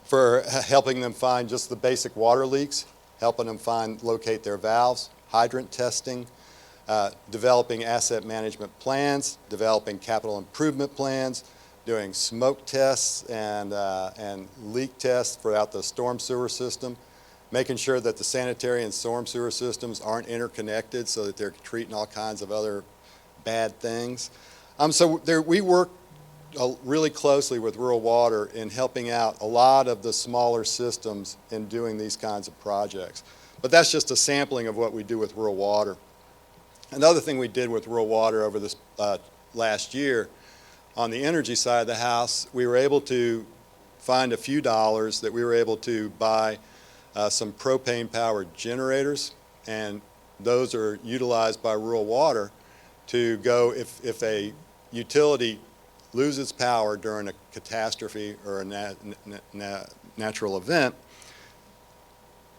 for helping them find just the basic water leaks, helping them locate their valves, hydrant testing, developing asset management plans, developing capital improvement plans, doing smoke tests and leak tests throughout the storm sewer system, making sure that the sanitary and storm sewer systems aren't interconnected so that they're treating all kinds of other bad things. We work really closely with rural water in helping out a lot of the smaller systems in doing these kinds of projects. But that's just a sampling of what we do with rural water. Another thing we did with rural water over this last year, on the energy side of the house, we were able to find a few dollars that we were able to buy some propane-powered generators, and those are utilized by rural water to go if a utility loses power during a catastrophe or a natural event.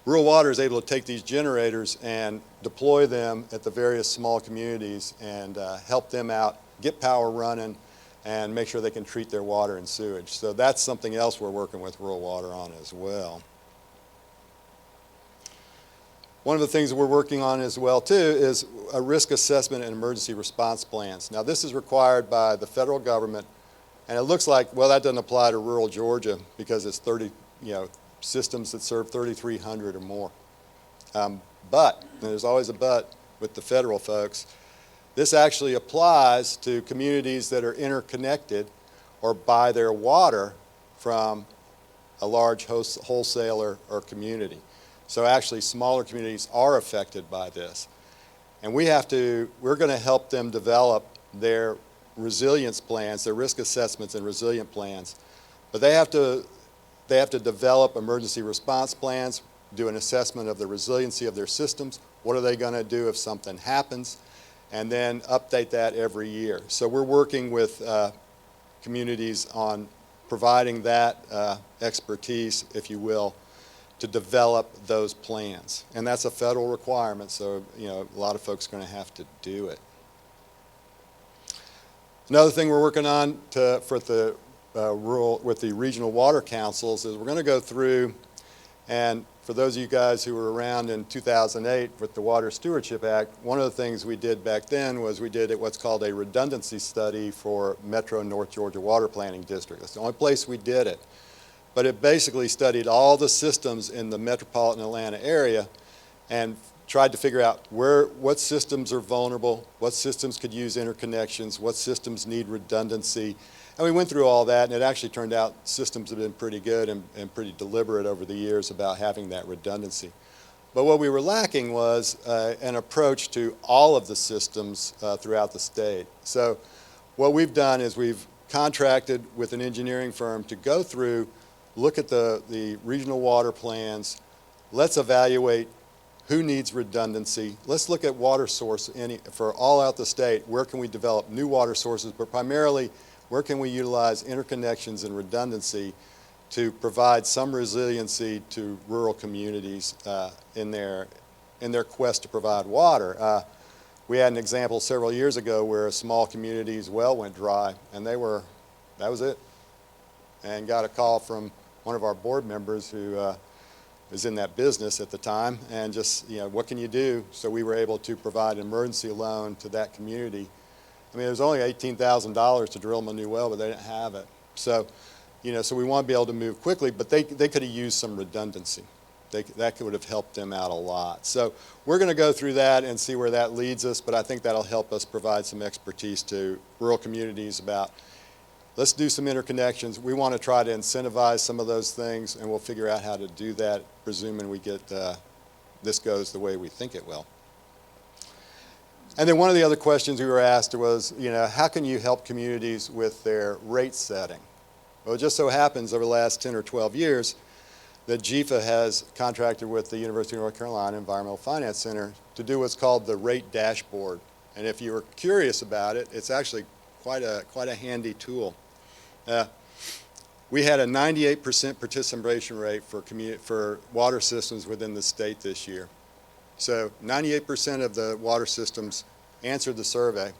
Rural Water is able to take these generators and deploy them at the various small communities and help them out, get power running, and make sure they can treat their water and sewage. So that's something else we're working with Rural Water on as well. One of the things that we're working on as well too is a risk assessment and emergency response plans. Now this is required by the federal government, and it looks like, well, that doesn't apply to rural Georgia because it's 30, systems that serve 3,300 or more. But, and there's always a but with the federal folks, this actually applies to communities that are interconnected or buy their water from a large wholesaler or community. So actually smaller communities are affected by this. And we're going to help them develop their resilience plans, their risk assessments and resilient plans. But they have to develop emergency response plans, do an assessment of the resiliency of their systems. What are they going to do if something happens? And then update that every year. So we're working with communities on providing that expertise, if you will, to develop those plans. And that's a federal requirement, so a lot of folks are going to have to do it. Another thing we're working on with the regional water councils is we're going to go through, and for those of you guys who were around in 2008 with the Water Stewardship Act, one of the things we did back then was we did what's called a redundancy study for Metro North Georgia Water Planning District. That's the only place we did it. But it basically studied all the systems in the metropolitan Atlanta area and tried to figure out what systems are vulnerable, what systems could use interconnections, what systems need redundancy. And we went through all that, and it actually turned out systems have been pretty good and pretty deliberate over the years about having that redundancy. But what we were lacking was an approach to all of the systems throughout the state. So what we've done is we've contracted with an engineering firm to go through, look at the regional water plans. Let's evaluate who needs redundancy. Let's look at water source for all out the state. Where can we develop new water sources, but primarily where can we utilize interconnections and redundancy to provide some resiliency to rural communities in their quest to provide water. We had an example several years ago where a small community's well went dry, and that was it. And got a call from one of our board members who was in that business at the time, and just, what can you do? So we were able to provide an emergency loan to that community. I mean, it was only $18,000 to drill them a new well, but they didn't have it. So, so we want to be able to move quickly, but they could have used some redundancy. That would have helped them out a lot. So we're going to go through that and see where that leads us, but I think that'll help us provide some expertise to rural communities about, let's do some interconnections. We want to try to incentivize some of those things, and we'll figure out how to do that, presuming we get this goes the way we think it will. And then one of the other questions we were asked was, how can you help communities with their rate setting? Well, it just so happens over the last 10 or 12 years that GFA has contracted with the University of North Carolina Environmental Finance Center to do what's called the rate dashboard. And if you were curious about it, it's actually quite a handy tool. We had a 98% participation rate for water systems within the state this year. So 98% of the water systems answered the survey.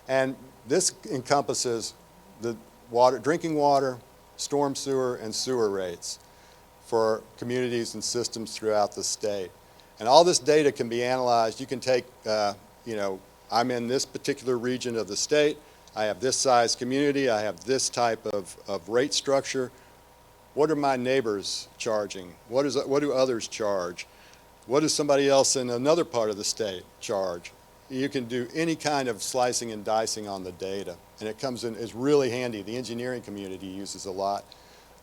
And this encompasses the drinking water, storm sewer, and sewer rates for communities and systems throughout the state. And all this data can be analyzed. You can take, I'm in this particular region of the state. I have this size community, I have this type of rate structure. What are my neighbors charging? What do others charge? What does somebody else in another part of the state charge? You can do any kind of slicing and dicing on the data, and it comes in, it's really handy. The engineering community uses a lot.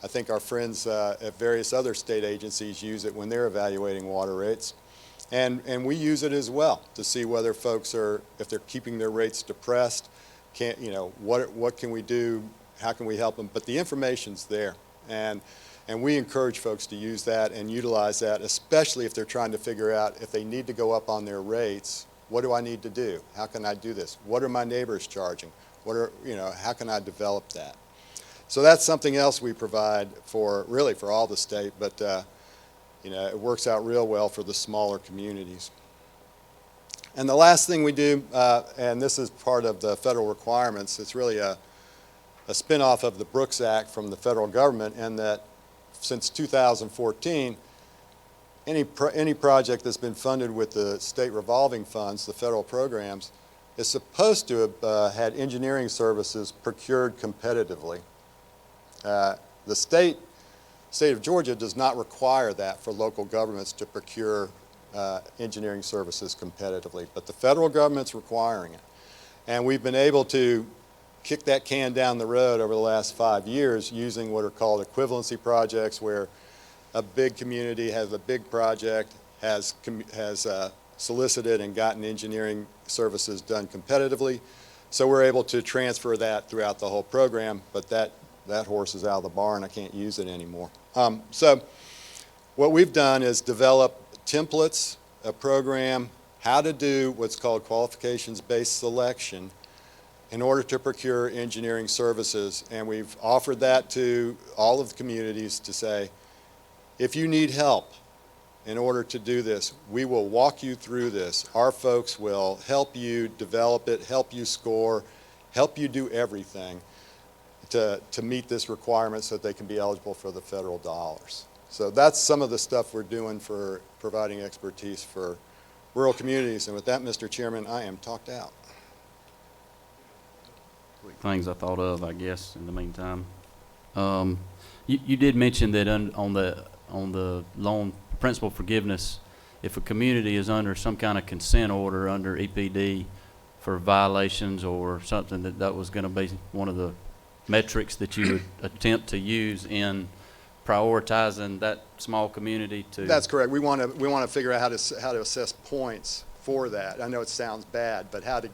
I think our friends at various other state agencies use it when they're evaluating water rates. And we use it as well to see whether folks are, if they're keeping their rates depressed, what can we do, how can we help them? But the information's there, and we encourage folks to use that and utilize that, especially if they're trying to figure out if they need to go up on their rates. What do I need to do? How can I do this? What are my neighbors charging? How can I develop that? So that's something else we provide for all the state, but it works out real well for the smaller communities. And the last thing we do, and this is part of the federal requirements, it's really a spinoff of the Brooks Act from the federal government, and that since 2014, any project that's been funded with the state revolving funds, the federal programs, is supposed to have had engineering services procured competitively. The state of Georgia does not require that for local governments to procure engineering services competitively, but the federal government's requiring it. And we've been able to kick that can down the road over the last 5 years using what are called equivalency projects, where a big community has a big project, has solicited and gotten engineering services done competitively. So we're able to transfer that throughout the whole program, but that horse is out of the barn. I can't use it anymore. So what we've done is develop templates, a program, how to do what's called qualifications-based selection in order to procure engineering services. And we've offered that to all of the communities to say, if you need help in order to do this, we will walk you through this. Our folks will help you develop it, help you score, help you do everything to meet this requirement so that they can be eligible for the federal dollars. So that's some of the stuff we're doing for providing expertise for rural communities. And with that, Mr. Chairman, I am talked out. Things I thought of, I guess, in the meantime. You did mention that on the loan principal forgiveness, if a community is under some kind of consent order under EPD for violations or something, that was going to be one of the metrics that you would attempt to use in prioritizing that small community to. That's correct. We want to figure out how to assess points for that. I know it sounds bad, but how to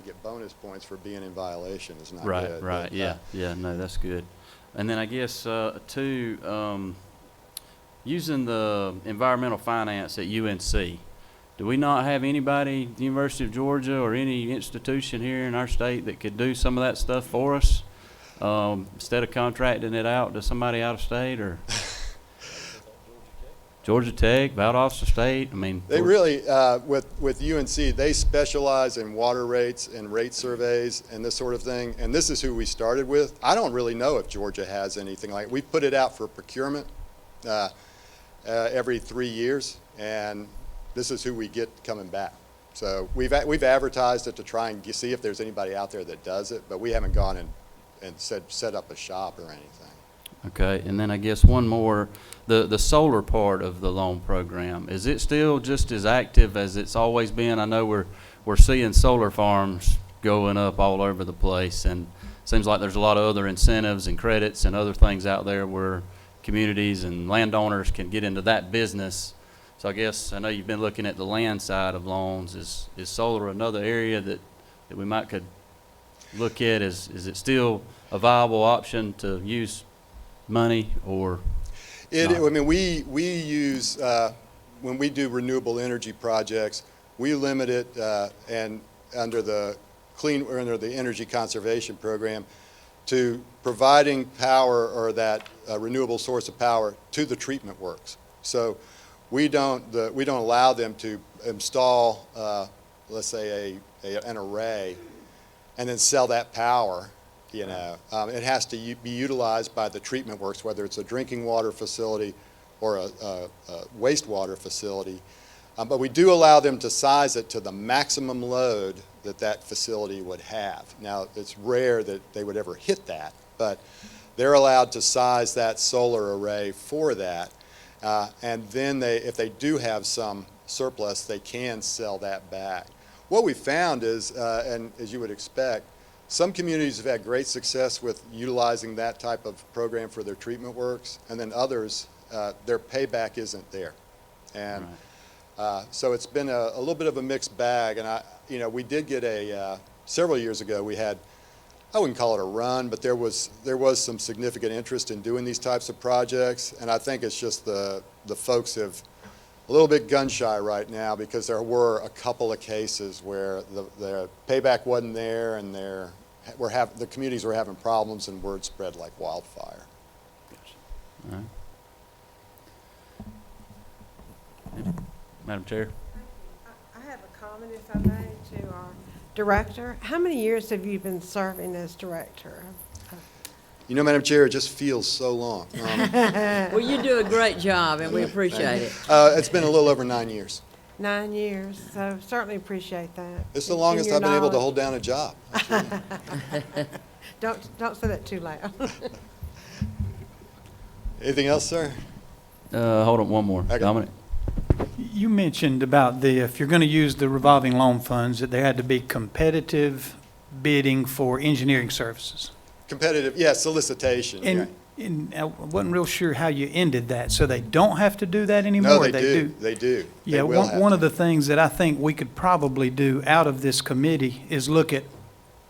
get bonus points for being in violation is not good. Right. But, yeah. No, that's good. And then I guess too, using the environmental finance at UNC, do we not have anybody at the University of Georgia or any institution here in our state that could do some of that stuff for us instead of contracting it out to somebody out of state or? Georgia Tech, Valdosta State. I mean, they really with UNC, they specialize in water rates and rate surveys and this sort of thing. And this is who we started with. I don't really know if Georgia has anything like. We put it out for procurement every 3 years, and this is who we get coming back. So we've advertised it to try and see if there's anybody out there that does it, but we haven't gone and set up a shop or anything. Okay, and then I guess one more, the solar part of the loan program, is it still just as active as it's always been? I know we're seeing solar farms going up all over the place, and it seems like there's a lot of other incentives and credits and other things out there where communities and landowners can get into that business. So I guess, I know you've been looking at the land side of loans. Is solar another area that we might could look at? Is it still a viable option to use money or not? I mean, we use when we do renewable energy projects, we limit it and under the energy conservation program to providing power or that renewable source of power to the treatment works. So we don't allow them to install let's say an array and then sell that power. It has to be utilized by the treatment works, whether it's a drinking water facility or a wastewater facility. But we do allow them to size it to the maximum load that that facility would have. Now, it's rare that they would ever hit that, but they're allowed to size that solar array for that. And then if they do have some surplus, they can sell that back. What we found is, and as you would expect, some communities have had great success with utilizing that type of program for their treatment works, and then others, their payback isn't there. And so it's been a little bit of a mixed bag. And we did get several years ago, we had, I wouldn't call it a run, but there was some significant interest in doing these types of projects. And I think it's just the folks have a little bit gun shy right now, because there were a couple of cases where the payback wasn't there, and the communities were having problems, and word spread like wildfire. All right. Madam Chair. I have a comment, if I may, to our director. How many years have you been serving as director? You know, Madam Chair, it just feels so long. Well, you do a great job, and we appreciate it. It's been a little over 9 years. 9 years, so certainly appreciate that. It's the longest I've been able to hold down a job. Don't say that too loud. Anything else, sir? Hold on, one more. Dominic? You mentioned about if you're going to use the revolving loan funds, that there had to be competitive bidding for engineering services. Competitive, yeah, solicitation. And, yeah. and I wasn't real sure how you ended that. So they don't have to do that anymore? No, or they do. They do. Yeah, They will one have of the things that I think we could probably do out of this committee is look at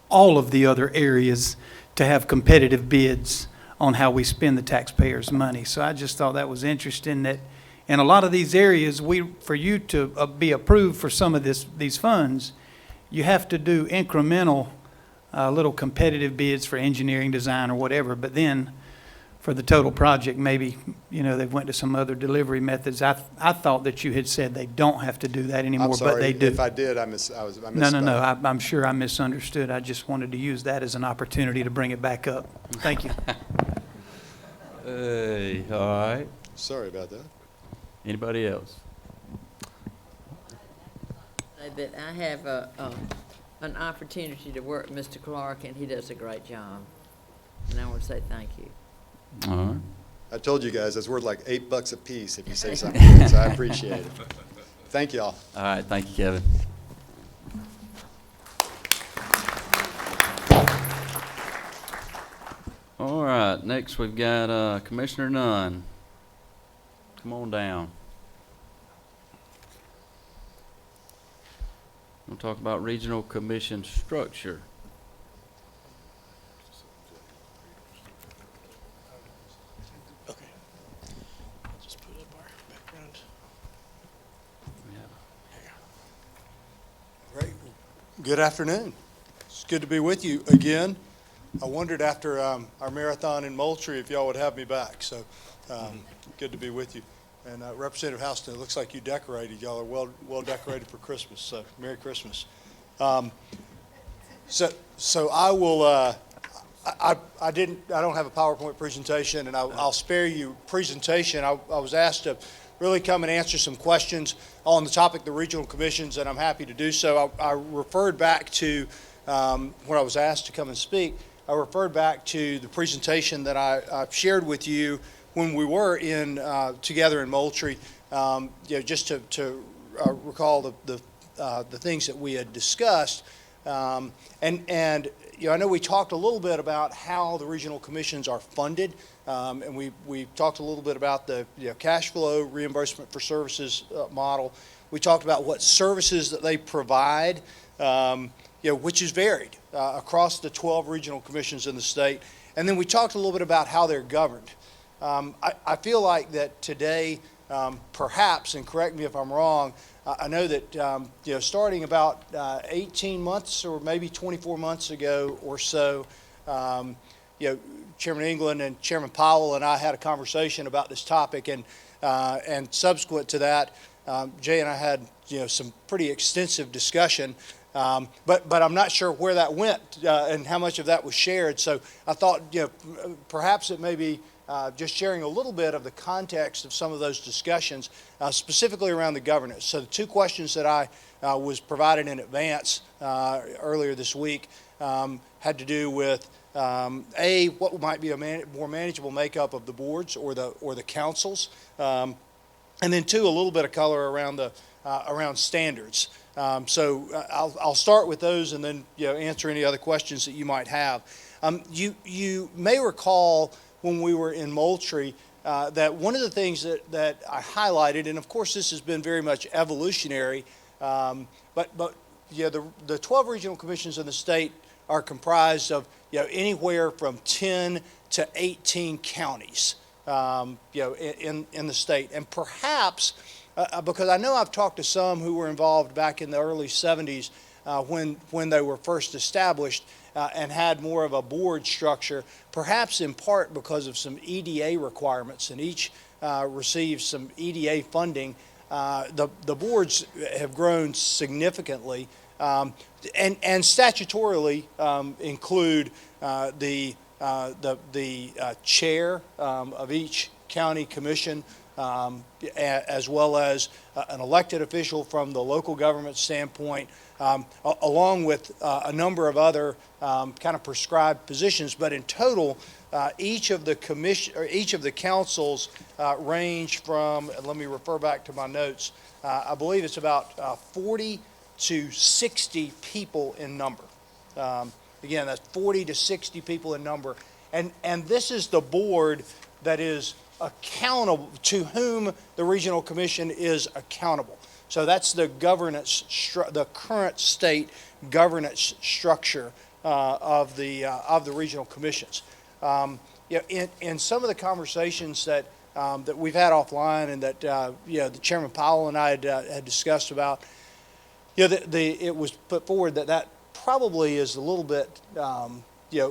all of the other areas to have competitive bids on how we spend the taxpayers' money. So I just thought that was interesting, that in a lot of these areas, for you to be approved for some of these funds, you have to do incremental little competitive bids for engineering, design, or whatever. But then for the total project, maybe, they went to some other delivery methods. I thought that you had said they don't have to do that anymore, I'm sorry, but they do. if I did, I misspoke. No. I'm sure I misunderstood. I just wanted to use that as an opportunity to bring it back up. Thank you. Hey, all right. Sorry about that. Anybody else? Say that I have an opportunity to work with Mr. Clark, and he does a great job. And I want to say thank you. All right. I told you guys, it's worth like $8 a piece if you say something good, so I appreciate it. Thank y'all. All right, thank you, Kevin. All right, next we've got Commissioner Nunn. Come on down. We'll talk about regional commission structure. Okay. I'll just put up our background. Great. Good afternoon. It's good to be with you again. I wondered after our marathon in Moultrie if y'all would have me back. So good to be with you. And Representative Houston, it looks like you decorated. Y'all are well decorated for Christmas. So Merry Christmas. So I will. I don't have a PowerPoint presentation, and I'll spare you presentation. I was asked to really come and answer some questions on the topic of the regional commissions, and I'm happy to do so. I referred back to when I was asked to come and speak. I referred back to the presentation that I shared with you when we were together in Moultrie, just to recall the things that we had discussed. And I know we talked a little bit about how the regional commissions are funded, and we talked a little bit about the cash flow reimbursement for services model. We talked about what services that they provide, which is varied across the 12 regional commissions in the state. And then we talked a little bit about how they're governed. I feel like that today, perhaps, and correct me if I'm wrong, I know that starting about 18 months or maybe 24 months ago or so, Chairman England and Chairman Powell and I had a conversation about this topic, and subsequent to that, Jay and I had some pretty extensive discussion. But I'm not sure where that went and how much of that was shared. So I thought perhaps it may be just sharing a little bit of the context of some of those discussions, specifically around the governance. So the two questions that I was provided in advance earlier this week had to do with A, what might be a more manageable makeup of the boards or the councils, and then two, a little bit of color around the around standards. So I'll start with those and then answer any other questions that you might have. You may recall when we were in Moultrie that one of the things that I highlighted, and of course this has been very much evolutionary, but the 12 regional commissions in the state are comprised of anywhere from 10 to 18 counties in the state, and perhaps because I know I've talked to some who were involved back in the early 70s when they were first established and had more of a board structure, perhaps in part because of some EDA requirements, and each receives some EDA funding. The boards have grown significantly and statutorily include the chair of each county commission, as well as an elected official from the local government standpoint, along with a number of other kind of prescribed positions. But in total, each of the councils range from, let me refer back to my notes, I believe it's about 40 to 60 people in number. Again, that's 40 to 60 people in number. And this is the board that is accountable, to whom the regional commission is accountable. So that's the governance, the current state governance structure of the regional commissions. In some of the conversations that we've had offline, and that the Chairman Powell and I had discussed about, it was put forward that probably is a little bit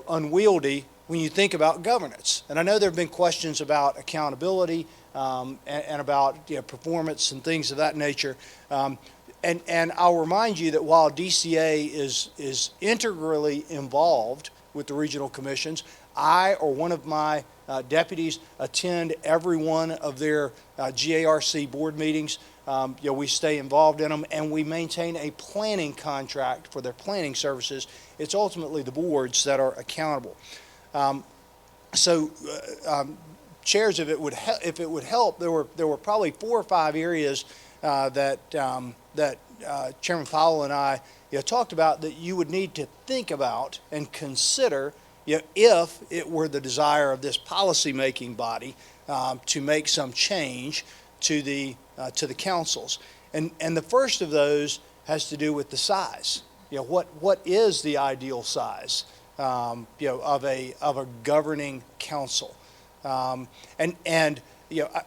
unwieldy when you think about governance. And I know there have been questions about accountability and about performance and things of that nature. And I'll remind you that while DCA is integrally involved with the regional commissions, I or one of my deputies attend every one of their GARC board meetings. We stay involved in them, and we maintain a planning contract for their planning services. It's ultimately the boards that are accountable. Chairs, if it would help, there were probably 4 or 5 areas that Chairman Powell and I talked about that you would need to think about and consider if it were the desire of this policy-making body to make some change to the councils. And the first of those has to do with the size. What is the ideal size of a governing council? And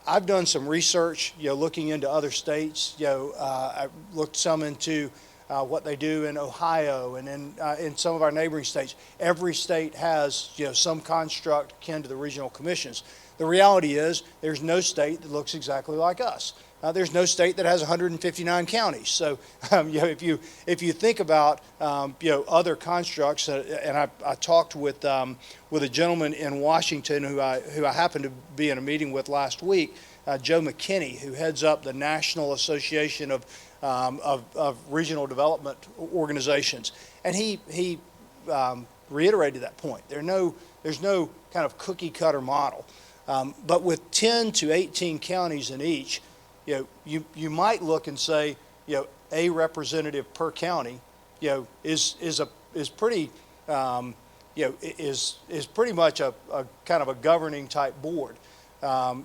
I've done some research looking into other states. I looked some into what they do in Ohio and in some of our neighboring states. Every state has some construct akin to the regional commissions. The reality is there's no state that looks exactly like us. There's no state that has 159 counties. So if you think about other constructs, and I talked with a gentleman in Washington who I happened to be in a meeting with last week, Joe McKinney, who heads up the National Association of Regional Development Organizations, and he reiterated that point. There's no kind of cookie cutter model, but with 10 to 18 counties in each. You might look and say, a representative per county, is pretty, is pretty much a kind of a governing type board.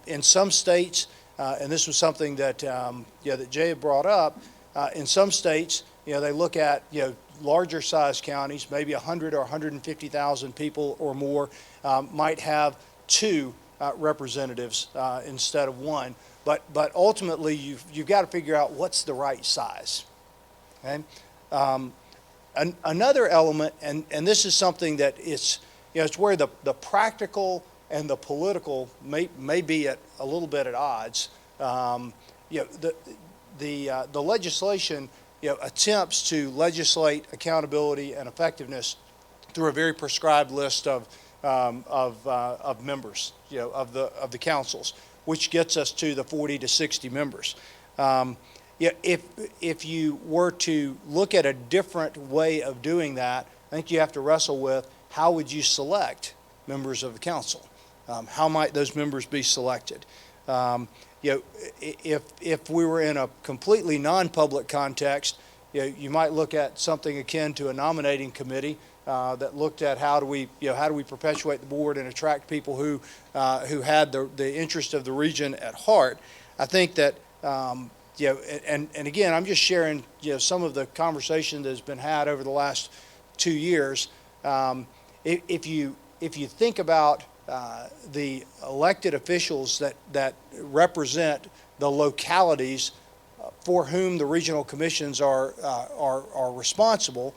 In some states, and this was something that that Jay had brought up, in some states, they look at larger size counties, maybe 100 or 150,000 people or more, might have 2 representatives instead of 1. But ultimately, you've got to figure out what's the right size. Okay? Another element, and this is something that it's where the practical and the political may be at a little bit at odds. The legislation attempts to legislate accountability and effectiveness through a very prescribed list of of members, of the councils, which gets us to the 40 to 60 members. If you were to look at a different way of doing that, I think you have to wrestle with how would you select members of the council? How might those members be selected? If we were in a completely non-public context, you might look at something akin to a nominating committee that looked at how do we perpetuate the board and attract people who had the interest of the region at heart. I think that and again, I'm just sharing some of the conversation that has been had over the last 2 years. If you think about the elected officials that represent the localities for whom the regional commissions are responsible,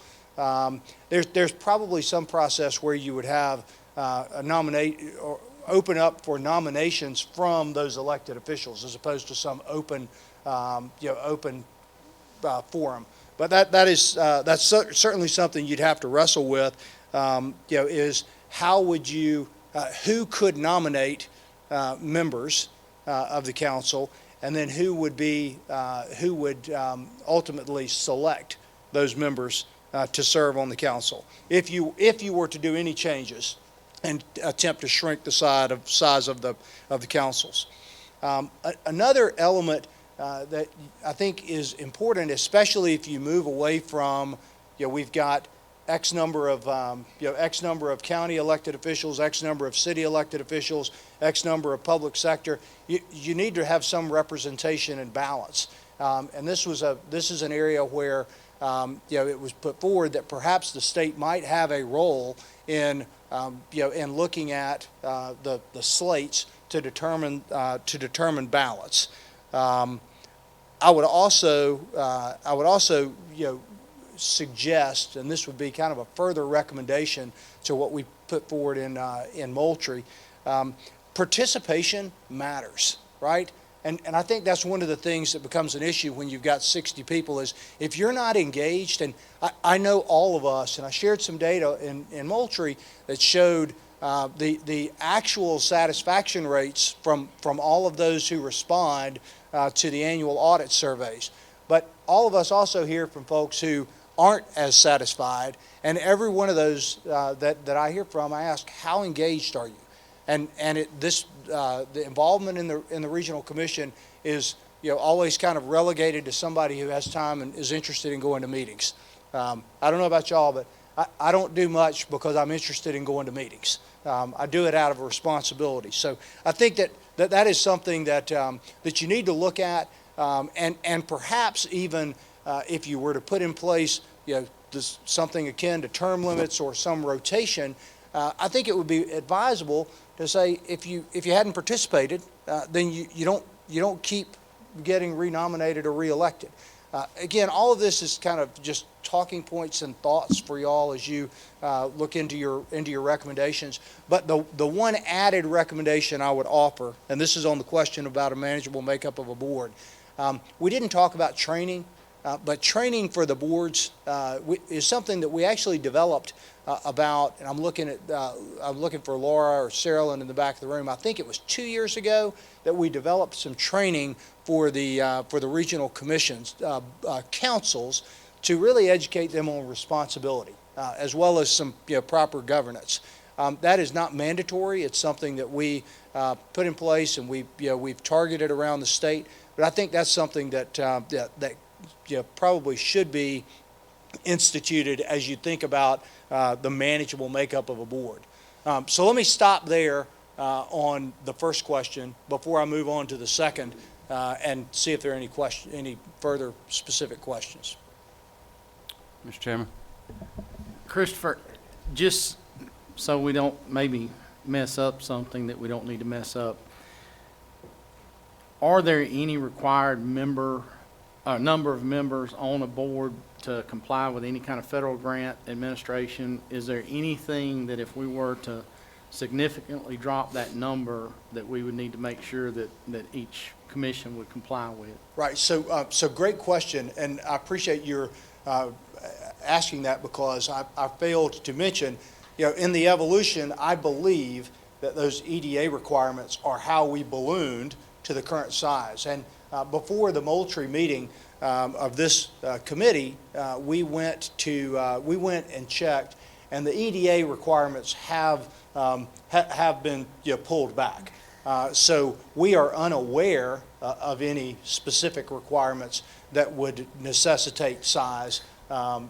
there's probably some process where you would have or open up for nominations from those elected officials as opposed to some open forum. But that's certainly something you'd have to wrestle with. Is how would you who could nominate members of the council, and then who would ultimately select those members to serve on the council if you were to do any changes and attempt to shrink the size of the councils. Another element that I think is important, especially if you move away from, we've got X number of county elected officials, X number of city elected officials, X number of public sector. You need to have some representation and balance. And this is an area where it was put forward that perhaps the state might have a role in in looking at the slates to determine balance. I would also suggest, and this would be kind of a further recommendation to what we put forward in Moultrie, participation matters, right? And I think that's one of the things that becomes an issue when you've got 60 people is if you're not engaged, and I know all of us, and I shared some data in Moultrie that showed the actual satisfaction rates from all of those who respond to the annual audit surveys. But all of us also hear from folks who aren't as satisfied, and every one of those that I hear from, I ask, how engaged are you? And the involvement in the regional commission is always kind of relegated to somebody who has time and is interested in going to meetings. I don't know about y'all, but I don't do much because I'm interested in going to meetings. I do it out of a responsibility. So I think that is something that you need to look at, and perhaps even if you were to put in place something akin to term limits or some rotation, I think it would be advisable to say if you hadn't participated, then you don't keep getting renominated or reelected. Again, all of this is kind of just talking points and thoughts for y'all as you look into your recommendations. But the one added recommendation I would offer, and this is on the question about a manageable makeup of a board, we didn't talk about training, but training for the boards is something that we actually developed about, and I'm looking for Laura or Sarah in the back of the room. I think it was 2 years ago that we developed some training for the regional commissions, councils, to really educate them on responsibility, as well as some proper governance. That is not mandatory. It's something that we put in place, and we've targeted around the state. But I think that's something that probably should be instituted as you think about the manageable makeup of a board. So let me stop there on the first question before I move on to the second, and see if there are any further specific questions. Mr. Chairman. Christopher, just so we don't maybe mess up something that we don't need to mess up, are there any required number of members on a board to comply with any kind of federal grant administration? Is there anything that if we were to significantly drop that number that we would need to make sure that each commission would comply with? Right. So great question, and I appreciate your asking that, because I failed to mention, in the evolution, I believe that those EDA requirements are how we ballooned to the current size. And before the Moultrie meeting of this committee, we went and checked, and the EDA requirements have been pulled back. So we are unaware of any specific requirements that would necessitate size.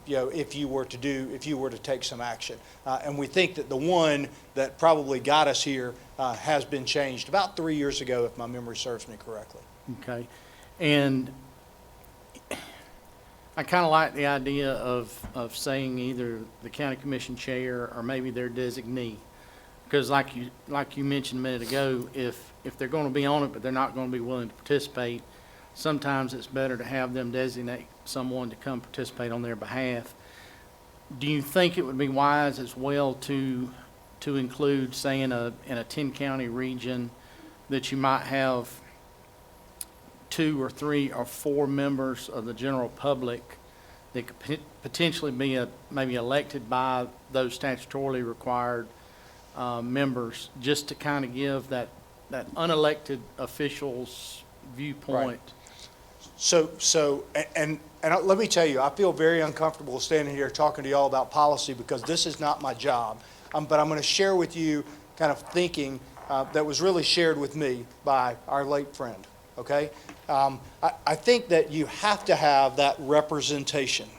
If you were to take some action, and we think that the one that probably got us here has been changed about 3 years ago, if my memory serves me correctly. Okay, and I kind of like the idea of saying either the county commission chair or maybe their designee, because like you mentioned a minute ago, if they're going to be on it but they're not going to be willing to participate, sometimes it's better to have them designate someone to come participate on their behalf. Do you think it would be wise as well to include, say, in a 10-county region, that you might have 2 or 3 or 4 members of the general public that could potentially be maybe elected by those statutorily required members, just to kind of give that unelected official's viewpoint? Right. So, and let me tell you, I feel very uncomfortable standing here talking to y'all about policy because this is not my job. But I'm going to share with you kind of thinking that was really shared with me by our late friend, okay? I think that you have to have that representation,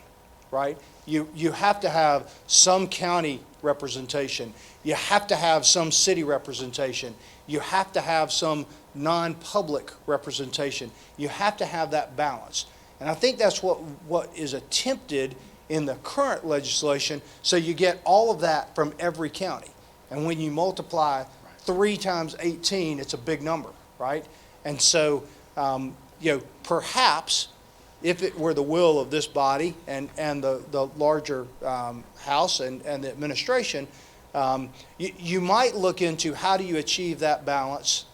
right? You have to have some county representation. You have to have some city representation. You have to have some non-public representation. You have to have that balance. And I think that's what is attempted in the current legislation, so you get all of that from every county. And when you multiply 3 times 18, it's a big number, right? And so, perhaps if it were the will of this body and the larger House and the administration, you might look into how do you achieve that balance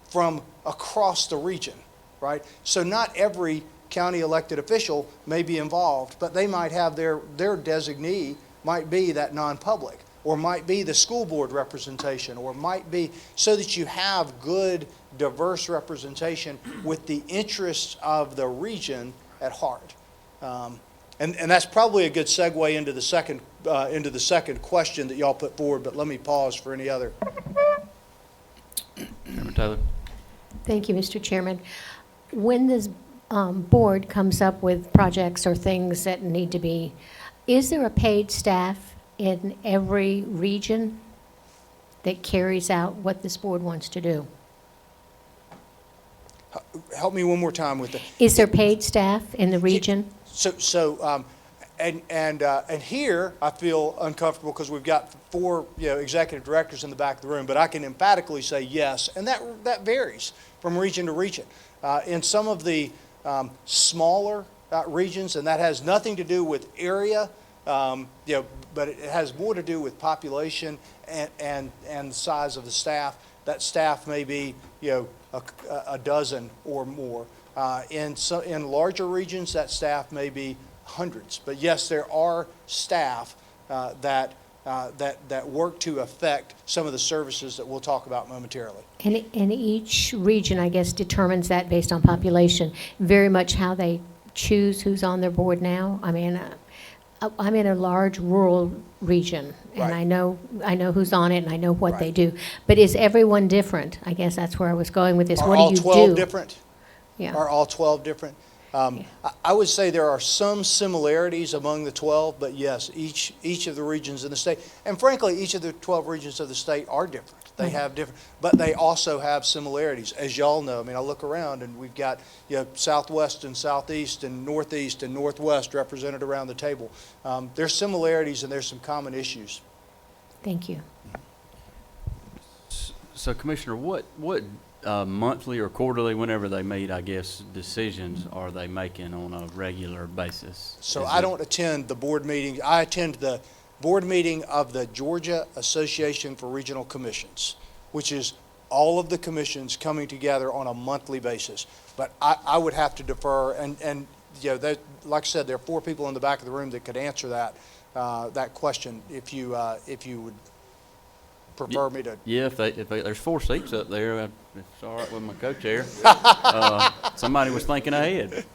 from across the region, right? So not every county elected official may be involved, but they might have their designee might be that non-public, or might be the school board representation, or might be, so that you have good, diverse representation with the interests of the region at heart. And that's probably a good segue into the second question that y'all put forward, but let me pause for any other. Chairman Taylor. Thank you, Mr. Chairman. When this board comes up with projects or things that need to be, is there a paid staff in every region that carries out what this board wants to do? Help me one more time with the. Is there paid staff in the region? And here I feel uncomfortable because we've got 4 executive directors in the back of the room, but I can emphatically say yes, and that varies from region to region. In some of the smaller regions, and that has nothing to do with area, but it has more to do with population and the size of the staff. That staff may be a dozen or more. In larger regions, that staff may be hundreds. But yes, there are staff that work to affect some of the services that we'll talk about momentarily. And each region, I guess, determines that based on population, very much how they choose who's on their board now. I mean, I'm in a large rural region, and Right. I know who's on it, and I know what they do. But is everyone different? I guess that's where I was going with this. Are What all do you 12 do? different? Yeah. Are all 12 different? I would say there are some similarities among the 12, but yes, each of the regions in the state, and frankly, each of the 12 regions of the state are different. They have different, but they also have similarities, as y'all know. I mean, I look around and we've got Southwest and Southeast and Northeast and Northwest represented around the table. There's similarities and there's some common issues. Thank you. So, Commissioner, what monthly or quarterly, whenever they meet, I guess, decisions are they making on a regular basis? So I don't attend the board meeting. I attend the board meeting of the Georgia Association for Regional Commissions, which is all of the commissions coming together on a monthly basis. But I would have to defer, and like I said, there are 4 people in the back of the room that could answer that question if you would prefer me to. Yeah, if there's 4 seats up there, it's all right with my co-chair. Somebody was thinking ahead.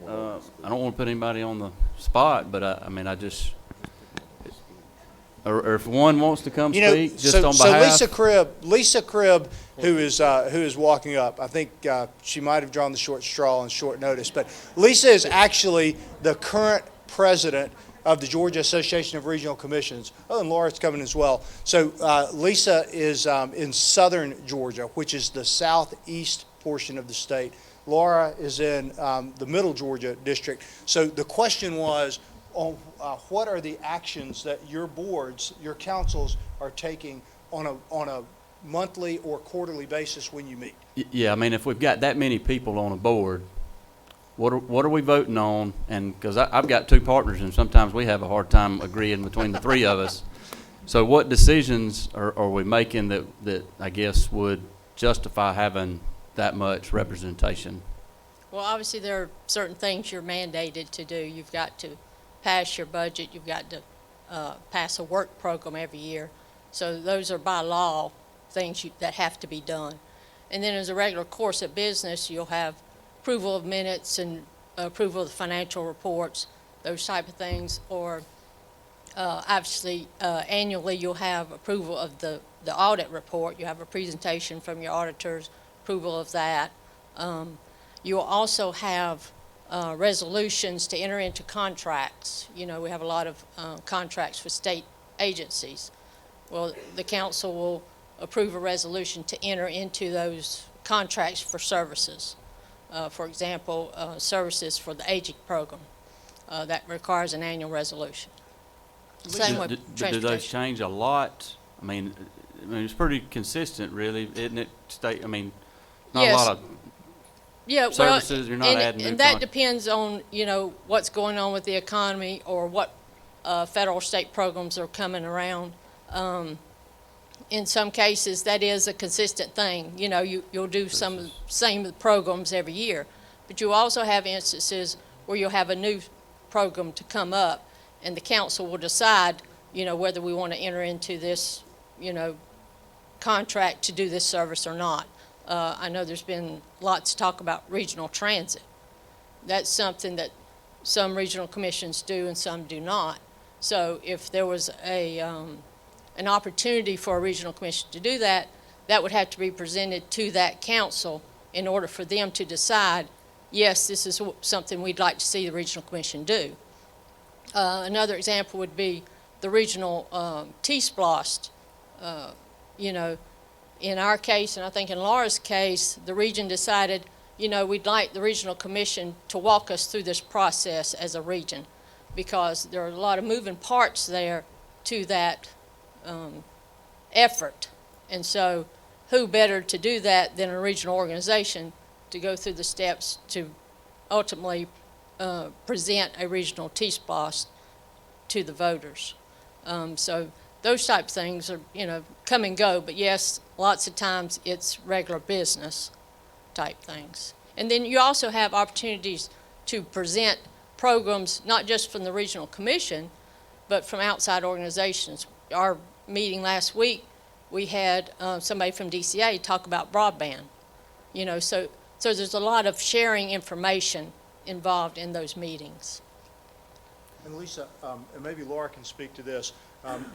I don't want to put anybody on the spot, but I just, or if one wants to come speak, just on behalf. So Lisa Cribb, who is walking up, I think she might have drawn the short straw on short notice, but Lisa is actually the current president of the Georgia Association of Regional Commissions. Oh, and Laura's coming as well. So Lisa is in southern Georgia, which is the southeast portion of the state. Laura is in the middle Georgia district. So the question was, what are the actions that your boards, your councils are taking on a monthly or quarterly basis when you meet? Yeah, I mean, if we've got that many people on a board, what are we voting on? And because I've got 2 partners, and sometimes we have a hard time agreeing between the 3 of us. So what decisions are we making that I guess would justify having that much representation? Well, obviously there are certain things you're mandated to do. You've got to pass your budget. You've got to pass a work program every year. So those are by law things that have to be done. And then as a regular course of business, you'll have approval of minutes and approval of the financial reports, those type of things. Or obviously annually you'll have approval of the audit report. You have a presentation from your auditors, approval of that. You'll also have resolutions to enter into contracts. You know, we have a lot of contracts with state agencies. Well, the council will approve a resolution to enter into those contracts for services. For example, services for the aging program. That requires an annual resolution. Same with Do transportation. those change a lot? I mean, it's pretty consistent, really, isn't it? Not Yes. a lot of services. You're not adding new and that depends on, you know, what's going on with the economy or what federal or state programs are coming around. In some cases, that is a consistent thing. You know, you'll do some of the same programs every year. But you also have instances where you'll have a new program to come up, and the council will decide, you know, whether we want to enter into this, you know, contract to do this service or not. I know there's been lots of talk about regional transit. That's something that some regional commissions do and some do not. So if there was an opportunity for a regional commission to do that, that would have to be presented to that council in order for them to decide, yes, this is something we'd like to see the regional commission do. Another example would be the regional T-SPLOST. You know, in our case, and I think in Laura's case, the region decided, you know, we'd like the regional commission to walk us through this process as a region, because there are a lot of moving parts there to that effort. And so who better to do that than a regional organization to go through the steps to ultimately present a regional T-SPLOST to the voters. So those type of things are, you know, come and go, but yes, lots of times it's regular business type things. And then you also have opportunities to present programs, not just from the regional commission, but from outside organizations. Our meeting last week, we had somebody from DCA talk about broadband. You know, so there's a lot of sharing information involved in those meetings. And Lisa, and maybe Laura can speak to this.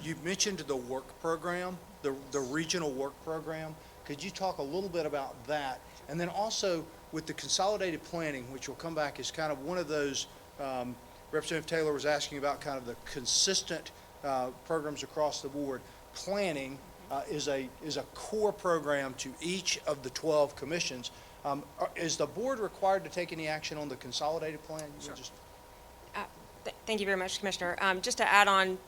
You mentioned the work program, the regional work program. Could you talk a little bit about that? And then also with the consolidated planning, which will come back as kind of one of those, Representative Taylor was asking about kind of the consistent programs across the board. Planning is a core program to each of the 12 commissions. Is the board required to take any action on the consolidated plan? Sure. Thank you very much, Commissioner. Just to add on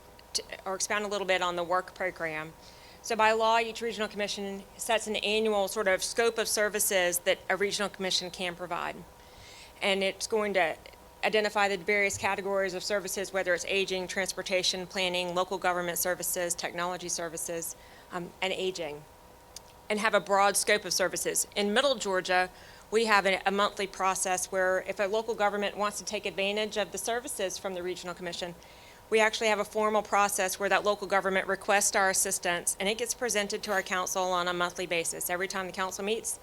or expand a little bit on the work program. So by law, each regional commission sets an annual sort of scope of services that a regional commission can provide. And it's going to identify the various categories of services, whether it's aging, transportation, planning, local government services, technology services, and aging, and have a broad scope of services. In Middle Georgia, we have a monthly process where if a local government wants to take advantage of the services from the Regional Commission, we actually have a formal process where that local government requests our assistance, and it gets presented to our council on a monthly basis. Every time the council meets,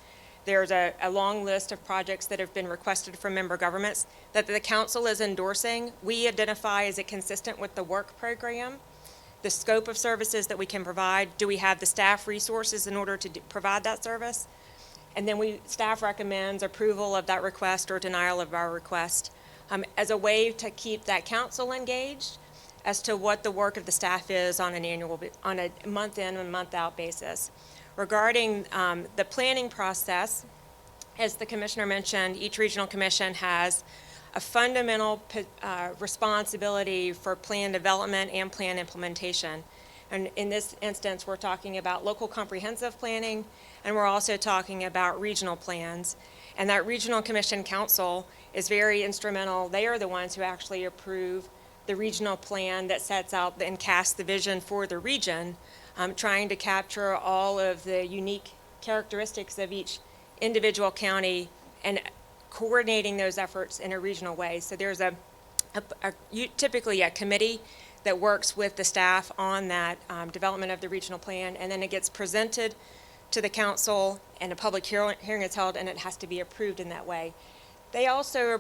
there's a long list of projects that have been requested from member governments that the council is endorsing. We identify, is it consistent with the work program, the scope of services that we can provide? Do we have the staff resources in order to provide that service? And then staff recommends approval of that request or denial of our request as a way to keep that council engaged as to what the work of the staff is on a month in and month out basis. Regarding the planning process, as the commissioner mentioned, each regional commission has a fundamental responsibility for plan development and plan implementation. And in this instance, we're talking about local comprehensive planning, and we're also talking about regional plans. And that regional commission council is very instrumental. They are the ones who actually approve the regional plan that sets out and casts the vision for the region, trying to capture all of the unique characteristics of each individual county and coordinating those efforts in a regional way. So there's typically a committee that works with the staff on that development of the regional plan, and then it gets presented to the council and a public hearing is held, and it has to be approved in that way. They also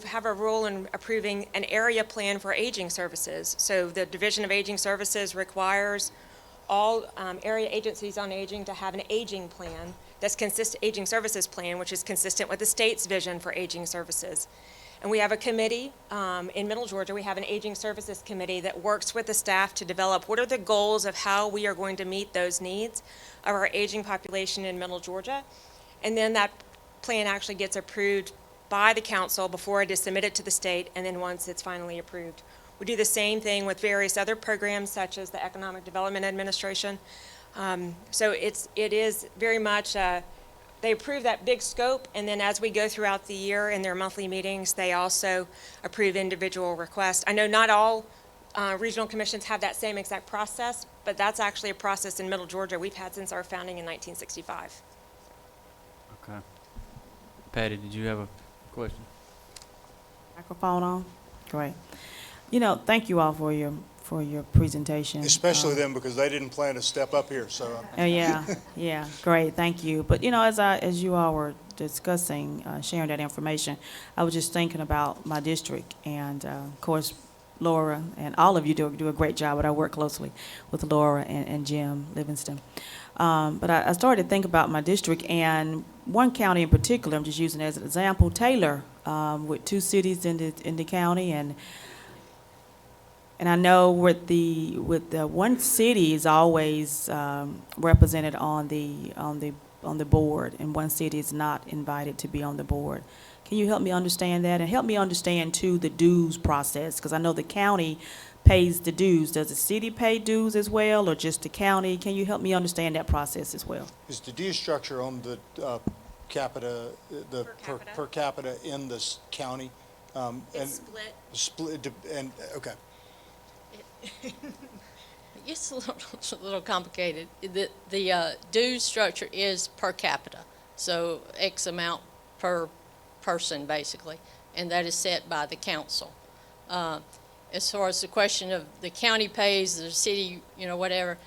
have a role in approving an area plan for aging services. So the Division of Aging Services requires all area agencies on aging to have an aging plan that's aging services plan, which is consistent with the state's vision for aging services. And we have a committee in Middle Georgia. We have an aging services committee that works with the staff to develop what are the goals of how we are going to meet those needs of our aging population in Middle Georgia. And then that plan actually gets approved by the council before it is submitted to the state, and then once it's finally approved. We do the same thing with various other programs such as the Economic Development Administration. So it is very much, they approve that big scope, and then as we go throughout the year in their monthly meetings, they also approve individual requests. I know not all regional commissions have that same exact process, but that's actually a process in Middle Georgia we've had since our founding in 1965. Okay. Patty, did you have a question? Microphone on? Great. Thank you all for your presentation. Especially them, because they didn't plan to step up here, so. Yeah, great, thank you. But, as you all were discussing, sharing that information, I was just thinking about my district, and, of course, Laura and all of you do a great job, but I work closely with Laura and Jim Livingston. But I started to think about my district, and one county in particular, I'm just using as an example, Taylor, with 2 cities in the county, and I know with the one city is always represented on the board, and one city is not invited to be on the board. Can you help me understand that, and help me understand too the dues process? Because I know the county pays the dues. Does the city pay dues as well, or just the county? Can you help me understand that process as well? Is the dues structure on the capita, the per capita in this county? It's split. Okay. It's a little complicated. The dues structure is per capita, so X amount per person, basically, and that is set by the council. As far as the question of the county pays, the city, whatever,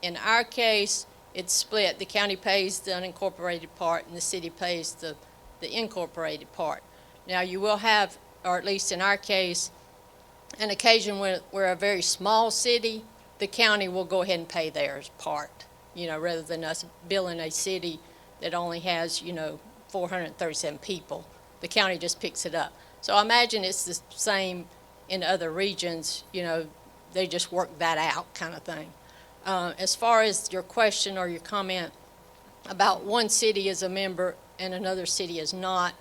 in our case, it's split. The county pays the unincorporated part, and the city pays the incorporated part. Now, you will have, or at least in our case, an occasion when we're a very small city, the county will go ahead and pay theirs part, rather than us billing a city that only has, 437 people. The county just picks it up. So I imagine it's the same in other regions, they just work that out kind of thing. As far as your question or your comment about one city is a member and another city is not,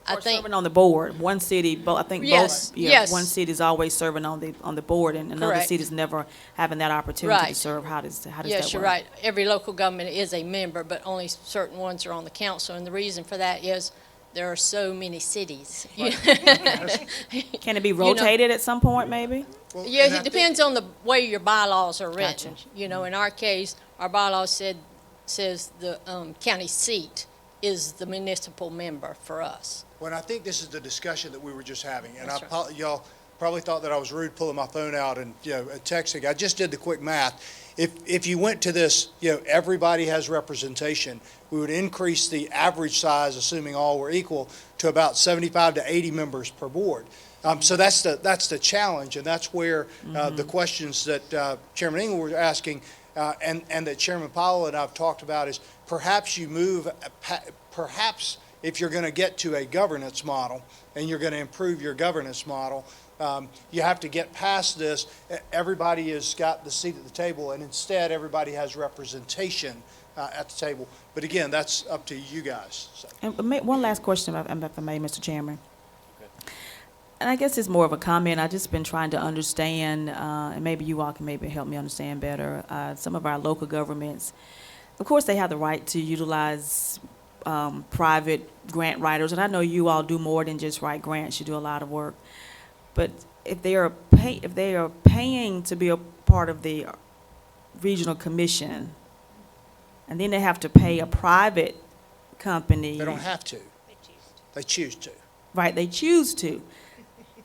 I think serving on the board, one city, I think yes, both, yes. One city is always serving on the board, and another Correct. city is never having that opportunity to Right. serve. How does that work? Yes, you're right. Every local government is a member, but only certain ones are on the council, and the reason for that is there are so many cities. Can it be rotated at some point, maybe? Yeah, it depends on the way your bylaws are written. In our case, our bylaws says the county seat is the municipal member for us. When I think this is the discussion that we were just having, and That's right. y'all probably thought that I was rude pulling my phone out and, texting. I just did the quick math. If you went to this, everybody has representation, we would increase the average size, assuming all were equal, to about 75 to 80 members per board. So that's the challenge, and that's where the questions that Chairman Engel was asking and that Chairman Powell and I have talked about is perhaps you move, perhaps if you're going to get to a governance model and you're going to improve your governance model, you have to get past this. Everybody has got the seat at the table, and instead everybody has representation at the table. But again, that's up to you guys. So. And one last question, if I may, Mr. Chairman. And I guess it's more of a comment. I've just been trying to understand, and maybe you all can maybe help me understand better, some of our local governments. Of course, they have the right to utilize private grant writers, and I know you all do more than just write grants. You do a lot of work. But if they are paying to be a part of the regional commission, and then they have to pay a private company. They don't have to. They choose to. Right, they choose to.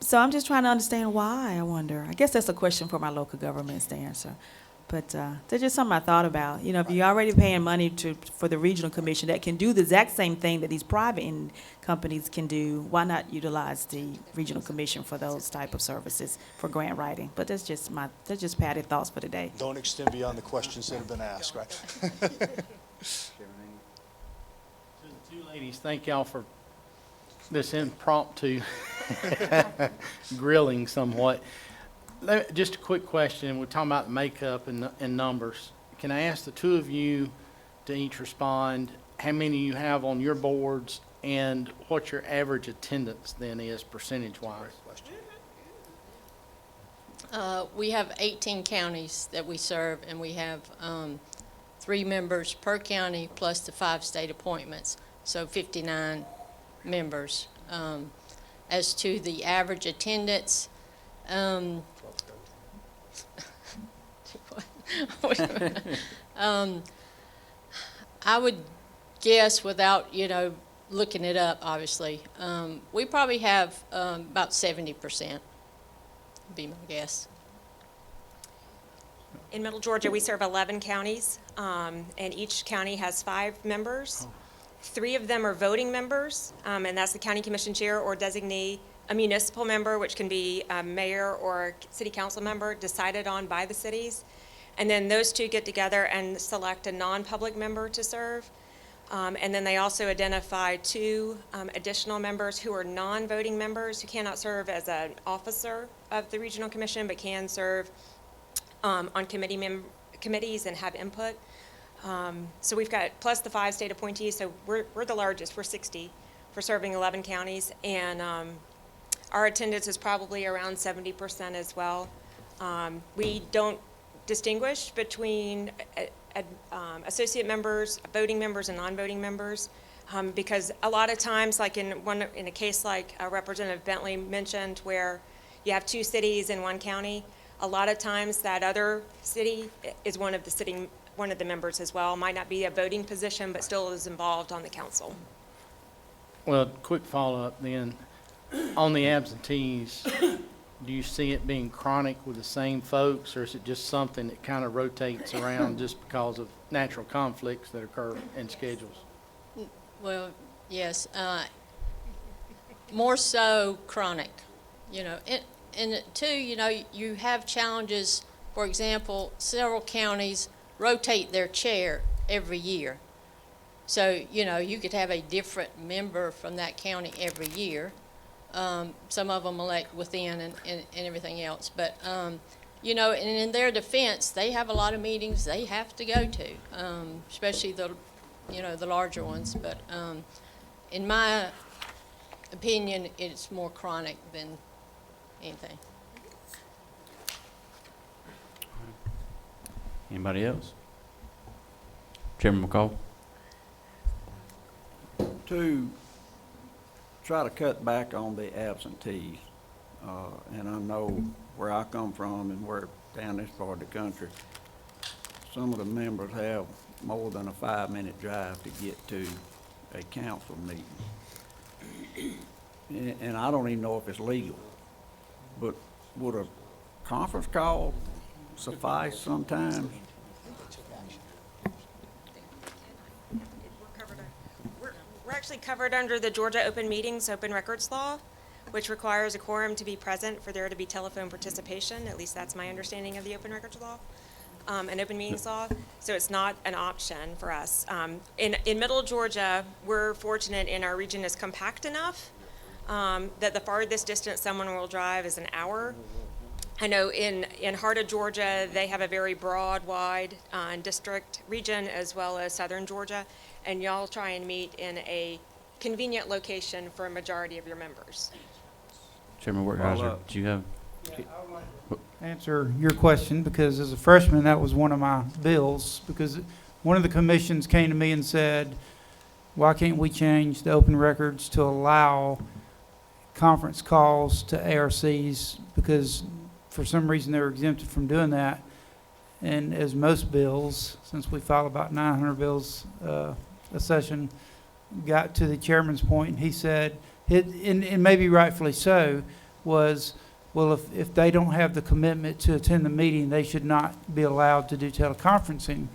So I'm just trying to understand why, I wonder. I guess that's a question for my local governments to answer. But that's just something I thought about. If you're already paying money for the regional commission that can do the exact same thing that these private companies can do, why not utilize the regional commission for those type of services for grant writing? But that's just patty thoughts for today. Don't extend beyond the questions that have been asked, right? To the two ladies, thank y'all for this impromptu grilling somewhat. Just a quick question. We're talking about makeup and numbers. Can I ask the two of you to each respond how many you have on your boards and what your average attendance then is percentage-wise? We have 18 counties that we serve, and we have 3 members per county plus the 5 state appointments, so 59 members. As to the average attendance, I would guess, without looking it up, obviously, we probably have about 70%, would be my guess. In Middle Georgia, we serve 11 counties, and each county has 5 members. 3 of them are voting members, and that's the county commission chair or designee, a municipal member, which can be a mayor or city council member decided on by the cities. And then those 2 get together and select a non-public member to serve. And then they also identify 2 additional members who are non-voting members who cannot serve as an officer of the regional commission, but can serve on committees and have input. So we've got, plus the 5 state appointees, so we're the largest, we're 60 for serving 11 counties, and our attendance is probably around 70% as well. We don't distinguish between associate members, voting members, and non-voting members, because a lot of times, like in a case like Representative Bentley mentioned, where you have 2 cities in 1 county, a lot of times that other city is one of the members as well. Might not be a voting position, but still is involved on the council. Well, quick follow-up then. On the absentees, do you see it being chronic with the same folks, or is it just something that kind of rotates around just because of natural conflicts that occur in schedules? Well, yes, more so chronic, and 2, you have challenges. For example, several counties rotate their chair every year. So, you could have a different member from that county every year. Some of them elect within and everything else. But, and in their defense, they have a lot of meetings they have to go to, especially the larger ones. But in my opinion, it's more chronic than anything. Anybody else? Chairman McCall? To try to cut back on the absentees, and I know where I come from and where down this part of the country, some of the members have more than a 5-minute drive to get to a council meeting. And I don't even know if it's legal, but would a conference call suffice sometimes? We're actually covered under the Georgia Open Meetings, Open Records Law, which requires a quorum to be present for there to be telephone participation. At least that's my understanding of the Open Records Law, and Open Meetings Law. So it's not an option for us. In Middle Georgia, we're fortunate in our region is compact enough that the farthest distance someone will drive is an hour. I know in heart of Georgia, they have a very broad, wide district region as well as southern Georgia, and y'all try and meet in a convenient location for a majority of your members. Chairman Wertheiser, do you have? Answer your question, because as a freshman, that was one of my bills, because one of the commissions came to me and said, why can't we change the open records to allow conference calls to ARCs, because for some reason they were exempted from doing that. And as most bills, since we file about 900 bills a session, got to the chairman's point, and he said, and maybe rightfully so, was, well, if they don't have the commitment to attend the meeting, they should not be allowed to do teleconferencing.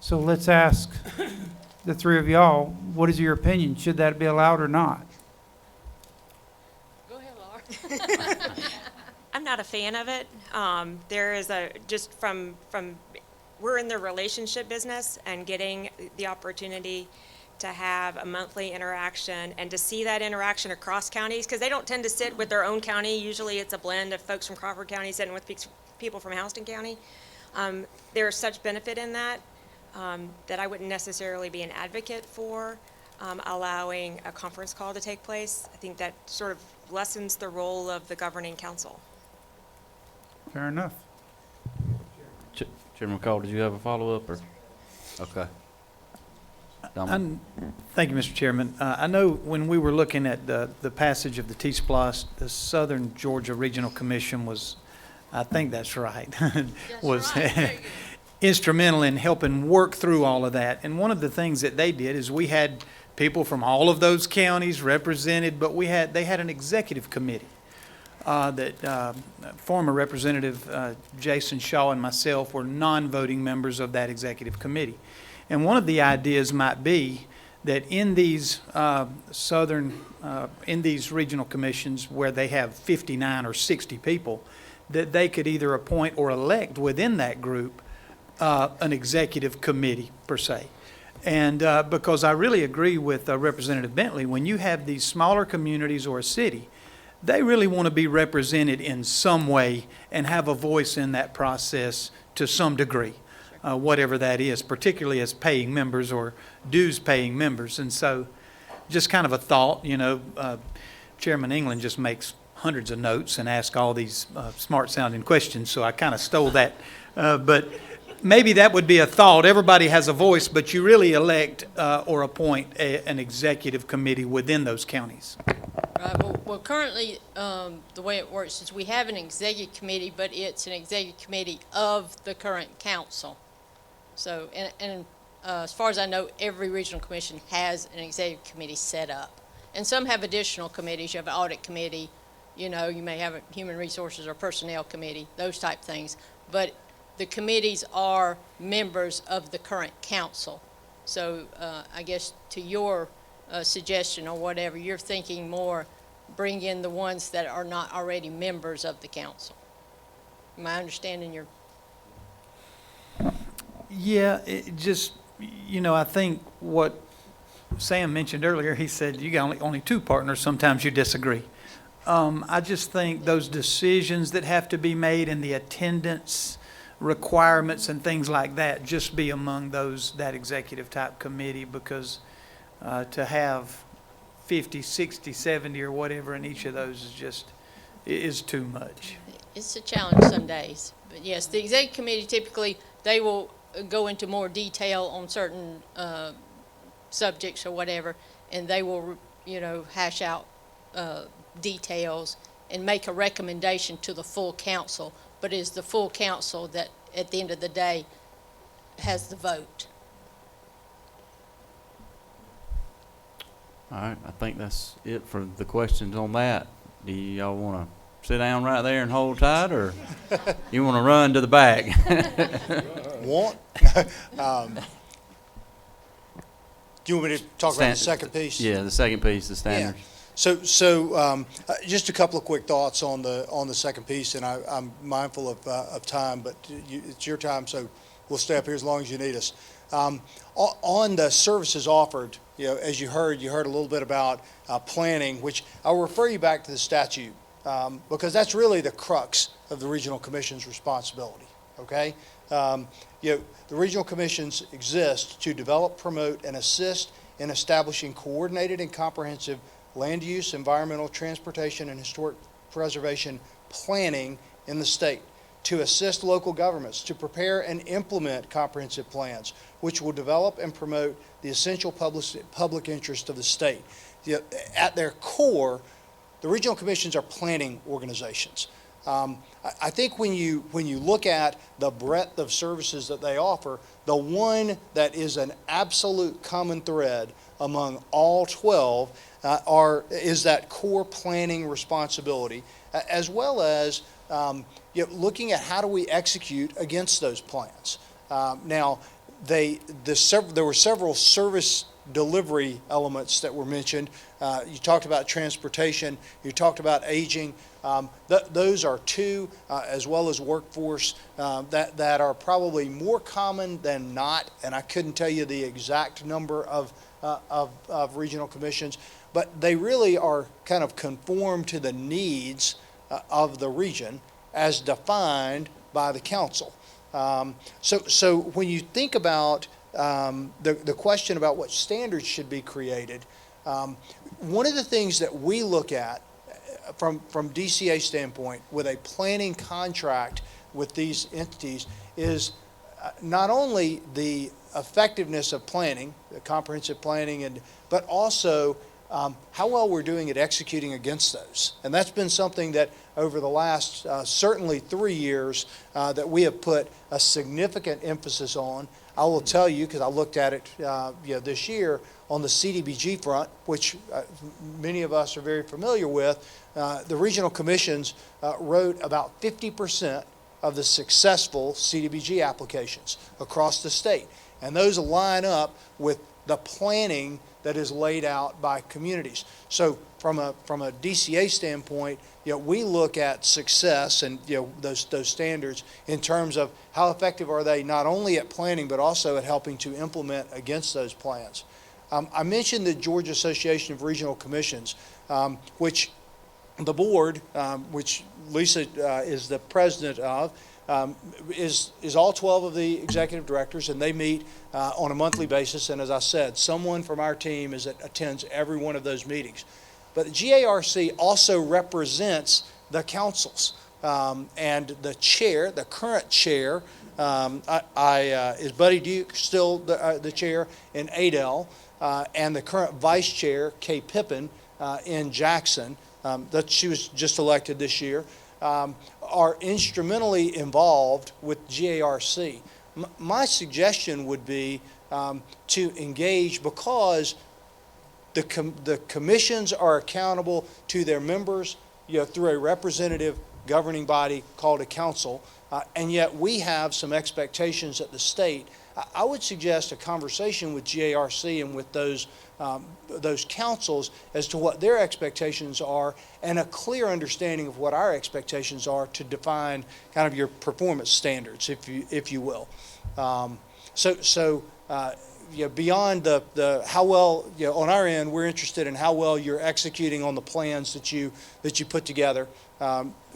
So let's ask the three of y'all, what is your opinion? Should that be allowed or not? Go ahead, Laura. I'm not a fan of it. There is just from we're in the relationship business, and getting the opportunity to have a monthly interaction and to see that interaction across counties, because they don't tend to sit with their own county. Usually it's a blend of folks from Crawford County sitting with people from Houston County. There's such benefit in that that I wouldn't necessarily be an advocate for allowing a conference call to take place. I think that sort of lessens the role of the governing council. Fair enough. Chairman McCall, did you have a follow-up, or? Okay. Thank you, Mr. Chairman. I know when we were looking at the passage of the T-SPLOST, the Southern Georgia Regional Commission was, I think that's right, was instrumental in helping work through all of that. And one of the things that they did is we had people from all of those counties represented, but they had an executive committee that former Representative Jason Shaw and myself were non-voting members of that executive committee. And one of the ideas might be that in these in these regional commissions where they have 59 or 60 people, that they could either appoint or elect within that group an executive committee per se. And because I really agree with Representative Bentley, when you have these smaller communities or a city, they really want to be represented in some way and have a voice in that process to some degree. Whatever that is, particularly as paying members or dues paying members. And so just kind of a thought, Chairman England just makes hundreds of notes and asks all these smart sounding questions, so I kind of stole that. But maybe that would be a thought. Everybody has a voice, but you really elect or appoint an executive committee within those counties. Right, well, currently, the way it works is we have an executive committee, but it's an executive committee of the current council. So, and as far as I know, every regional commission has an executive committee set up. And some have additional committees. You have an audit committee, you may have a human resources or personnel committee, those type things. But the committees are members of the current council. So I guess to your suggestion or whatever, you're thinking more bring in the ones that are not already members of the council. Am I understanding your? Yeah, it just, I think what Sam mentioned earlier, he said you got only two partners, sometimes you disagree. I just think those decisions that have to be made and the attendance requirements and things like that just be among that executive type committee, because to have 50, 60, 70 or whatever in each of those is too much. It's a challenge some days. But yes, the executive committee typically, they will go into more detail on certain subjects or whatever, and they will, hash out details and make a recommendation to the full council. But it is the full council that, at the end of the day, has the vote. All right, I think that's it for the questions on that. Do y'all want to sit down right there and hold tight, or you want to run to the back? Want? Do you want me to talk about the second piece? Yeah, the second piece, the standards. So just a couple of quick thoughts on the second piece, and I'm mindful of time, but it's your time, so we'll stay up here as long as you need us. On the services offered, as you heard a little bit about planning, which I'll refer you back to the statute, because that's really the crux of the Regional Commission's responsibility, okay? The regional commissions exist to develop, promote, and assist in establishing coordinated and comprehensive land use, environmental, transportation, and historic preservation planning in the state, to assist local governments to prepare and implement comprehensive plans, which will develop and promote the essential public interest of the state. At their core, the regional commissions are planning organizations. I think when you look at the breadth of services that they offer, the one that is an absolute common thread among all 12 is that core planning responsibility, as well as looking at how do we execute against those plans. Now, there were several service delivery elements that were mentioned. You talked about transportation, you talked about aging. Those are two, as well as workforce, that are probably more common than not, and I couldn't tell you the exact number of regional commissions, but they really are kind of conform to the needs of the region as defined by the council. So when you think about the question about what standards should be created, one of the things that we look at from DCA standpoint with a planning contract with these entities is not only the effectiveness of planning, the comprehensive planning, but also how well we're doing at executing against those. And that's been something that over the last certainly 3 years that we have put a significant emphasis on. I will tell you, because I looked at it this year, on the CDBG front, which many of us are very familiar with, the regional commissions wrote about 50% of the successful CDBG applications across the state. And those line up with the planning that is laid out by communities. So from a DCA standpoint, we look at success and those standards in terms of how effective are they not only at planning but also at helping to implement against those plans. I mentioned the Georgia Association of Regional Commissions, which the board, which Lisa is the president of, is all 12 of the executive directors, and they meet on a monthly basis. And as I said, someone from our team attends every one of those meetings. But the GARC also represents the councils, and the chair, the current chair, is Buddy Duke still the chair in Adel, and the current vice chair, Kay Pippin, in Jackson, that she was just elected this year, are instrumentally involved with GARC. My suggestion would be to engage, because the commissions are accountable to their members through a representative governing body called a council, and yet we have some expectations at the state. I would suggest a conversation with GARC and with those councils as to what their expectations are, and a clear understanding of what our expectations are to define kind of your performance standards, if you will. Beyond the how well, on our end, we're interested in how well you're executing on the plans that you put together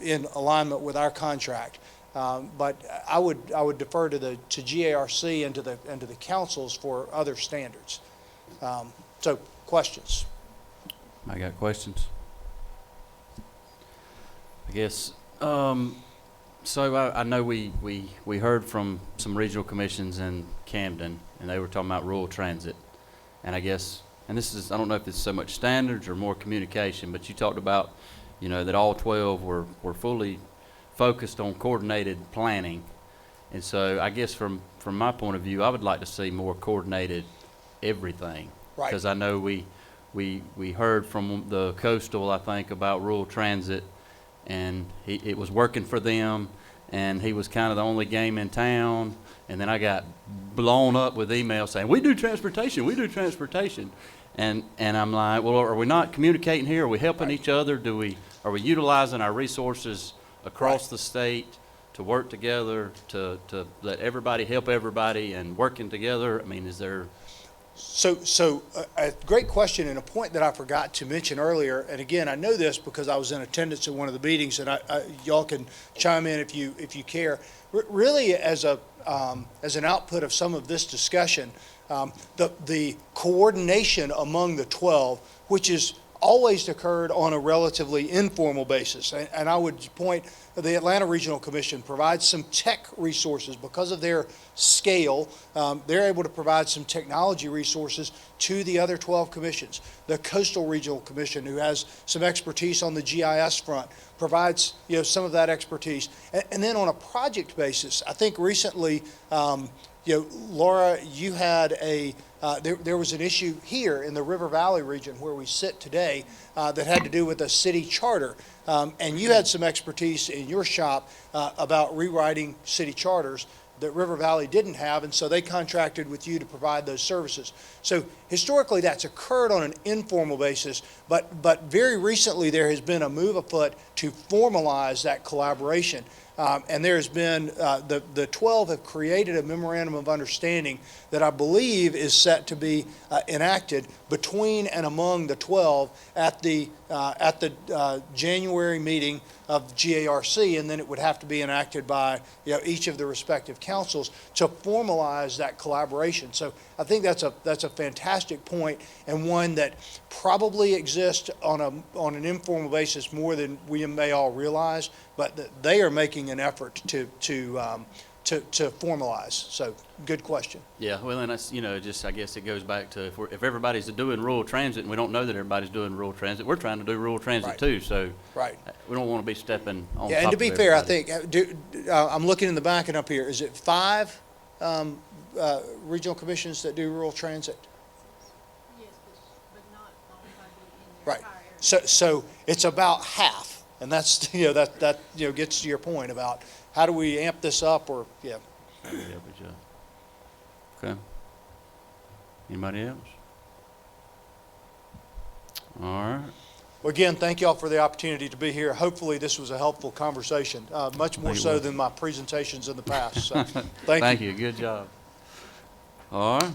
in alignment with our contract. But I would defer to GARC and to the councils for other standards. So, questions? I got questions. I guess. So I know we heard from some regional commissions in Camden, and they were talking about rural transit, and I guess, and this is, I don't know if it's so much standards or more communication, but you talked about, that all 12 were fully focused on coordinated planning, and so I guess from my point of view, I would like to see more coordinated everything. Right. Because I know we heard from the Coastal, I think, about rural transit, and it was working for them, and he was kind of the only game in town. And then I got blown up with emails saying, we do transportation, we do transportation. And I'm like, well, are we not communicating here? Are we helping each other? Are we utilizing our resources across the state to work together, to let everybody help everybody and working together? I mean, is there... So a great question, and a point that I forgot to mention earlier, and again, I know this because I was in attendance at one of the meetings, and y'all can chime in if you care. Really, as an output of some of this discussion, the coordination among the 12, which has always occurred on a relatively informal basis, and I would point, the Atlanta Regional Commission provides some tech resources because of their scale. They're able to provide some technology resources to the other 12 commissions. The Coastal Regional Commission, who has some expertise on the GIS front, provides some of that expertise. And then on a project basis, I think recently, Laura, you had there was an issue here in the River Valley region where we sit today that had to do with a city charter. And you had some expertise in your shop about rewriting city charters that River Valley didn't have, and so they contracted with you to provide those services. So historically that's occurred on an informal basis, but very recently there has been a move afoot to formalize that collaboration. And there has been, the 12 have created a memorandum of understanding that I believe is set to be enacted between and among the 12 at the January meeting of GARC, and then it would have to be enacted by each of the respective councils to formalize that collaboration. So I think that's a fantastic point, and one that probably exists on an informal basis more than we may all realize, but they are making an effort to formalize. So good question. Yeah, well, and that's, just, I guess it goes back to if everybody's doing rural transit and we don't know that everybody's doing rural transit, we're trying to do rural transit too, so we don't want to be stepping on top of everybody. And to be fair, I think, I'm looking in the back and up here, is it 5 regional commissions that do rural transit? Yes, but not all in Right. So it's about half, and that's that gets to your point about how do we amp this up, or Okay. Anybody else? All right. Well, again, thank y'all for the opportunity to be here. Hopefully this was a helpful conversation, much more so than my presentations in the past. So, thank you. Good job. All right.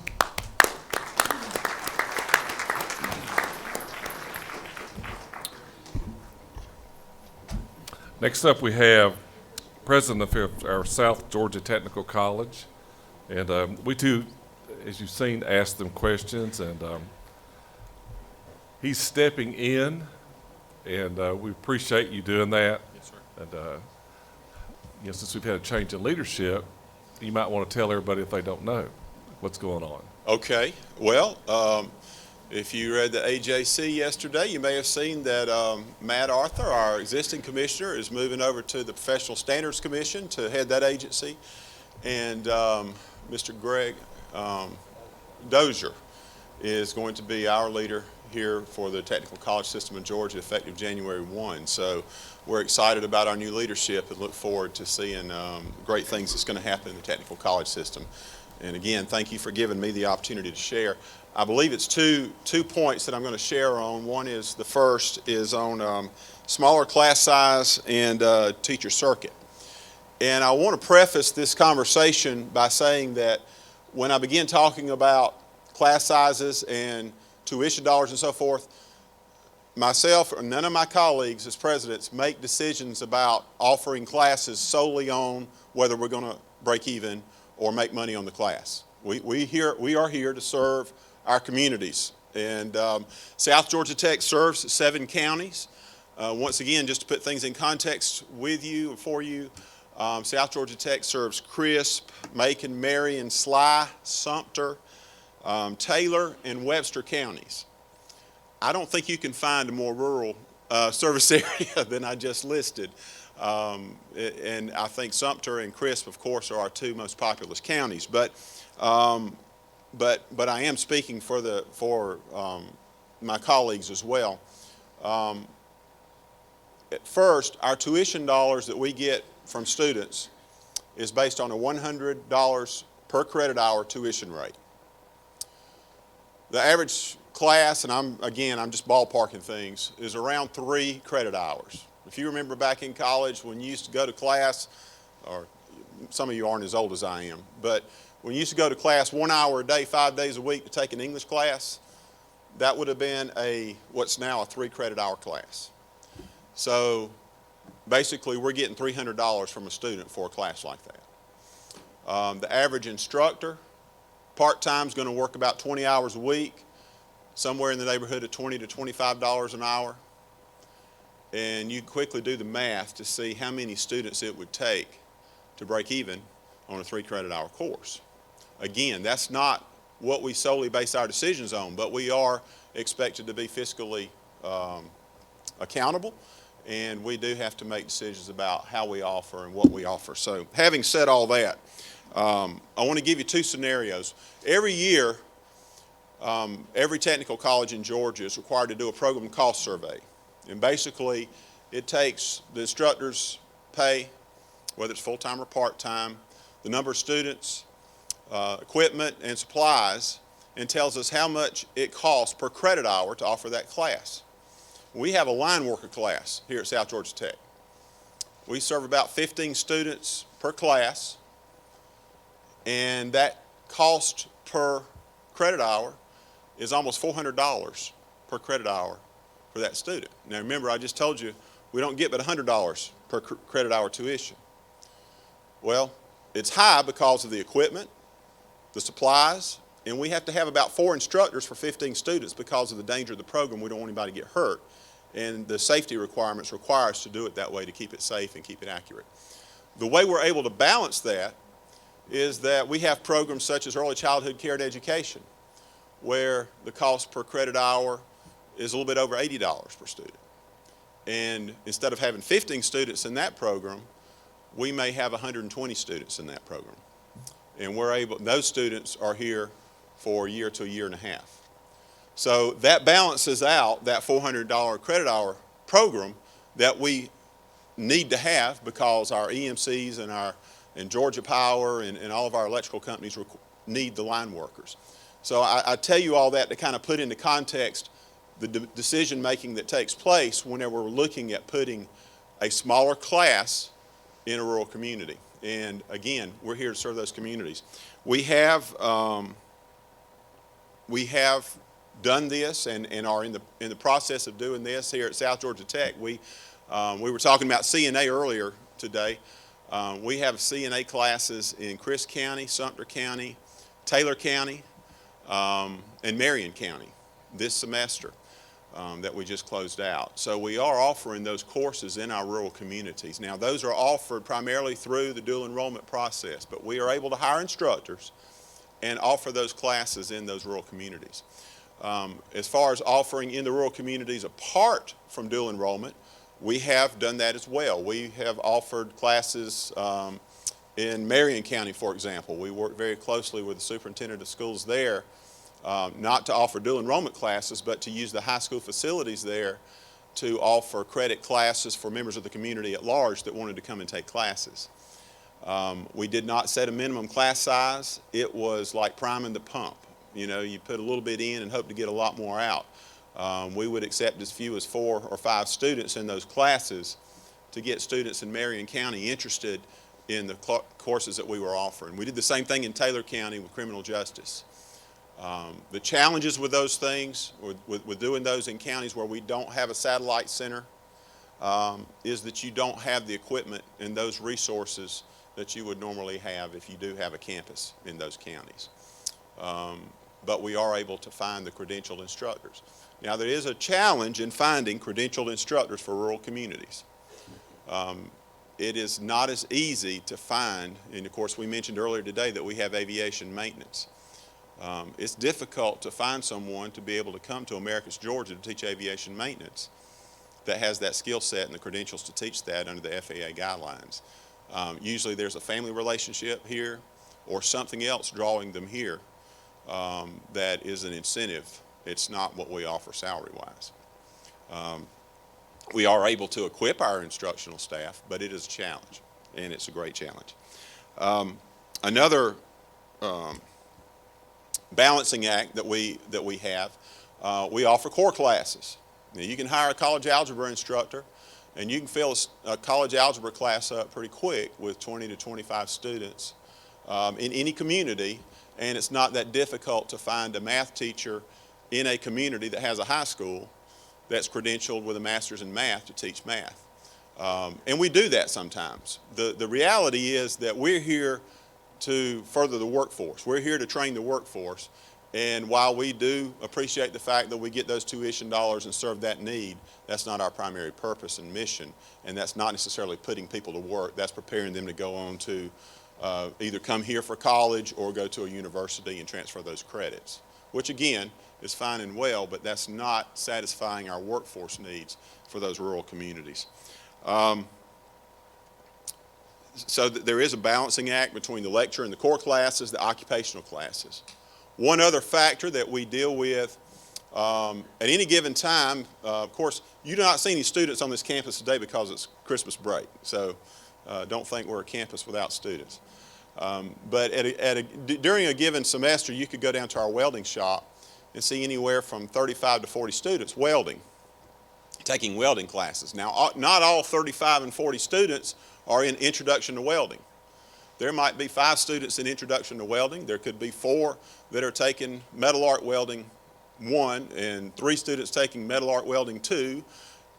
Next up, we have President of our South Georgia Technical College. And we too, as you've seen, asked them questions, and he's stepping in, and we appreciate you doing that. Yes, sir. And since we've had a change in leadership, you might want to tell everybody, if they don't know, what's going on. Okay. Well, if you read the AJC yesterday, you may have seen that Matt Arthur, our existing commissioner, is moving over to the Professional Standards Commission to head that agency. And Mr. Greg Dozier is going to be our leader here for the Technical College System in Georgia effective January 1. So we're excited about our new leadership and look forward to seeing great things that's going to happen in the Technical College System. And again, thank you for giving me the opportunity to share. I believe it's two points that I'm going to share on. One is, the first is on smaller class size and teacher circuit. And I want to preface this conversation by saying that when I begin talking about class sizes and tuition dollars and so forth, myself or none of my colleagues as presidents make decisions about offering classes solely on whether we're going to break even or make money on the class. We are here to serve our communities. And South Georgia Tech serves 7 counties. Once again, just to put things in context with you and for you, South Georgia Tech serves Crisp, Macon, Marion, Sly, Sumter, Taylor, and Webster counties. I don't think you can find a more rural service area than I just listed. And I think Sumter and Crisp, of course, are our 2 most populous counties. But I am speaking for my colleagues as well. At first, our tuition dollars that we get from students is based on a $100 per credit hour tuition rate. The average class, and I'm just ballparking things, is around 3 credit hours. If you remember back in college when you used to go to class, or some of you aren't as old as I am, but when you used to go to class 1 hour a day, 5 days a week to take an English class, that would have been what's now a 3 credit hour class. So basically we're getting $300 from a student for a class like that. The average instructor, part-time, is going to work about 20 hours a week, somewhere in the neighborhood of $20 to $25 an hour. And you quickly do the math to see how many students it would take to break even on a 3 credit hour course. Again, that's not what we solely base our decisions on, but we are expected to be fiscally accountable, and we do have to make decisions about how we offer and what we offer. So having said all that, I want to give you 2 scenarios. Every year, every technical college in Georgia is required to do a program cost survey. And basically, it takes the instructor's pay, whether it's full-time or part-time, the number of students, equipment, and supplies, and tells us how much it costs per credit hour to offer that class. We have a line worker class here at South Georgia Tech. We serve about 15 students per class, and that cost per credit hour is almost $400 per credit hour for that student. Now remember, I just told you we don't get but $100 per credit hour tuition. Well, it's high because of the equipment, the supplies, and we have to have about 4 instructors for 15 students because of the danger of the program. We don't want anybody to get hurt, and the safety requirements require us to do it that way to keep it safe and keep it accurate. The way we're able to balance that is that we have programs such as early childhood care and education, where the cost per credit hour is a little bit over $80 per student. And instead of having 15 students in that program, we may have 120 students in that program. And those students are here for a year to a year and a half. So that balances out that $400 credit hour program that we need to have because our EMCs and Georgia Power and all of our electrical companies need the line workers. So I tell you all that to kind of put into context the decision making that takes place whenever we're looking at putting a smaller class in a rural community. And again, we're here to serve those communities. We have done this and are in the process of doing this here at South Georgia Tech. We were talking about CNA earlier today. We have CNA classes in Crisp County, Sumter County, Taylor County, and Marion County this semester that we just closed out. So we are offering those courses in our rural communities. Now those are offered primarily through the dual enrollment process, but we are able to hire instructors and offer those classes in those rural communities. As far as offering in the rural communities apart from dual enrollment, we have done that as well. We have offered classes in Marion County, for example. We work very closely with the superintendent of schools there, not to offer dual enrollment classes, but to use the high school facilities there to offer credit classes for members of the community at large that wanted to come and take classes. We did not set a minimum class size. It was like priming the pump. You know, you put a little bit in and hope to get a lot more out. We would accept as few as 4 or 5 students in those classes to get students in Marion County interested in the courses that we were offering. We did the same thing in Taylor County with criminal justice. The challenges with those things, with doing those in counties where we don't have a satellite center, is that you don't have the equipment and those resources that you would normally have if you do have a campus in those counties. But we are able to find the credentialed instructors. Now there is a challenge in finding credentialed instructors for rural communities. It is not as easy to find, and of course we mentioned earlier today that we have aviation maintenance. It's difficult to find someone to be able to come to Americus, Georgia to teach aviation maintenance that has that skill set and the credentials to teach that under the FAA guidelines. Usually there's a family relationship here or something else drawing them here that is an incentive It's not what we offer salary-wise. We are able to equip our instructional staff, but it is a challenge, and it's a great challenge. Another balancing act that we have, we offer core classes. Now, you can hire a college algebra instructor, and you can fill a college algebra class up pretty quick with 20 to 25 students in any community, and it's not that difficult to find a math teacher in a community that has a high school that's credentialed with a master's in math to teach math. And we do that sometimes. The reality is that we're here to further the workforce. We're here to train the workforce. And while we do appreciate the fact that we get those tuition dollars and serve that need, that's not our primary purpose and mission. And that's not necessarily putting people to work. That's preparing them to go on to either come here for college or go to a university and transfer those credits, which again is fine and well, but that's not satisfying our workforce needs for those rural communities. So there is a balancing act between the lecture and the core classes, the occupational classes. One other factor that we deal with at any given time, of course, you do not see any students on this campus today because it's Christmas break, so don't think we're a campus without students. But during a given semester, you could go down to our welding shop and see anywhere from 35 to 40 students welding, taking welding classes. Now, not all 35 and 40 students are in Introduction to Welding. There might be 5 students in Introduction to Welding. There could be 4 that are taking Metal Arc Welding 1, and 3 students taking Metal Arc Welding 2,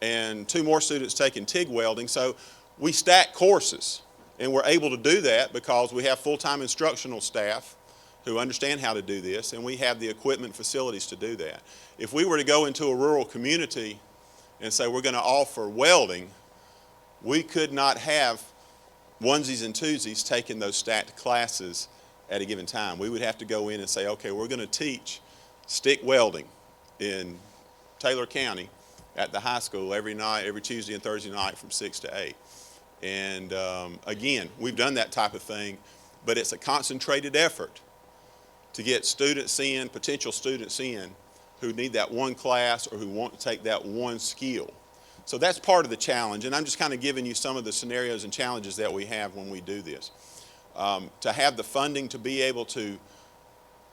and 2 more students taking TIG Welding. So we stack courses, and we're able to do that because we have full-time instructional staff who understand how to do this, and we have the equipment facilities to do that. If we were to go into a rural community and say we're going to offer welding, we could not have onesies and twosies taking those stacked classes at a given time. We would have to go in and say, okay, we're going to teach stick welding in Taylor County at the high school every night, every Tuesday and Thursday night from 6 to 8. And again, we've done that type of thing, but it's a concentrated effort to get students in, potential students in, who need that one class or who want to take that one skill. So that's part of the challenge, and I'm just kind of giving you some of the scenarios and challenges that we have when we do this. To have the funding to be able to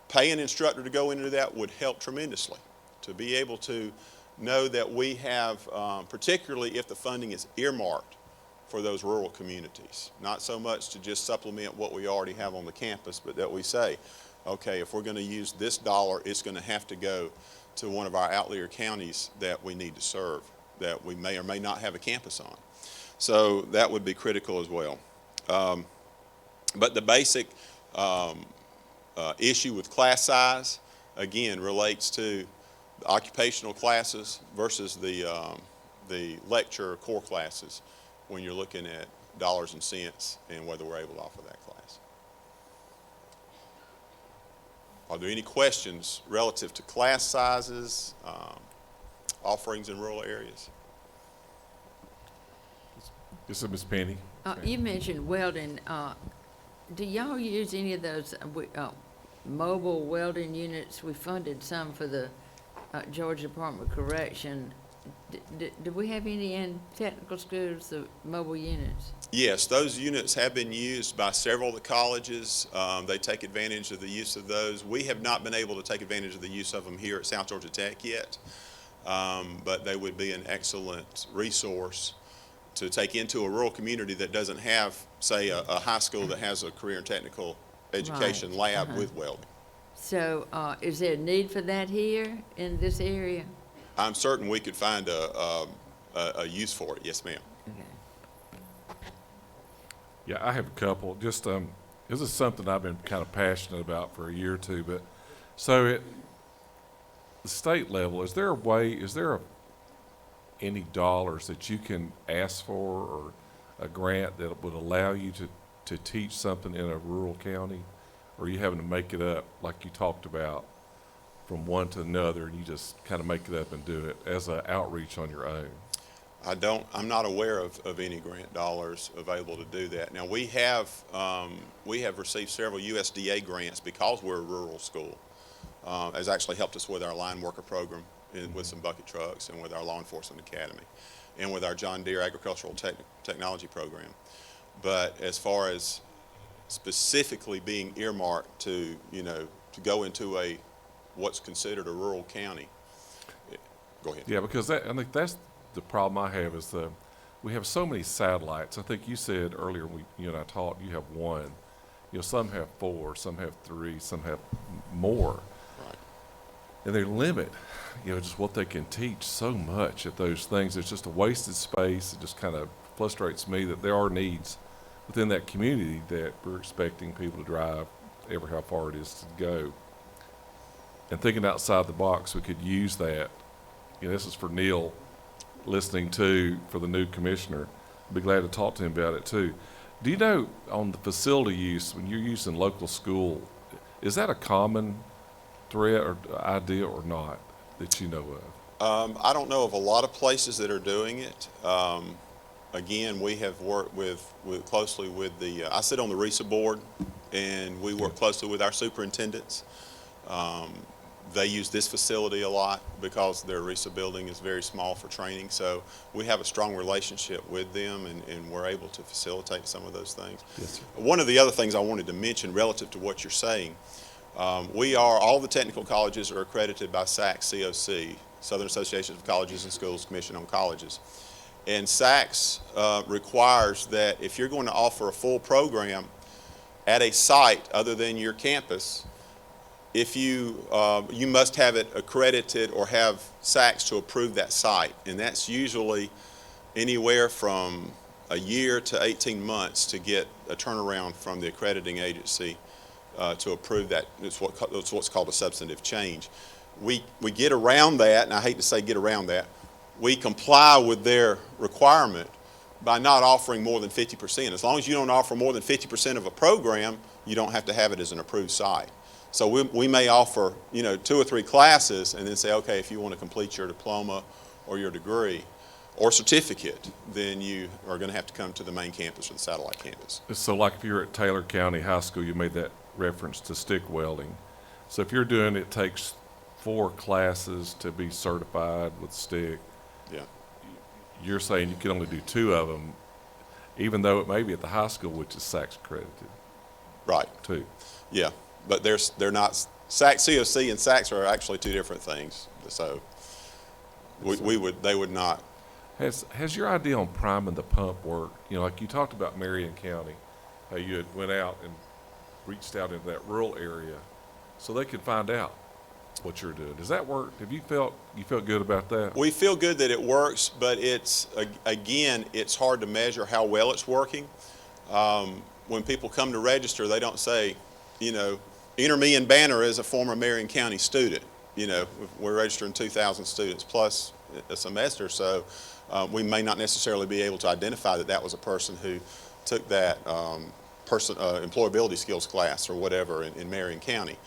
pay an instructor to go into that would help tremendously. To be able to know that we have, particularly if the funding is earmarked for those rural communities, not so much to just supplement what we already have on the campus, but that we say, okay, if we're going to use this dollar, it's going to have to go to one of our outlier counties that we need to serve, that we may or may not have a campus on. So that would be critical as well. But the basic issue with class size, again, relates to the occupational classes versus the lecture core classes when you're looking at dollars and cents and whether we're able to offer that class. Are there any questions relative to class sizes, offerings in rural areas? This is Ms. Penny. You mentioned welding. Do y'all use any of those mobile welding units? We funded some for the Georgia Department of Correction. Do we have any in technical schools, the mobile units? Yes, those units have been used by several of the colleges. They take advantage of the use of those. We have not been able to take advantage of the use of them here at South Georgia Tech yet, but they would be an excellent resource to take into a rural community that doesn't have, say, a high school that has a career and technical education lab with welding. So is there a need for that here in this area? I'm certain we could find a use for it. Yes, ma'am. Yeah, I have a couple. Just this is something I've been kind of passionate about for a year or two. But so at the state level, is there a way? Is there any dollars that you can ask for, or a grant that would allow you to teach something in a rural county, or are you having to make it up like you talked about from one to another, and you just kind of make it up and do it as an outreach on your own? I'm not aware of any grant dollars available to do that. Now, we have received several USDA grants because we're a rural school. has actually helped us with our line worker program with some bucket trucks and with our law enforcement academy and with our John Deere agricultural technology program. But as far as specifically being earmarked to, to go into what's considered a rural county, go ahead. Yeah, because I think that's the problem I have is we have so many satellites. I think you said earlier, you and I talked, you have one. Some have 4, some have 3, some have more. Right. And they limit, just what they can teach so much at those things. It's just a wasted space. It just kind of frustrates me that there are needs within that community that we're expecting people to drive ever how far it is to go. And thinking outside the box, we could use that. This is for Neil listening to, for the new commissioner. I'd be glad to talk to him about it too. Do you know on the facility use, when you're using local school, is that a common threat or idea or not that you know of? I don't know of a lot of places that are doing it. Again, we have worked closely with I sit on the RESA board, and we work closely with our superintendents. They use this facility a lot because their RESA building is very small for training, so we have a strong relationship with them, and we're able to facilitate some of those things. Yes, sir. One of the other things I wanted to mention relative to what you're saying, all the technical colleges are accredited by SACS COC, Southern Association of Colleges and Schools Commission on Colleges. And SACS requires that if you're going to offer a full program at a site other than your campus, if you must have it accredited or have SACS to approve that site. And that's usually anywhere from a year to 18 months to get a turnaround from the accrediting agency to approve that. It's what's called a substantive change. We get around that, and I hate to say get around that, we comply with their requirement by not offering more than 50%. As long as you don't offer more than 50% of a program, you don't have to have it as an approved site. So we may offer, 2 or 3 classes and then say, okay, if you want to complete your diploma or your degree or certificate, then you are going to have to come to the main campus or the satellite campus. So like if you're at Taylor County High School, you made that reference to stick welding. So if you're doing, it takes 4 classes to be certified with stick. Yeah. You're saying you can only do 2 of them, even though it may be at the high school, which is SACS accredited. Right. 2. Yeah, but they're not, SACS COC and SACS are actually 2 different things. So they would not. Has your idea on priming the pump worked? Like you talked about Marion County, how you had went out and reached out into that rural area so they could find out what you're doing. Does that work? Have you felt good about that? We feel good that it works, but it's hard to measure how well it's working. When people come to register, they don't say, enter me in Banner as a former Marion County student. We're registering 2,000 students plus a semester, so we may not necessarily be able to identify that was a person who took that employability skills class or whatever in Marion County.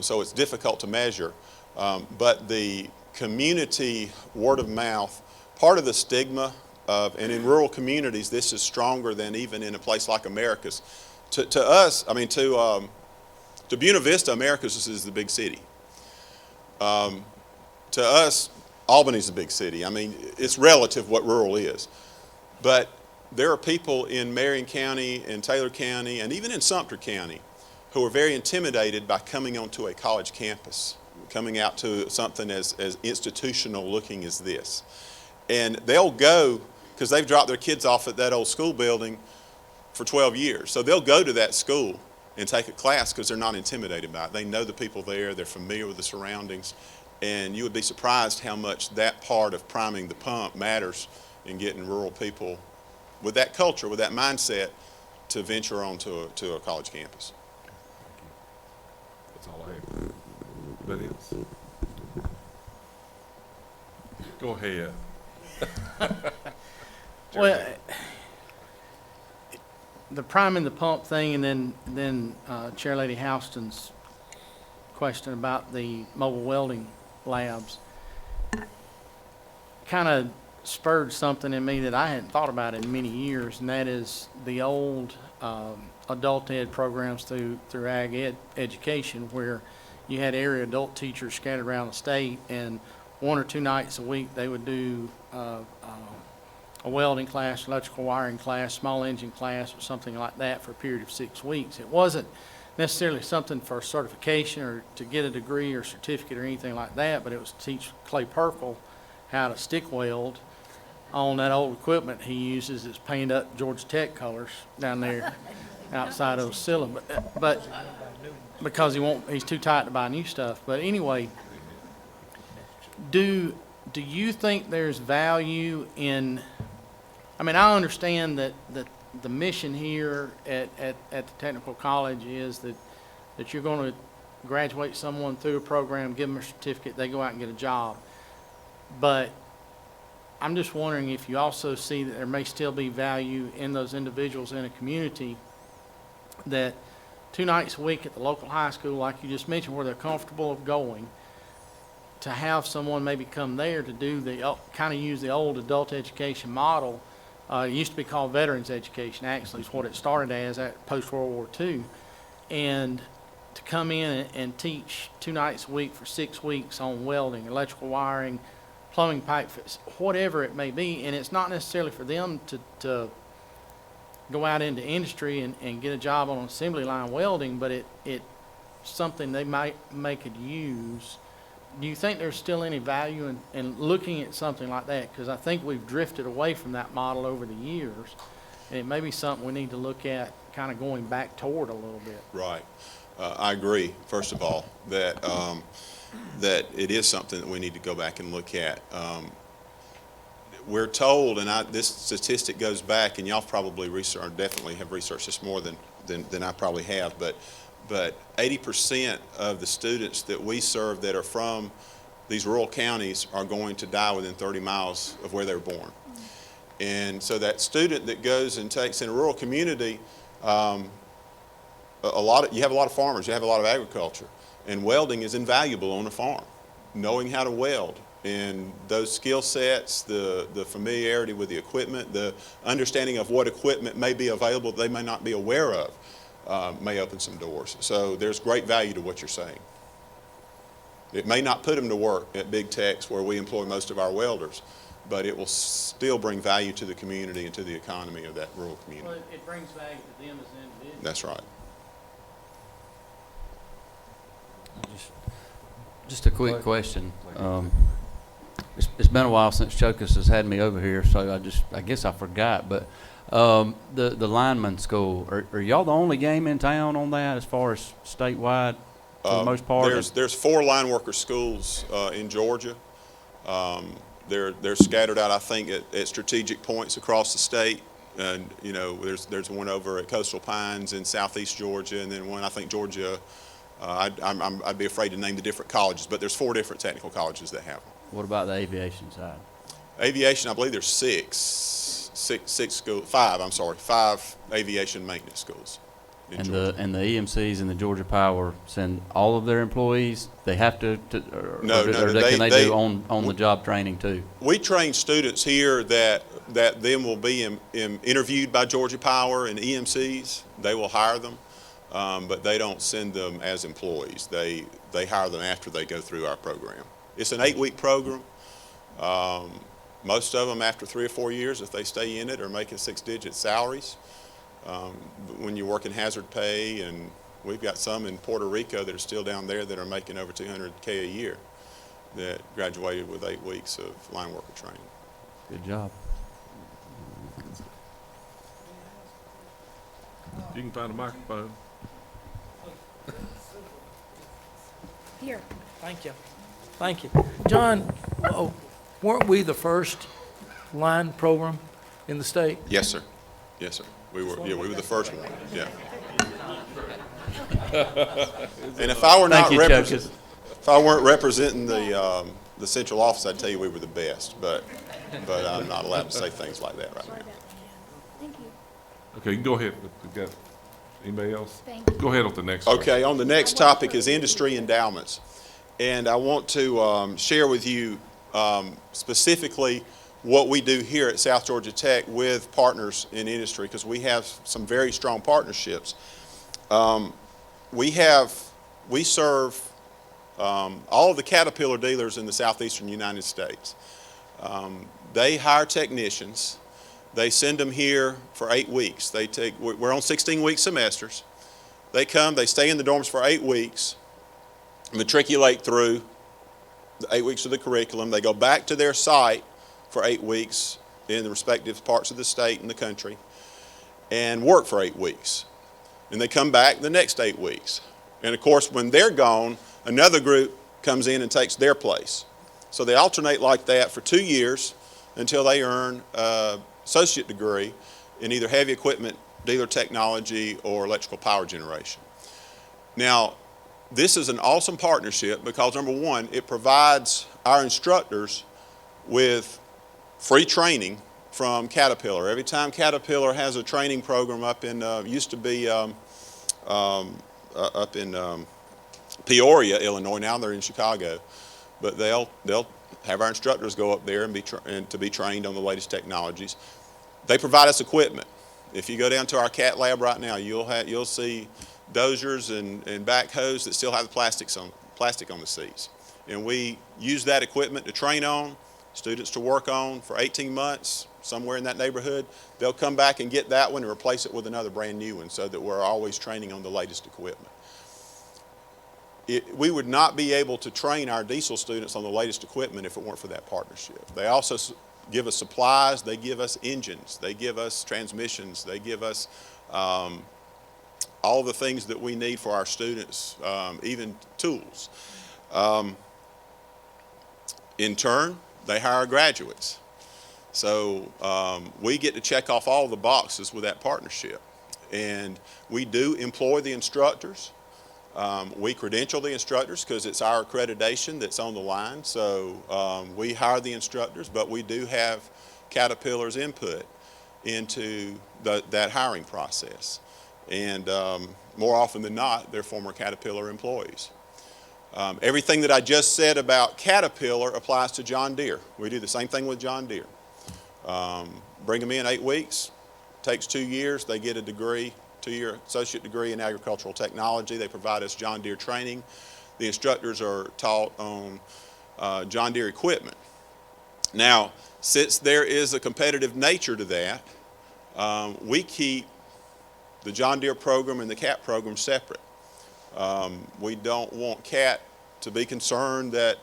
So it's difficult to measure. But the community word of mouth, part of the stigma and in rural communities, this is stronger than even in a place like Americus. To us, to Buena Vista, Americus is the big city. To us, Albany's the big city. It's relative what rural is. But there are people in Marion County and Taylor County and even in Sumter County who are very intimidated by coming onto a college campus, coming out to something as institutional looking as this. And they'll go, because they've dropped their kids off at that old school building for 12 years. So they'll go to that school and take a class because they're not intimidated by it. They know the people there, they're familiar with the surroundings, and you would be surprised how much that part of priming the pump matters in getting rural people with that culture, with that mindset, to venture on to a college campus. That's all I have. But it's. Go ahead. Well, the priming the pump thing, and then Chair Lady Houston's question about the mobile welding labs kind of spurred something in me that I hadn't thought about in many years, and that is the old adult ed programs through ag ed education, where you had area adult teachers scattered around the state, and 1 or 2 nights a week, they would do a welding class, electrical wiring class, small engine class, or something like that for a period of 6 weeks. It wasn't necessarily something for certification or to get a degree or certificate or anything like that, but it was to teach Clay Perkle how to stick weld on that old equipment he uses that's painted up Georgia Tech colors down there outside of Osceola. But because he's too tight to buy new stuff. But anyway, do you think there's value in, I mean, I understand that the mission here at the technical college is that you're going to graduate someone through a program, give them a certificate, they go out and get a job. But I'm just wondering if you also see that there may still be value in those individuals in a community that 2 nights a week at the local high school, like you just mentioned, where they're comfortable of going, to have someone maybe come there to do kind of use the old adult education model. It used to be called veterans education, actually, is what it started as at post-World War II. And to come in and teach 2 nights a week for 6 weeks on welding, electrical wiring, plumbing, pipe fits, whatever it may be. And it's not necessarily for them to go out into industry and get a job on assembly line welding, but it's something they could use. Do you think there's still any value in looking at something like that? Because I think we've drifted away from that model over the years, and it may be something we need to look at kind of going back toward a little bit. Right. I agree, first of all, that that it is something that we need to go back and look at. We're told, and this statistic goes back, and y'all probably definitely have researched this more than I probably have, but 80% of the students that we serve that are from these rural counties are going to die within 30 miles of where they were born. And so that student that goes and takes in a rural community, you have a lot of farmers, you have a lot of agriculture, and welding is invaluable on a farm. Knowing how to weld and those skill sets, the familiarity with the equipment, the understanding of what equipment may be available they may not be aware of, may open some doors. So there's great value to what you're saying. It may not put them to work at big techs where we employ most of our welders, but it will still bring value to the community and to the economy of that rural community. Well, it brings value to them as an individual. That's right. Just a quick question. It's been a while since Chocus has had me over here, so I guess I forgot, but the lineman school, are y'all the only game in town on that as far as statewide for the most part? There's 4 line worker schools in Georgia. They're scattered out, I think, at strategic points across the state. And you know, there's one over at Coastal Pines in southeast Georgia, and then one, I think, Georgia. I'd be afraid to name the different colleges, but there's 4 different technical colleges that have them. What about the aviation side? Aviation, I believe there's 5 aviation maintenance schools in Georgia. And the EMCs and the Georgia Power send all of their employees? They have to No, can they do on the job training too? We train students here that then will be interviewed by Georgia Power and EMCs. They will hire them. But they don't send them as employees. They hire them after they go through our program. It's an 8-week program. Most of them, after 3 or 4 years, if they stay in it, are making 6-digit salaries. When you work in hazard pay, and we've got some in Puerto Rico that are still down there that are making over $200K a year that graduated with 8 weeks of line worker training. Good job. You can find a microphone. Here. Thank you. John, weren't we the first line program in the state? Yes, sir. Yes, sir. We were the first one. Yeah. And if I weren't representing the central office, I'd tell you we were the best. But I'm not allowed to say things like that right now. Thank you. Okay, you can go ahead. We've got anybody else? Thank you. Go ahead with the next one. Okay, on the next topic is industry endowments. And I want to share with you specifically what we do here at South Georgia Tech with partners in industry, because we have some very strong partnerships. We serve all of the Caterpillar dealers in the southeastern United States. They hire technicians. They send them here for 8 weeks. We're on 16-week semesters. They come, they stay in the dorms for 8 weeks, matriculate through the 8 weeks of the curriculum. They go back to their site for 8 weeks in the respective parts of the state and the country and work for 8 weeks. And they come back the next 8 weeks. And of course, when they're gone, another group comes in and takes their place. So they alternate like that for 2 years until they earn an associate degree in either heavy equipment, dealer technology, or electrical power generation. Now, this is an awesome partnership because, number one, it provides our instructors with free training from Caterpillar. Every time Caterpillar has a training program up in, used to be up in Peoria, Illinois, now they're in Chicago, but they'll have our instructors go up there and to be trained on the latest technologies. They provide us equipment. If you go down to our CAT lab right now, you'll see dozers and backhoes that still have the plastic on the seats. And we use that equipment to train on, students to work on for 18 months, somewhere in that neighborhood. They'll come back and get that one and replace it with another brand new one so that we're always training on the latest equipment. We would not be able to train our diesel students on the latest equipment if it weren't for that partnership. They also give us supplies, they give us engines, they give us transmissions, they give us all the things that we need for our students, even tools. In turn, they hire graduates. So we get to check off all the boxes with that partnership. And we do employ the instructors. We credential the instructors because it's our accreditation that's on the line. So we hire the instructors, but we do have Caterpillar's input into that hiring process. And more often than not, they're former Caterpillar employees. Everything that I just said about Caterpillar applies to John Deere. We do the same thing with John Deere. Bring them in 8 weeks, takes 2 years, they get a degree, 2-year associate degree in agricultural technology. They provide us John Deere training. The instructors are taught on John Deere equipment. Now, since there is a competitive nature to that, we keep the John Deere program and the CAT program separate. We don't want CAT to be concerned that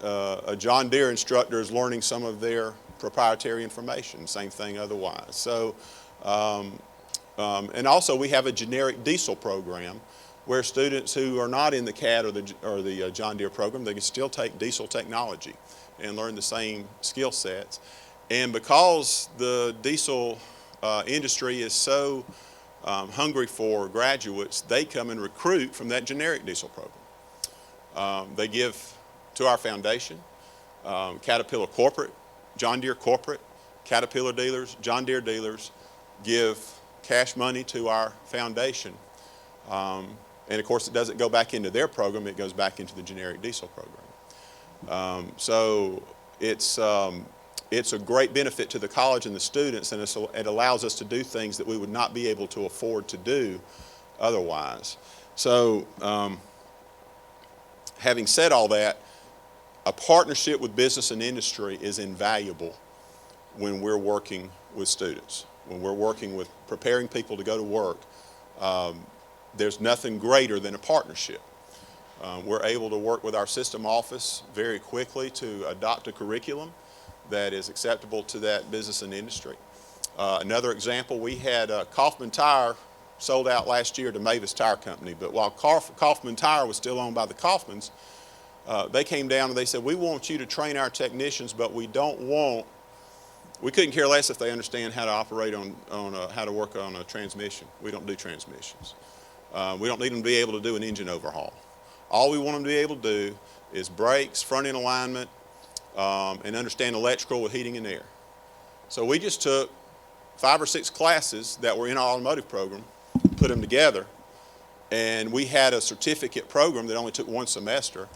a John Deere instructor is learning some of their proprietary information. Same thing otherwise. So, and also we have a generic diesel program where students who are not in the CAT or the John Deere program, they can still take diesel technology and learn the same skill sets. And because the diesel industry is so hungry for graduates, they come and recruit from that generic diesel program. They give to our foundation, Caterpillar corporate, John Deere corporate, Caterpillar dealers, John Deere dealers give cash money to our foundation. And of course it doesn't go back into their program, it goes back into the generic diesel program. So it's a great benefit to the college and the students, and it allows us to do things that we would not be able to afford to do otherwise. So having said all that, a partnership with business and industry is invaluable when we're working with students. When we're working with preparing people to go to work, there's nothing greater than a partnership. We're able to work with our system office very quickly to adopt a curriculum that is acceptable to that business and industry. Another example, we had Kaufman Tire sold out last year to Mavis Tire Company, but while Kaufman Tire was still owned by the Kaufmans, they came down and they said, we want you to train our technicians, but we couldn't care less if they understand how to operate how to work on a transmission. We don't do transmissions. We don't need them to be able to do an engine overhaul. All we want them to be able to do is brakes, front end alignment, and understand electrical with heating and air. So we just took 5 or 6 classes that were in our automotive program, put them together, and we had a certificate program that only took 1 semester,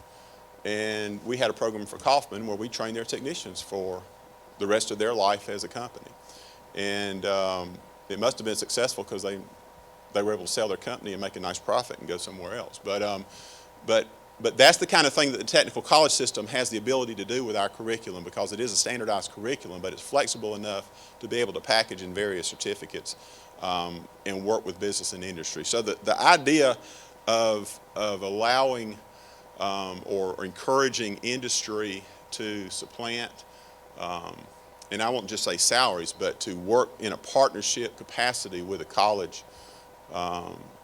and we had a program for Kaufman where we trained their technicians for the rest of their life as a company. And it must have been successful because they were able to sell their company and make a nice profit and go somewhere else. But But that's the kind of thing that the technical college system has the ability to do with our curriculum, because it is a standardized curriculum, but it's flexible enough to be able to package in various certificates and work with business and industry. So the idea of allowing or encouraging industry to supplant, and I won't just say salaries, but to work in a partnership capacity with a college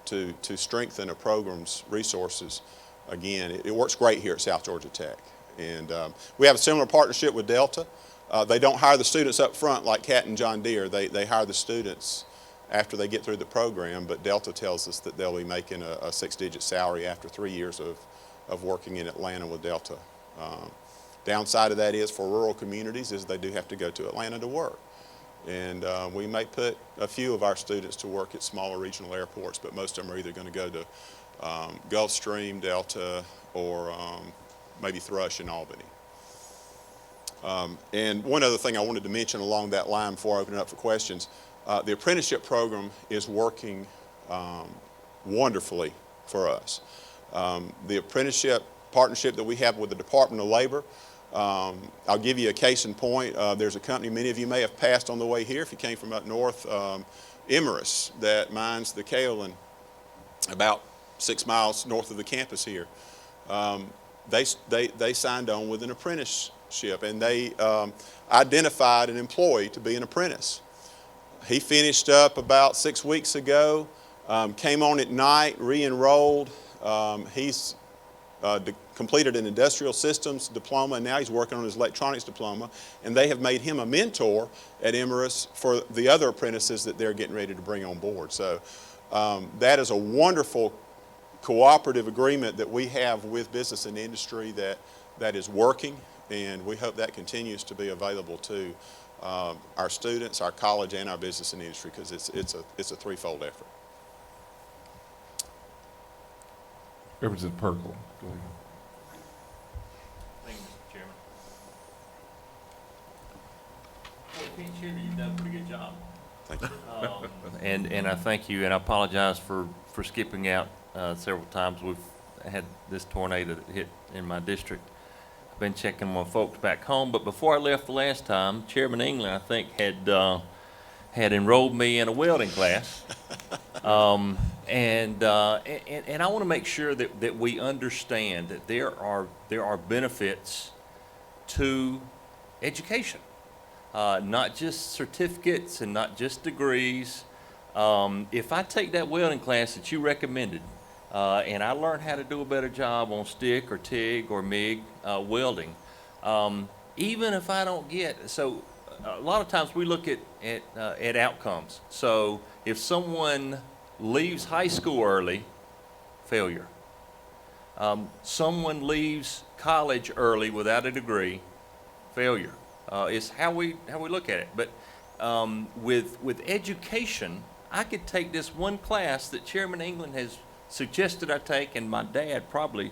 to strengthen a program's resources. Again, it works great here at South Georgia Tech. And we have a similar partnership with Delta. They don't hire the students up front like Cat and John Deere. They hire the students after they get through the program, but Delta tells us that they'll be making a 6-digit salary after 3 years of working in Atlanta with Delta. Downside of that is for rural communities is they do have to go to Atlanta to work. And we may put a few of our students to work at smaller regional airports, but most of them are either going to go to Gulfstream, Delta, or maybe Thrush in Albany. And one other thing I wanted to mention along that line before I open it up for questions, the apprenticeship program is working wonderfully for us. The apprenticeship partnership that we have with the Department of Labor, I'll give you a case in point. There's a company many of you may have passed on the way here if you came from up north, Emerus, that mines the kaolin about 6 miles north of the campus here. They signed on with an apprenticeship, and they identified an employee to be an apprentice. He finished up about 6 weeks ago, came on at night, re-enrolled. He's completed an industrial systems diploma, and now he's working on his electronics diploma, and they have made him a mentor at Emerus for the other apprentices that they're getting ready to bring on board. So that is a wonderful cooperative agreement that we have with business and industry that is working, and we hope that continues to be available to our students, our college, and our business and industry, because it's a threefold effort. Representative Perkle, go ahead. Thank you, Mr. Chairman. Well, Pete Shooter, you've done a pretty good job. Thank you. And I thank you, and I apologize for skipping out several times. We've had this tornado that hit in my district. I've been checking on my folks back home, but before I left the last time, Chairman England, I think, had enrolled me in a welding class. And I want to make sure that we understand that there are benefits to education, not just certificates and not just degrees. If I take that welding class that you recommended, and I learn how to do a better job on stick or TIG or MIG welding, even if I don't get, so a lot of times we look at outcomes. So if someone leaves high school early, failure. Someone leaves college early without a degree, failure. It's how we look at it. But with education, I could take this one class that Chairman England has suggested I take, and my dad probably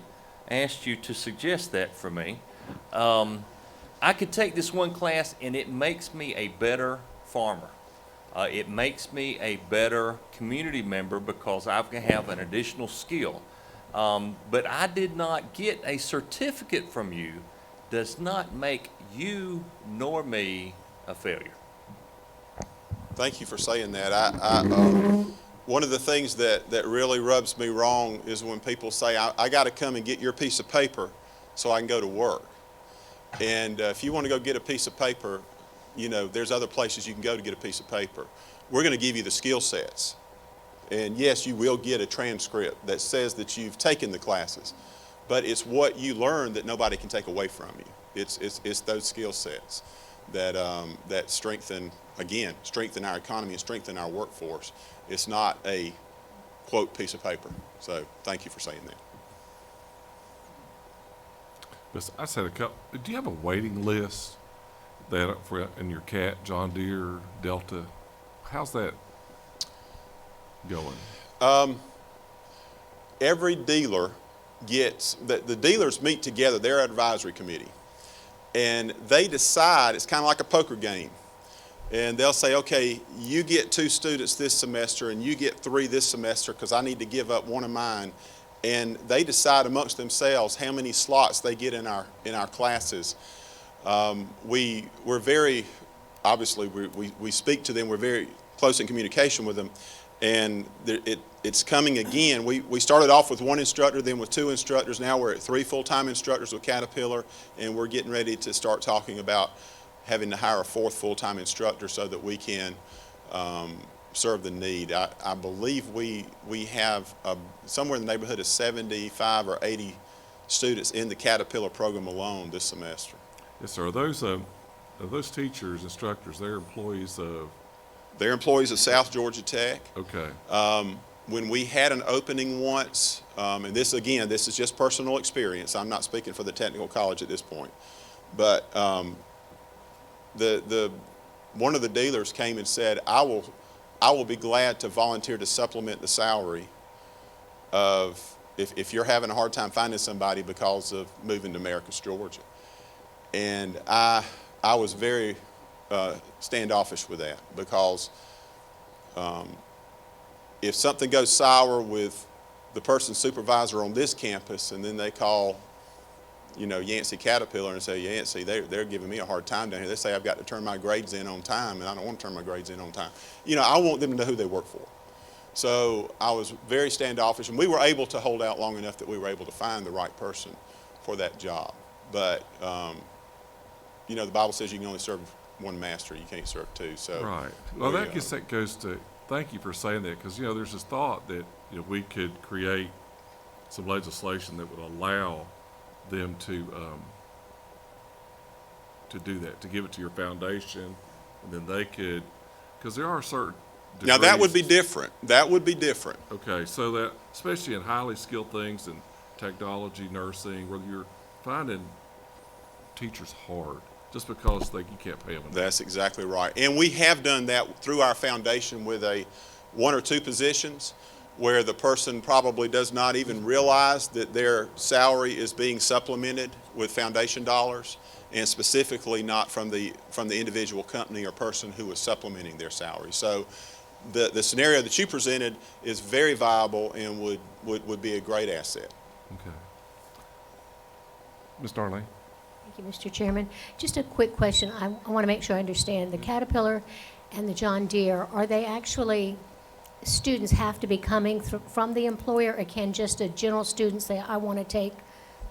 asked you to suggest that for me. I could take this one class, and it makes me a better farmer. It makes me a better community member because I can have an additional skill. But I did not get a certificate from you, does not make you nor me a failure. Thank you for saying that. One of the things that really rubs me wrong is when people say, I got to come and get your piece of paper so I can go to work. And if you want to go get a piece of paper, you know, there's other places you can go to get a piece of paper. We're going to give you the skill sets. And yes, you will get a transcript that says that you've taken the classes, but it's what you learn that nobody can take away from you. It's those skill sets that strengthen our economy and strengthen our workforce. It's not a, quote, piece of paper. So thank you for saying that. But I said do you have a waiting list in your CAT, John Deere, Delta? How's that going? Every dealer gets, the dealers meet together, they're an advisory committee, and they decide, it's kind of like a poker game, and they'll say, okay, you get 2 students this semester and you get 3 this semester because I need to give up one of mine, and they decide amongst themselves how many slots they get in our classes. We're very, obviously, we speak to them. We're very close in communication with them, and it's coming again. We started off with one instructor, then with 2 instructors. Now we're at 3 full-time instructors with Caterpillar, and we're getting ready to start talking about having to hire a 4th full-time instructor so that we can serve the need. I believe we have somewhere in the neighborhood of 75 or 80 students in the Caterpillar program alone this semester. Yes, sir. Are those teachers, instructors, they're employees of? They're employees of South Georgia Tech. Okay. When we had an opening once, and this is just personal experience. I'm not speaking for the technical college at this point, but one of the dealers came and said, I will be glad to volunteer to supplement the salary of if you're having a hard time finding somebody because of moving to Marcus, Georgia. And I was very standoffish with that, because if something goes sour with the person supervisor on this campus, and then they call, Yancey Caterpillar and say, Yancey, they're giving me a hard time down here. They say I've got to turn my grades in on time, and I don't want to turn my grades in on time. I want them to know who they work for. So I was very standoffish, and we were able to hold out long enough that we were able to find the right person for that job. But, the Bible says you can only serve one master, you can't serve 2. So right. Well, that goes to, thank you for saying that, because, there's this thought that, we could create some legislation that would allow them to do that, to give it to your foundation, and then they could, because there are certain degrees. Now that would be different. That would be different. Okay, so that, especially in highly skilled things in technology, nursing, where you're finding teachers hard, just because you can't pay them enough. That's exactly right. And we have done that through our foundation with 1 or 2 positions where the person probably does not even realize that their salary is being supplemented with foundation dollars, and specifically not from the individual company or person who is supplementing their salary. So the scenario that you presented is very viable and would be a great asset. Okay. Ms. Darlene? Thank you, Mr. Chairman. Just a quick question. I want to make sure I understand. The Caterpillar and the John Deere, are they actually, students have to be coming from the employer, or can just a general student say, I want to take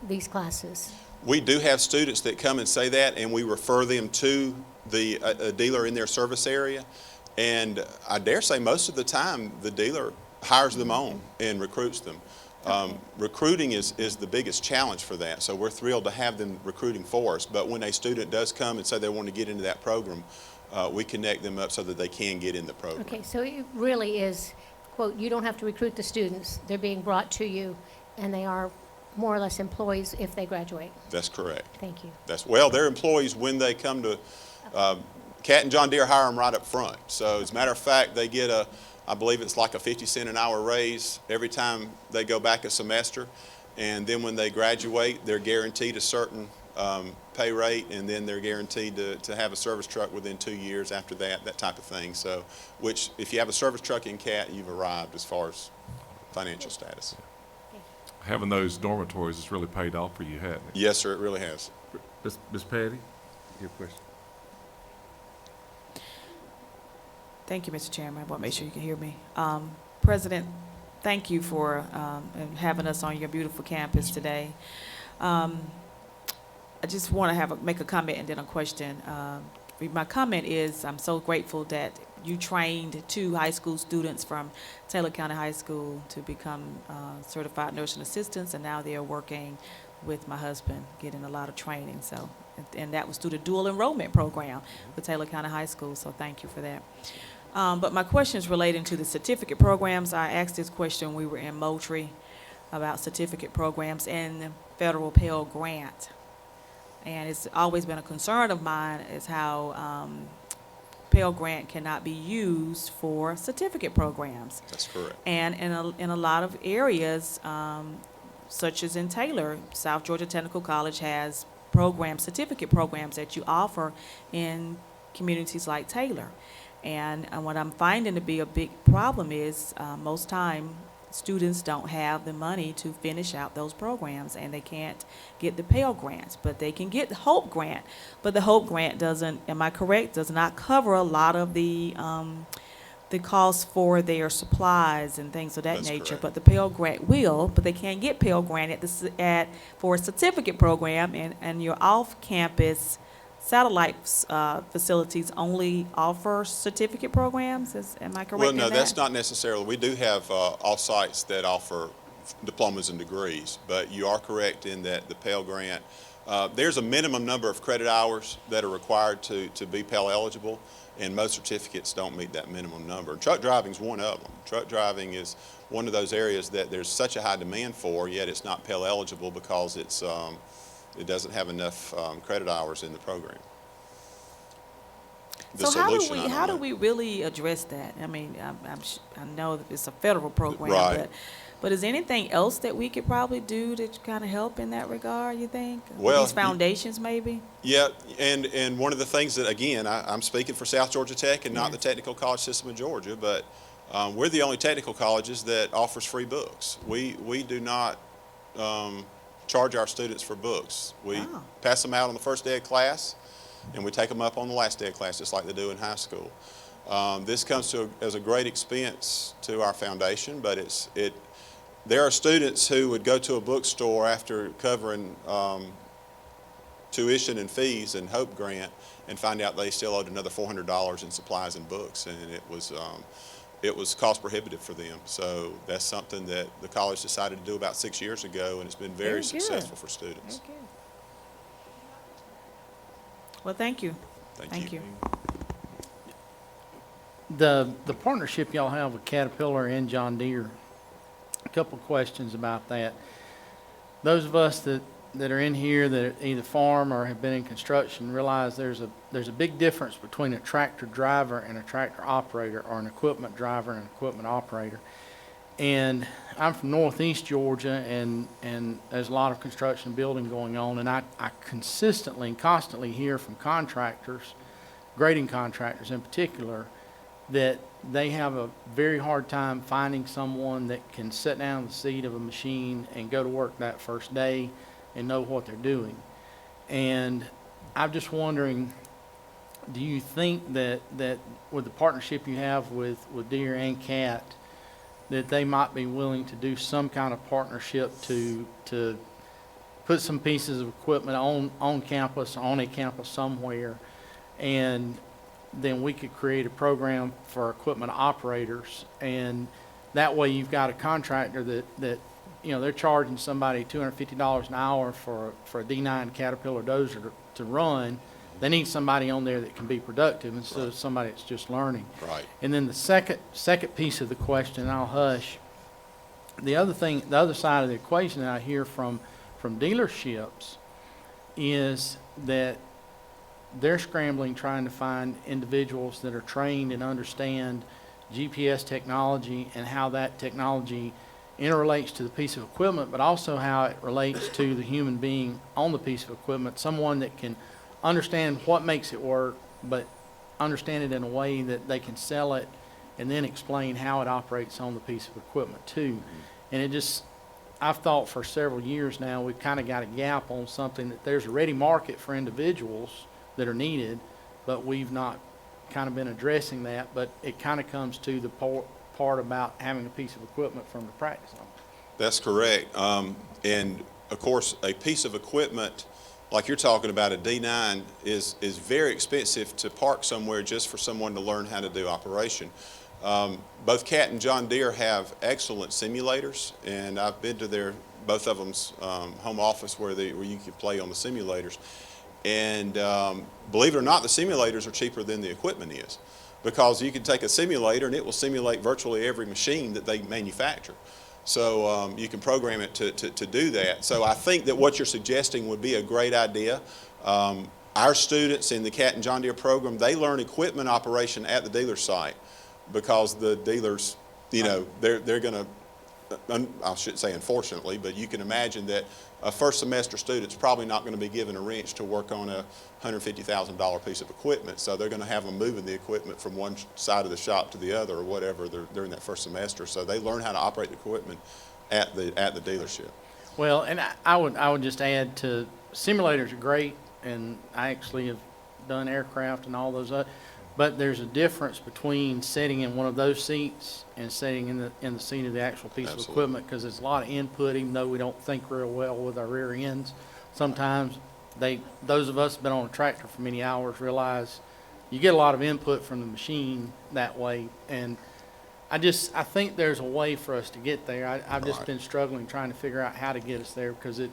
these classes? We do have students that come and say that, and we refer them to a dealer in their service area. And I dare say most of the time the dealer hires them on and recruits them. Recruiting is the biggest challenge for that, so we're thrilled to have them recruiting for us. But when a student does come and say they want to get into that program, we connect them up so that they can get in the program. Okay, so it really is, quote, you don't have to recruit the students. They're being brought to you, and they are more or less employees if they graduate. That's correct. Thank you. They're employees when they come to, Cat and John Deere hire them right up front. So as a matter of fact, they get I believe it's like a 50-cent an hour raise every time they go back a semester. And then when they graduate, they're guaranteed a certain pay rate, and then they're guaranteed to have a service truck within 2 years after that type of thing. So, which, if you have a service truck in Cat, you've arrived as far as financial status. Having those dormitories has really paid off for you, hasn't it? Yes, sir, it really has. Ms. Patty, your question. Thank you, Mr. Chairman. I want to make sure you can hear me. President, thank you for having us on your beautiful campus today. I just want to make a comment and then a question. My comment is I'm so grateful that you trained 2 high school students from Taylor County High School to become certified nursing assistants, and now they're working with my husband, getting a lot of training. So, and that was through the dual enrollment program with Taylor County High School, so thank you for that. But my question is relating to the certificate programs. I asked this question when we were in Moultrie about certificate programs and the federal Pell Grant. And it's always been a concern of mine is how Pell Grant cannot be used for certificate programs. That's correct. And in a lot of areas, such as in Taylor, South Georgia Technical College has certificate programs that you offer in communities like Taylor. And what I'm finding to be a big problem is most time students don't have the money to finish out those programs, and they can't get the Pell grants, but they can get the Hope grant. But the Hope grant doesn't, am I correct, does not cover a lot of the costs for their supplies and things of that That's nature. correct. But the Pell grant will, but they can't get Pell grant for a certificate program, and your off-campus satellite facilities only offer certificate programs. Am I correct Well, in no, that? that's not necessarily. We do have off-sites that offer diplomas and degrees, but you are correct in that the Pell Grant, there's a minimum number of credit hours that are required to be Pell eligible, and most certificates don't meet that minimum number. Truck driving is one of them. Truck driving is one of those areas that there's such a high demand for, yet it's not Pell eligible because it doesn't have enough credit hours in the program. The So solution, I don't how do know. we really address that? I mean, I know that it's a federal program, Right. but is there anything else that we could probably do to kind of help in that regard, you think? Well, These foundations, maybe? Yeah, and one of the things that, again, I'm speaking for South Georgia Tech and not the technical college system of Georgia, but we're the only technical colleges that offers free books. We do not charge our students for books. We pass them out on the first day of class, and we take them up on the last day of class, just like they do in high school. This comes as a great expense to our foundation, but there are students who would go to a bookstore after covering tuition and fees and Hope Grant and find out they still owed another $400 in supplies and books, and it was cost prohibitive for them. So that's something that the college decided to do about 6 years ago, and it's been very successful for students. Very good. Well, thank you. Thank you. The partnership y'all have with Caterpillar and John Deere, a couple of questions about that. Those of us that are in here that either farm or have been in construction realize there's a big difference between a tractor driver and a tractor operator, or an equipment driver and an equipment operator. And I'm from Northeast Georgia, and there's a lot of construction building going on, and I consistently and constantly hear from contractors, grading contractors in particular, that they have a very hard time finding someone that can sit down in the seat of a machine and go to work that first day and know what they're doing. And I'm just wondering, do you think that with the partnership you have with Deere and Cat, that they might be willing to do some kind of partnership to put some pieces of equipment on campus, on a campus somewhere, and then we could create a program for equipment operators, and that way you've got a contractor that you know, they're charging somebody $250 an hour for a D9 Caterpillar dozer to run. They need somebody on there that can be productive instead of somebody that's just learning. Right. And then the second piece of the question, and I'll hush. The other side of the equation that I hear from dealerships is that they're scrambling trying to find individuals that are trained and understand GPS technology and how that technology interrelates to the piece of equipment, but also how it relates to the human being on the piece of equipment, someone that can understand what makes it work, but understand it in a way that they can sell it and then explain how it operates on the piece of equipment too. And I've thought for several years now, we've kind of got a gap on something that there's a ready market for individuals that are needed, but we've not kind of been addressing that. But it kind of comes to the part about having a piece of equipment from the practice on. That's correct. And of course, a piece of equipment like you're talking about, a D9 is very expensive to park somewhere just for someone to learn how to do operation. Both Cat and John Deere have excellent simulators, and I've been to both of them's home office where you can play on the simulators. And believe it or not, the simulators are cheaper than the equipment is, because you can take a simulator and it will simulate virtually every machine that they manufacture. So you can program it to do that. So I think that what you're suggesting would be a great idea. Our students in the Cat and John Deere program, they learn equipment operation at the dealer site, because the dealers, you know, they're going to I shouldn't say unfortunately, but you can imagine that a first semester student's probably not going to be given a wrench to work on a $150,000 piece of equipment, so they're going to have them moving the equipment from one side of the shop to the other or whatever during that first semester. So they learn how to operate the equipment at the dealership. Well, and I would just add to, simulators are great, and I actually have done aircraft and all those other, but there's a difference between sitting in one of those seats and sitting in the seat of the actual piece Absolutely. of equipment, because there's a lot of input, even though we don't think real well with our rear ends. Sometimes those of us who've been on a tractor for many hours realize you get a lot of input from the machine that way, and I think there's a way for us to get there. I've just Right. been struggling trying to figure out how to get us there, because it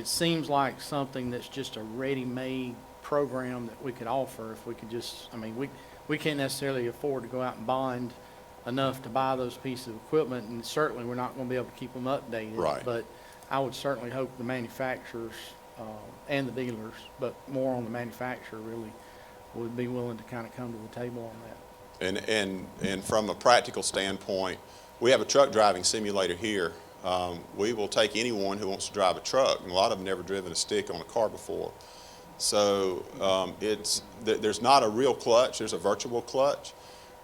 seems like something that's just a ready-made program that we could offer if we could just, I mean, we can't necessarily afford to go out and bond enough to buy those pieces of equipment, and certainly we're not going to be able to keep them updated. Right. But I would certainly hope the manufacturers and the dealers, but more on the manufacturer really, would be willing to kind of come to the table on that. And from a practical standpoint, we have a truck driving simulator here. We will take anyone who wants to drive a truck, and a lot of them never driven a stick on a car before. So there's not a real clutch, there's a virtual clutch,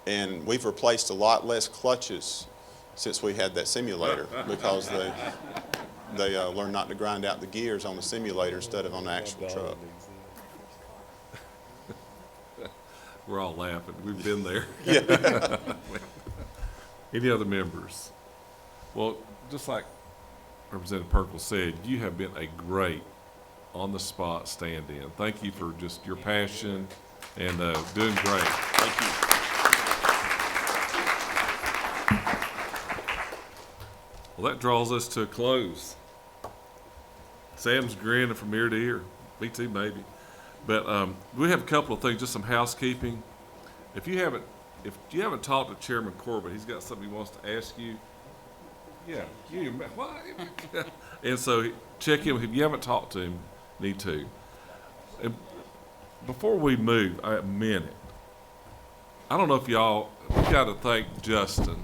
and we've replaced a lot less clutches since we had that simulator, because they learn not to grind out the gears on the simulator instead of on the actual truck. We're all laughing. We've been there. Yeah. Any other members? Well, just like Representative Perkins said, you have been a great on-the-spot stand-in. Thank you for just your passion and doing great. Thank you. Well, that draws us to a close. Sam's grinning from ear to ear. Me too, maybe. But we have a couple of things, just some housekeeping. If you haven't talked to Chairman Corbett, he's got something he wants to ask you. Yeah, what? And so check him. If you haven't talked to him, need to. And before we move, a minute. I don't know if y'all, we got to thank Justin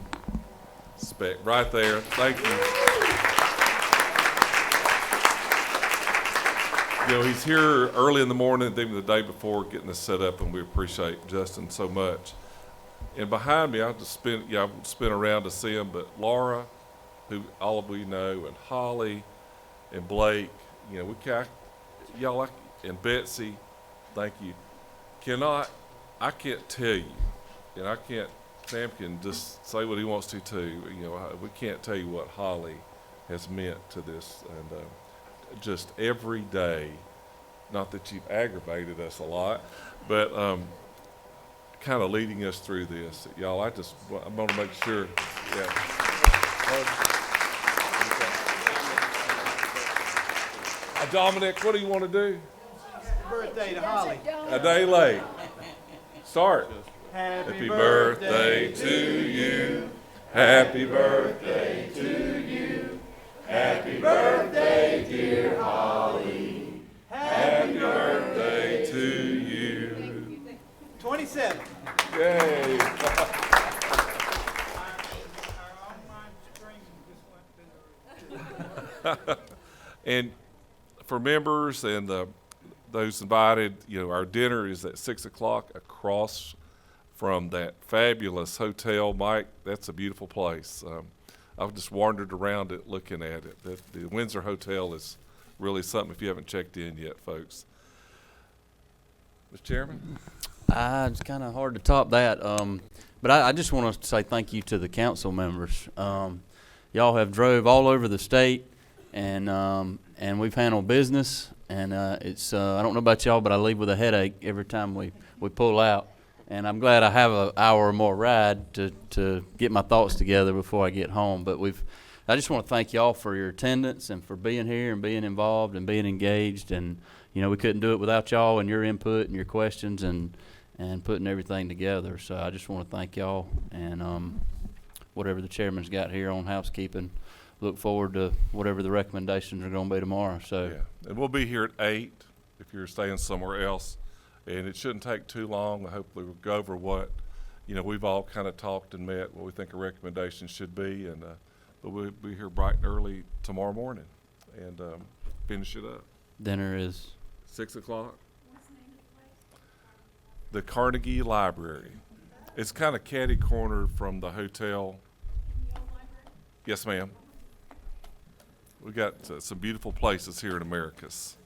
Speck right there. Thank you. You know, he's here early in the morning, even the day before, getting us set up, and we appreciate Justin so much. And behind me, I've spin around to see him, but Laura, who all of we know, and Holly, and Blake, you know, and Betsy, thank you. I can't tell you, and Sam can just say what he wants to too. You know, we can't tell you what Holly has meant to this, and just every day, not that you've aggravated us a lot, but kind of leading us through this. Y'all, I'm going to make sure, Dominic, what do you want to do? Birthday to Holly. A day late. Start. Happy birthday to you. Happy birthday to you. Happy birthday, dear Holly. Happy birthday to you. 27. Yay. And for members and those invited, you know, our dinner is at 6 o'clock across from that fabulous hotel. Mike, that's a beautiful place. I've just wandered around it looking at it. The Windsor Hotel is really something if you haven't checked in yet, folks. Mr. Chairman? It's kind of hard to top that. But I just want to say thank you to the council members. Y'all have drove all over the state, and we've handled business. And it's I don't know about y'all, but I leave with a headache every time we pull out. And I'm glad I have an hour or more ride to get my thoughts together before I get home. But I just want to thank y'all for your attendance and for being here and being involved and being engaged. And, you know, we couldn't do it without y'all and your input and your questions and putting everything together. So I just want to thank y'all. And whatever the chairman's got here on housekeeping, look forward to whatever the recommendations are going to be tomorrow. So Yeah, and we'll be here at 8 if you're staying somewhere else. And it shouldn't take too long. Hopefully we'll go over what, you know, we've all kind of talked and met, what we think a recommendation should be. And But we'll be here bright and early tomorrow morning and finish it up. Dinner is 6 o'clock. The Carnegie Library. It's kind of catty corner from the hotel. Yes, ma'am. We got some beautiful places here in Americus.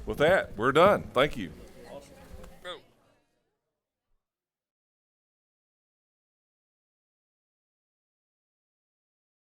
With that, we're done. Thank you.